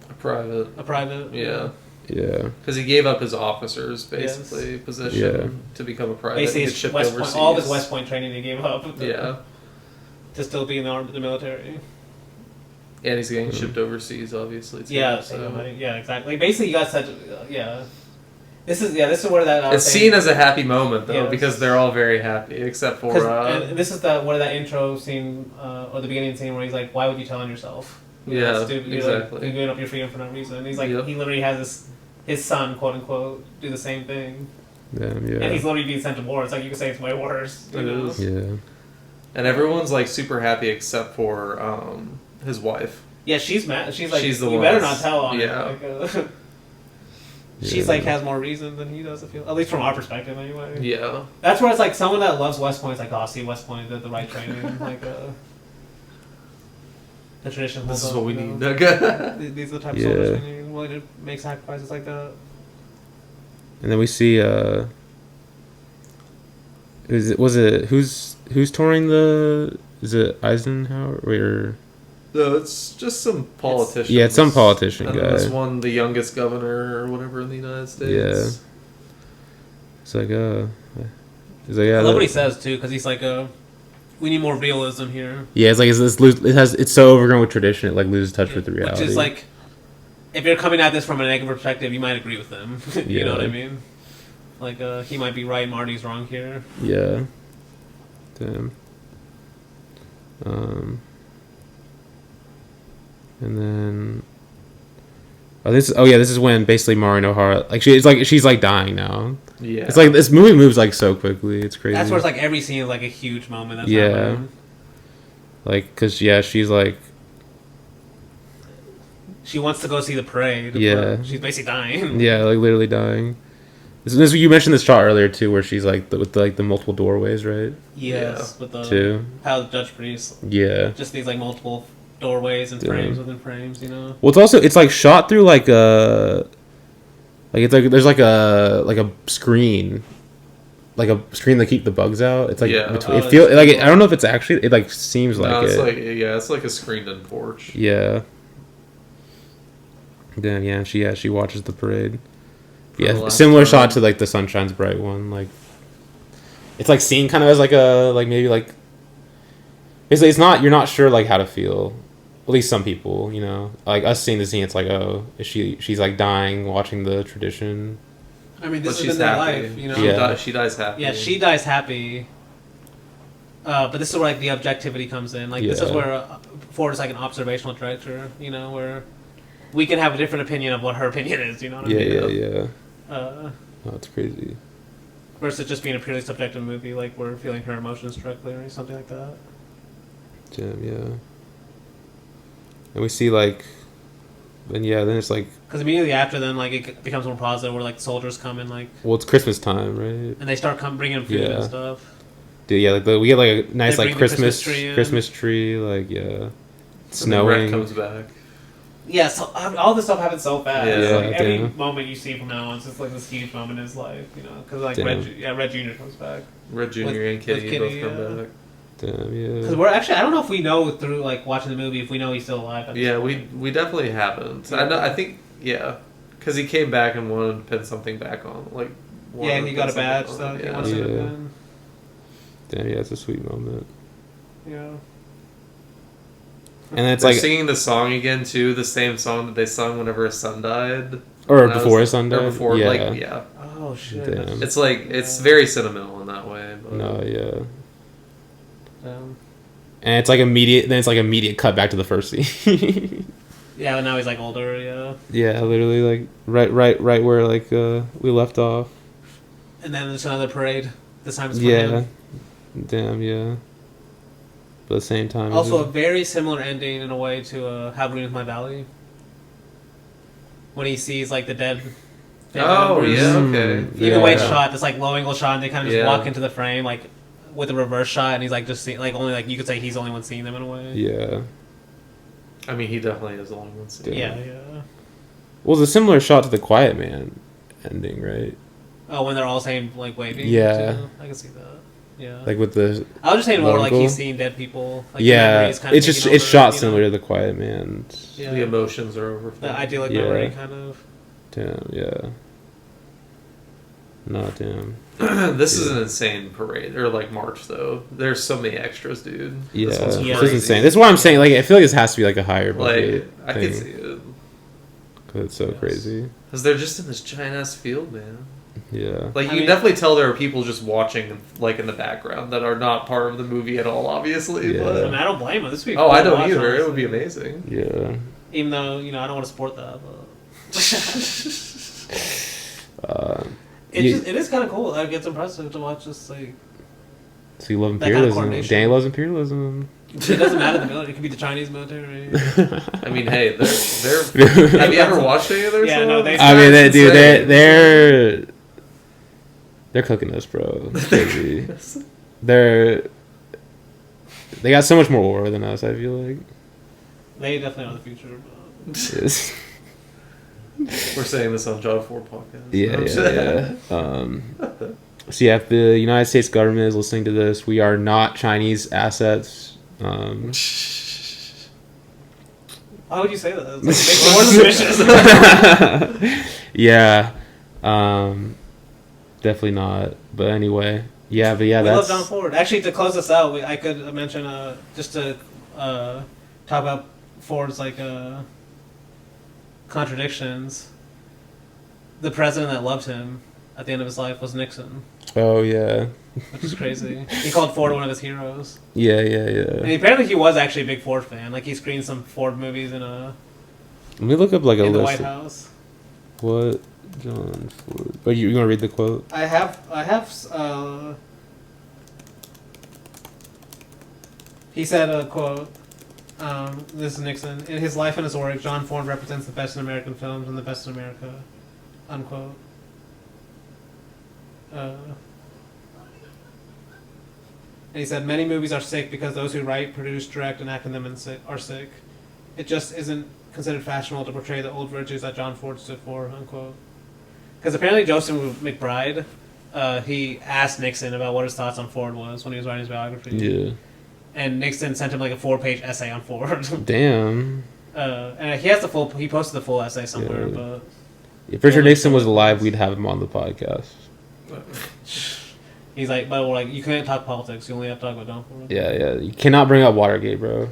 [SPEAKER 3] A private.
[SPEAKER 2] A private.
[SPEAKER 3] Yeah.
[SPEAKER 1] Yeah.
[SPEAKER 3] Because he gave up his officer's position to become a private.
[SPEAKER 2] Basically,
[SPEAKER 3] Get shipped
[SPEAKER 2] West
[SPEAKER 3] overseas.
[SPEAKER 2] Point, all of his West Point training he gave up.
[SPEAKER 3] Yeah.
[SPEAKER 2] To still be in the military.
[SPEAKER 3] And he's getting shipped overseas, obviously. Too,
[SPEAKER 2] yeah. Yeah. Exactly. Like, basically, you got such. Yeah. This is where that.
[SPEAKER 3] It's seen as a happy moment though,
[SPEAKER 2] Yeah.
[SPEAKER 3] because they're all very happy except for.
[SPEAKER 2] And this is where that intro scene or the beginning scene where he's like, "Why would you tell on yourself?"
[SPEAKER 3] Yeah,
[SPEAKER 2] stupid.
[SPEAKER 3] exactly.
[SPEAKER 2] You're giving up your freedom for no reason. And he's like,
[SPEAKER 3] Yep.
[SPEAKER 2] he literally has his son, quote unquote, do the same thing.
[SPEAKER 1] Damn, yeah.
[SPEAKER 2] And he's literally being sent to war. It's like you could say it's way worse.
[SPEAKER 3] It is.
[SPEAKER 1] Yeah.
[SPEAKER 3] And everyone's like super happy except for his wife.
[SPEAKER 2] Yeah, she's mad. She's like,
[SPEAKER 3] She's the
[SPEAKER 2] you
[SPEAKER 3] one
[SPEAKER 2] better
[SPEAKER 3] that's-
[SPEAKER 2] not tell on
[SPEAKER 3] yeah.
[SPEAKER 2] him. Like, she's
[SPEAKER 1] Yeah.
[SPEAKER 2] like has more reason than he does. I feel, at least from our perspective, anyway.
[SPEAKER 3] Yeah.
[SPEAKER 2] That's where it's like someone that loves West Point is like, oh, see, West Point did the right training. Like, the tradition.
[SPEAKER 3] This is
[SPEAKER 2] holds
[SPEAKER 3] what
[SPEAKER 2] up,
[SPEAKER 3] we
[SPEAKER 2] you
[SPEAKER 3] need.
[SPEAKER 2] know? These are the type of
[SPEAKER 1] Yeah.
[SPEAKER 2] soldiers we need, willing to make sacrifices like that.
[SPEAKER 1] And then we see who's touring is it Eisenhower or
[SPEAKER 3] No, it's just some politician.
[SPEAKER 1] yeah, it's some politician
[SPEAKER 3] and
[SPEAKER 1] guy.
[SPEAKER 3] this one, the youngest governor or whatever in the United States.
[SPEAKER 1] Yeah. It's like he's like, yeah,
[SPEAKER 2] I love what he says too, because he's like, we need more realism here.
[SPEAKER 1] yeah, it's like it's so overgrown with tradition, it like loses touch with the reality.
[SPEAKER 2] Which is like, if you're coming at this from a negative perspective, you might agree with them. You know what I
[SPEAKER 1] Yeah.
[SPEAKER 2] mean? Like, he might be right, Marty's wrong here.
[SPEAKER 1] Yeah. Damn. And then this is when basically Maureen O'Hara she's like dying now.
[SPEAKER 3] Yeah.
[SPEAKER 1] It's like this movie moves like so quickly. It's crazy.
[SPEAKER 2] That's where it's like every scene is like a huge moment. That's
[SPEAKER 1] Yeah.
[SPEAKER 2] happening.
[SPEAKER 1] Like, cause yeah, she's like
[SPEAKER 2] She wants to go see the parade.
[SPEAKER 1] Yeah.
[SPEAKER 2] But she's basically dying.
[SPEAKER 1] yeah, like literally dying. This you mentioned this shot earlier too, where she's like with the multiple doorways, right?
[SPEAKER 2] Yes. With the
[SPEAKER 1] Too.
[SPEAKER 2] how the judge priest
[SPEAKER 1] Yeah.
[SPEAKER 2] just these like multiple doorways and
[SPEAKER 1] Yeah.
[SPEAKER 2] frames within frames. You know.
[SPEAKER 1] Well, it's like shot through like it's like there's like a screen, like a screen that keep the bugs out. It's like
[SPEAKER 3] Yeah.
[SPEAKER 1] between,
[SPEAKER 2] Oh,
[SPEAKER 1] it feel
[SPEAKER 2] that's
[SPEAKER 1] like
[SPEAKER 2] cool.
[SPEAKER 1] I don't know if it's actually it like seems like
[SPEAKER 3] No, it's
[SPEAKER 1] it.
[SPEAKER 3] like it's like a screened-in porch.
[SPEAKER 1] Yeah. Then yeah, she watches the parade.
[SPEAKER 3] For the
[SPEAKER 1] Yeah,
[SPEAKER 3] last
[SPEAKER 1] similar
[SPEAKER 3] time.
[SPEAKER 1] shot to like the Sun Shines Bright one. Like, it's like seen kind of as like a maybe like. Basically, you're not sure like how to feel. At least some people, you know, like us seeing the scene, it's like, oh, she's like dying watching the tradition.
[SPEAKER 2] I mean,
[SPEAKER 3] But
[SPEAKER 2] this has
[SPEAKER 3] she's
[SPEAKER 2] been their
[SPEAKER 3] happy.
[SPEAKER 2] life. You know.
[SPEAKER 1] Yeah.
[SPEAKER 3] She dies happy.
[SPEAKER 2] Yeah, she dies happy. But this is where like the objectivity comes in. Like this is
[SPEAKER 1] Yeah.
[SPEAKER 2] where Ford is like an observational director. You know, where we can have a different opinion of what her opinion is. You know what I
[SPEAKER 1] Yeah,
[SPEAKER 2] mean?
[SPEAKER 1] yeah, yeah. Oh, it's crazy.
[SPEAKER 2] Versus just being a purely subjective movie, like we're feeling her emotions directly or something like that.
[SPEAKER 1] Damn, yeah. And we see like, and yeah, then it's like,
[SPEAKER 2] Because immediately after, then like it becomes more positive, where like soldiers come in, like,
[SPEAKER 1] well, it's Christmas time, right?
[SPEAKER 2] and they start bringing food
[SPEAKER 1] Yeah.
[SPEAKER 2] and stuff.
[SPEAKER 1] Dude, yeah, like we get like a nice
[SPEAKER 2] They
[SPEAKER 1] like
[SPEAKER 2] bring the
[SPEAKER 1] Christmas tree, like yeah,
[SPEAKER 3] And then
[SPEAKER 1] snowing.
[SPEAKER 3] Rhett comes back.
[SPEAKER 2] Yeah, so all this stuff happens so fast.
[SPEAKER 3] Yeah.
[SPEAKER 2] Like every
[SPEAKER 1] Damn.
[SPEAKER 2] moment you see from now on, it's just like this huge moment in his life, you know? Because like
[SPEAKER 1] Damn.
[SPEAKER 2] Red Jr. comes back.
[SPEAKER 3] Red Jr.
[SPEAKER 2] With-
[SPEAKER 3] and Kitty,
[SPEAKER 2] with Kitty,
[SPEAKER 3] both come
[SPEAKER 2] yeah.
[SPEAKER 3] back.
[SPEAKER 1] Damn,
[SPEAKER 2] Because
[SPEAKER 1] yeah.
[SPEAKER 2] we're actually, I don't know if we know through like watching the movie if we know he's still alive. At this
[SPEAKER 3] Yeah,
[SPEAKER 2] point.
[SPEAKER 3] we definitely haven't.
[SPEAKER 2] Yeah.
[SPEAKER 3] I think yeah, because he came back and wanted to pin something back on, like.
[SPEAKER 2] Yeah,
[SPEAKER 3] wanted
[SPEAKER 2] he
[SPEAKER 3] to
[SPEAKER 2] got a
[SPEAKER 3] pin
[SPEAKER 2] badge,
[SPEAKER 3] something
[SPEAKER 2] so
[SPEAKER 3] on it,
[SPEAKER 2] he
[SPEAKER 3] yeah.
[SPEAKER 2] wants to
[SPEAKER 1] Yeah.
[SPEAKER 2] win.
[SPEAKER 1] Damn, yeah, it's a sweet moment.
[SPEAKER 2] Yeah.
[SPEAKER 1] And it's
[SPEAKER 3] They're
[SPEAKER 1] like,
[SPEAKER 3] singing the song again too, the same song that they sung whenever his son died.
[SPEAKER 1] or
[SPEAKER 3] And I
[SPEAKER 1] before
[SPEAKER 3] was-
[SPEAKER 1] his son died.
[SPEAKER 3] Or before,
[SPEAKER 1] yeah.
[SPEAKER 3] like yeah.
[SPEAKER 2] Oh shit.
[SPEAKER 1] Damn.
[SPEAKER 2] That's-
[SPEAKER 3] It's like it's very sentimental in that way. But
[SPEAKER 1] No, yeah.
[SPEAKER 2] Um,
[SPEAKER 1] And it's like immediate. Then it's like immediate cut back to the first scene.
[SPEAKER 2] yeah, but now he's like older. Yeah.
[SPEAKER 1] Yeah, literally like right where like we left off.
[SPEAKER 2] And then there's another parade. This time it's for
[SPEAKER 1] Yeah.
[SPEAKER 2] him.
[SPEAKER 1] Damn, yeah. But at the same time,
[SPEAKER 2] Also, a
[SPEAKER 1] it's
[SPEAKER 2] very similar ending in a way to How Green Is My Valley. When he sees like the dead. family
[SPEAKER 3] Oh
[SPEAKER 2] members.
[SPEAKER 3] yeah,
[SPEAKER 1] Mm,
[SPEAKER 3] okay.
[SPEAKER 2] Either way
[SPEAKER 1] yeah.
[SPEAKER 2] shot, this like low angle shot, and they kind of just
[SPEAKER 3] Yeah.
[SPEAKER 2] walk into the frame like with a reverse shot, and he's like just like only like you could say he's the only one seeing them in a way.
[SPEAKER 1] yeah.
[SPEAKER 3] I mean, he definitely is the only one seeing.
[SPEAKER 2] Yeah,
[SPEAKER 1] Yeah.
[SPEAKER 2] yeah.
[SPEAKER 1] Well, it's a similar shot to the Quiet Man ending, right?
[SPEAKER 2] Oh, when they're all saying like waving.
[SPEAKER 1] Yeah.
[SPEAKER 2] too. I can see that. Yeah.
[SPEAKER 1] Like with the
[SPEAKER 2] I was just saying more
[SPEAKER 1] low
[SPEAKER 2] like
[SPEAKER 1] angle.
[SPEAKER 2] he's seeing dead people. Like, the
[SPEAKER 1] yeah,
[SPEAKER 2] memories kinda
[SPEAKER 1] it's just
[SPEAKER 2] taking
[SPEAKER 1] it's
[SPEAKER 2] over,
[SPEAKER 1] shot
[SPEAKER 2] you know?
[SPEAKER 1] similar to the Quiet Man.
[SPEAKER 2] Yeah.
[SPEAKER 3] The emotions are over.
[SPEAKER 2] The idyllic
[SPEAKER 1] Yeah.
[SPEAKER 2] memory kind of.
[SPEAKER 1] Damn, yeah. No, damn.
[SPEAKER 3] This is
[SPEAKER 1] Yeah.
[SPEAKER 3] an insane parade or like march though. There's so many extras, dude.
[SPEAKER 1] Yeah,
[SPEAKER 3] This one's
[SPEAKER 2] Yeah.
[SPEAKER 1] this is
[SPEAKER 3] crazy.
[SPEAKER 1] insane. That's why I'm saying. Like, I feel like this has to be like a higher
[SPEAKER 3] Like
[SPEAKER 1] budget
[SPEAKER 3] I
[SPEAKER 1] thing,
[SPEAKER 3] can see it
[SPEAKER 1] 'cause it's so
[SPEAKER 2] Yes.
[SPEAKER 1] crazy.
[SPEAKER 3] because they're just in this giant ass field, man.
[SPEAKER 1] Yeah.
[SPEAKER 3] Like
[SPEAKER 2] I
[SPEAKER 3] you
[SPEAKER 2] mean-
[SPEAKER 3] can definitely tell there are people just watching, like in the background, that are not part of the movie at all. Obviously,
[SPEAKER 1] Yeah.
[SPEAKER 2] I
[SPEAKER 3] but
[SPEAKER 2] mean, I don't blame him. This would be.
[SPEAKER 3] oh,
[SPEAKER 2] cool
[SPEAKER 3] I
[SPEAKER 2] to
[SPEAKER 3] don't
[SPEAKER 2] watch,
[SPEAKER 3] either. It would be
[SPEAKER 2] honestly.
[SPEAKER 3] amazing.
[SPEAKER 1] Yeah.
[SPEAKER 2] Even though I don't want to support that, but
[SPEAKER 1] You-
[SPEAKER 2] it is kind of cool. Like it's impressive to watch this. Like
[SPEAKER 1] So you love
[SPEAKER 2] That kind of
[SPEAKER 1] imperialism.
[SPEAKER 2] coordination.
[SPEAKER 1] Danny loves imperialism.
[SPEAKER 2] it doesn't matter the military. It could be the Chinese military.
[SPEAKER 3] I mean, hey, they're. Have you ever watched any of their
[SPEAKER 2] Yeah,
[SPEAKER 3] stuff?
[SPEAKER 2] no, they-
[SPEAKER 1] I mean,
[SPEAKER 3] It's
[SPEAKER 1] dude,
[SPEAKER 3] insane.
[SPEAKER 1] they're cooking us, bro. It's crazy. They got so much more war than us. I feel like.
[SPEAKER 2] They definitely are the future. But
[SPEAKER 1] Yes.
[SPEAKER 3] We're saying this on John Ford podcast.
[SPEAKER 1] Yeah. So yeah, if the United States government is listening to this, we are not Chinese assets.
[SPEAKER 2] why would you say that? It's like, it makes me more suspicious.
[SPEAKER 1] Yeah. Definitely not. But anyway, yeah. But yeah,
[SPEAKER 2] We love
[SPEAKER 1] that's
[SPEAKER 2] John Ford. Actually, to close this out, I could mention just to talk about Ford's like contradictions. The president that loved him at the end of his life was Nixon,
[SPEAKER 1] Oh yeah.
[SPEAKER 2] which is crazy. He called Ford one of his heroes,
[SPEAKER 1] Yeah.
[SPEAKER 2] and apparently he was actually a big Ford fan. Like he screened some Ford movies in
[SPEAKER 1] Let me look up like a
[SPEAKER 2] the
[SPEAKER 1] list.
[SPEAKER 2] White
[SPEAKER 1] of
[SPEAKER 2] House.
[SPEAKER 1] What John Ford? Oh, you gonna read the quote?
[SPEAKER 2] I have. He said, quote, this is Nixon, in his life and his work, John Ford represents the best in American films and the best in America, unquote. And he said, many movies are sick because those who write, produce, direct, and act in them are sick. It just isn't considered fashionable to portray the old virtues that John Ford stood for, unquote. Because apparently Joseph McBride, he asked Nixon about what his thoughts on Ford was when he was writing his biography.
[SPEAKER 1] Yeah.
[SPEAKER 2] And Nixon sent him like a 4-page essay on Ford.
[SPEAKER 1] Damn.
[SPEAKER 2] And he has he posted the full essay somewhere,
[SPEAKER 1] Yeah.
[SPEAKER 2] but
[SPEAKER 1] If Richard
[SPEAKER 2] Yeah,
[SPEAKER 1] Nixon was
[SPEAKER 2] like-
[SPEAKER 1] alive, we'd have him on the podcast.
[SPEAKER 2] he's like, but we're like, you can't talk politics, you only have to talk about John Ford.
[SPEAKER 1] Yeah. You cannot bring up Watergate, bro.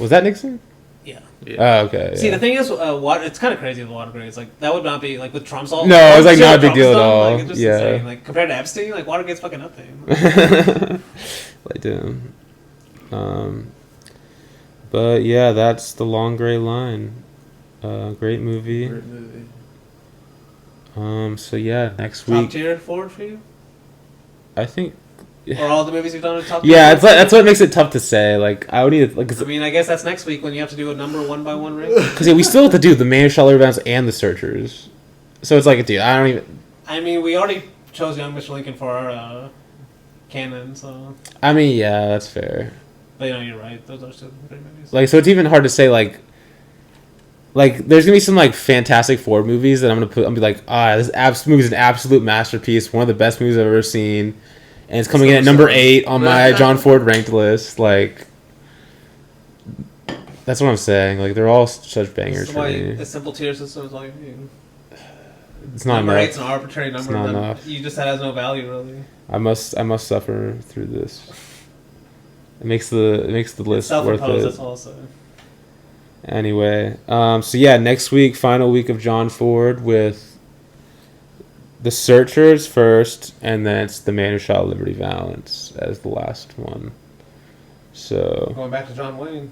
[SPEAKER 1] Was that Nixon?
[SPEAKER 2] Yeah.
[SPEAKER 1] Oh, okay.
[SPEAKER 2] See,
[SPEAKER 1] yeah.
[SPEAKER 2] the thing is, it's kind of crazy with Watergate. It's like, that would not be, like, with Trump's all...
[SPEAKER 1] No, it's, like,
[SPEAKER 2] shit
[SPEAKER 1] not a
[SPEAKER 2] that
[SPEAKER 1] big deal at
[SPEAKER 2] Trump's done,
[SPEAKER 1] all.
[SPEAKER 2] Like, it's just
[SPEAKER 1] Yeah.
[SPEAKER 2] insane. Like, compared to Epstein, like, Watergate's fucking nothing.
[SPEAKER 1] Like, damn. But yeah, that's The Long Gray Line. Great movie.
[SPEAKER 3] Great movie.
[SPEAKER 1] So yeah, next
[SPEAKER 2] Top
[SPEAKER 1] week
[SPEAKER 2] tier Ford for you?
[SPEAKER 1] I think.
[SPEAKER 2] Or all the movies you've done are top tier?
[SPEAKER 1] Yeah,
[SPEAKER 2] Ford
[SPEAKER 1] it's
[SPEAKER 2] for
[SPEAKER 1] like,
[SPEAKER 2] you?
[SPEAKER 1] that's what makes it tough to say. Like I would need like
[SPEAKER 2] I mean, I guess that's next week when you have to do a number one by one rank.
[SPEAKER 1] because yeah, we still have to do the Man of Shallow Valance and the Searchers. So it's like, dude, I don't even.
[SPEAKER 2] I mean, we already chose Young Mr. Lincoln for our canon, so.
[SPEAKER 1] I mean, yeah, that's fair.
[SPEAKER 2] But you're right. Those are still great movies.
[SPEAKER 1] Like, so it's even hard to say like there's gonna be some like Fantastic Four movies that I'm gonna be like, this movie is an absolute masterpiece, one of the best movies I've ever seen, and it's coming in at number 8 on my John Ford ranked list. Like, that's what I'm saying. Like, they're all such bangers
[SPEAKER 2] That's
[SPEAKER 1] for
[SPEAKER 2] why
[SPEAKER 1] me.
[SPEAKER 2] a simple tier system is all you need.
[SPEAKER 1] It's not
[SPEAKER 2] Number
[SPEAKER 1] enough.
[SPEAKER 2] 8's an arbitrary number.
[SPEAKER 1] not
[SPEAKER 2] That
[SPEAKER 1] enough.
[SPEAKER 2] You just that has no value really.
[SPEAKER 1] I must suffer through this. It makes the
[SPEAKER 2] It's
[SPEAKER 1] list worth
[SPEAKER 2] self-imposed.
[SPEAKER 1] it.
[SPEAKER 2] That's also.
[SPEAKER 1] Anyway, so yeah, next week, final week of John Ford with The Searchers first, and then it's The Man Who Shot Liberty Valance as the last one. So
[SPEAKER 2] Going back to John Wayne.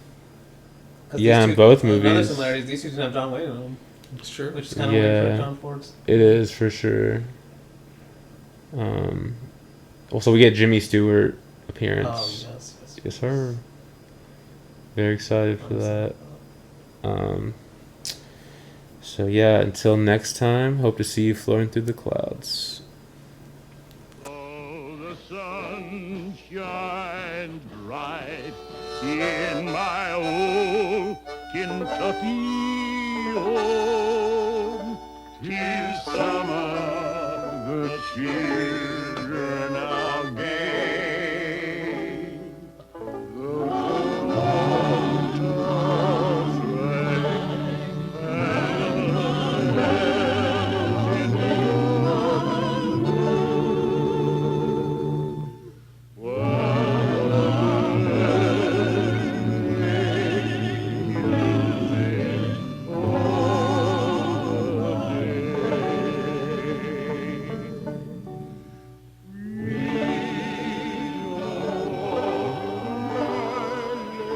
[SPEAKER 2] 'Cause
[SPEAKER 1] yeah,
[SPEAKER 2] these
[SPEAKER 1] in both
[SPEAKER 2] Another
[SPEAKER 1] movies,
[SPEAKER 2] similarity is these two didn't have John Wayne in them,
[SPEAKER 3] It's true.
[SPEAKER 2] which is kind of weird
[SPEAKER 1] Yeah.
[SPEAKER 2] for John Ford's.
[SPEAKER 1] it is for sure. Also, we get Jimmy Stewart appearance.
[SPEAKER 2] Oh yes.
[SPEAKER 1] Yes, sir. Very excited for that. So yeah, until next time, hope to see you floating through the clouds.
[SPEAKER 4] Oh, the sun shines bright in my old Kentucky home. 'Tis summer, the children are gay. The water's running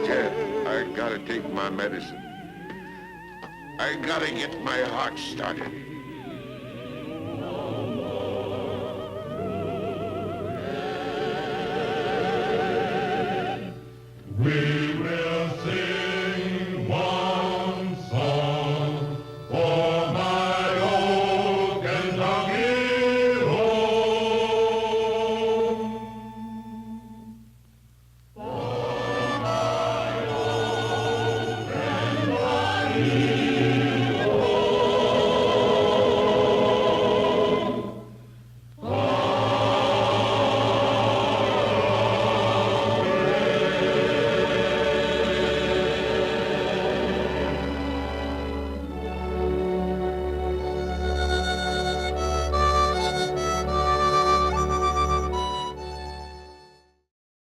[SPEAKER 5] Ted, I gotta take my medicine. I gotta get my heart started.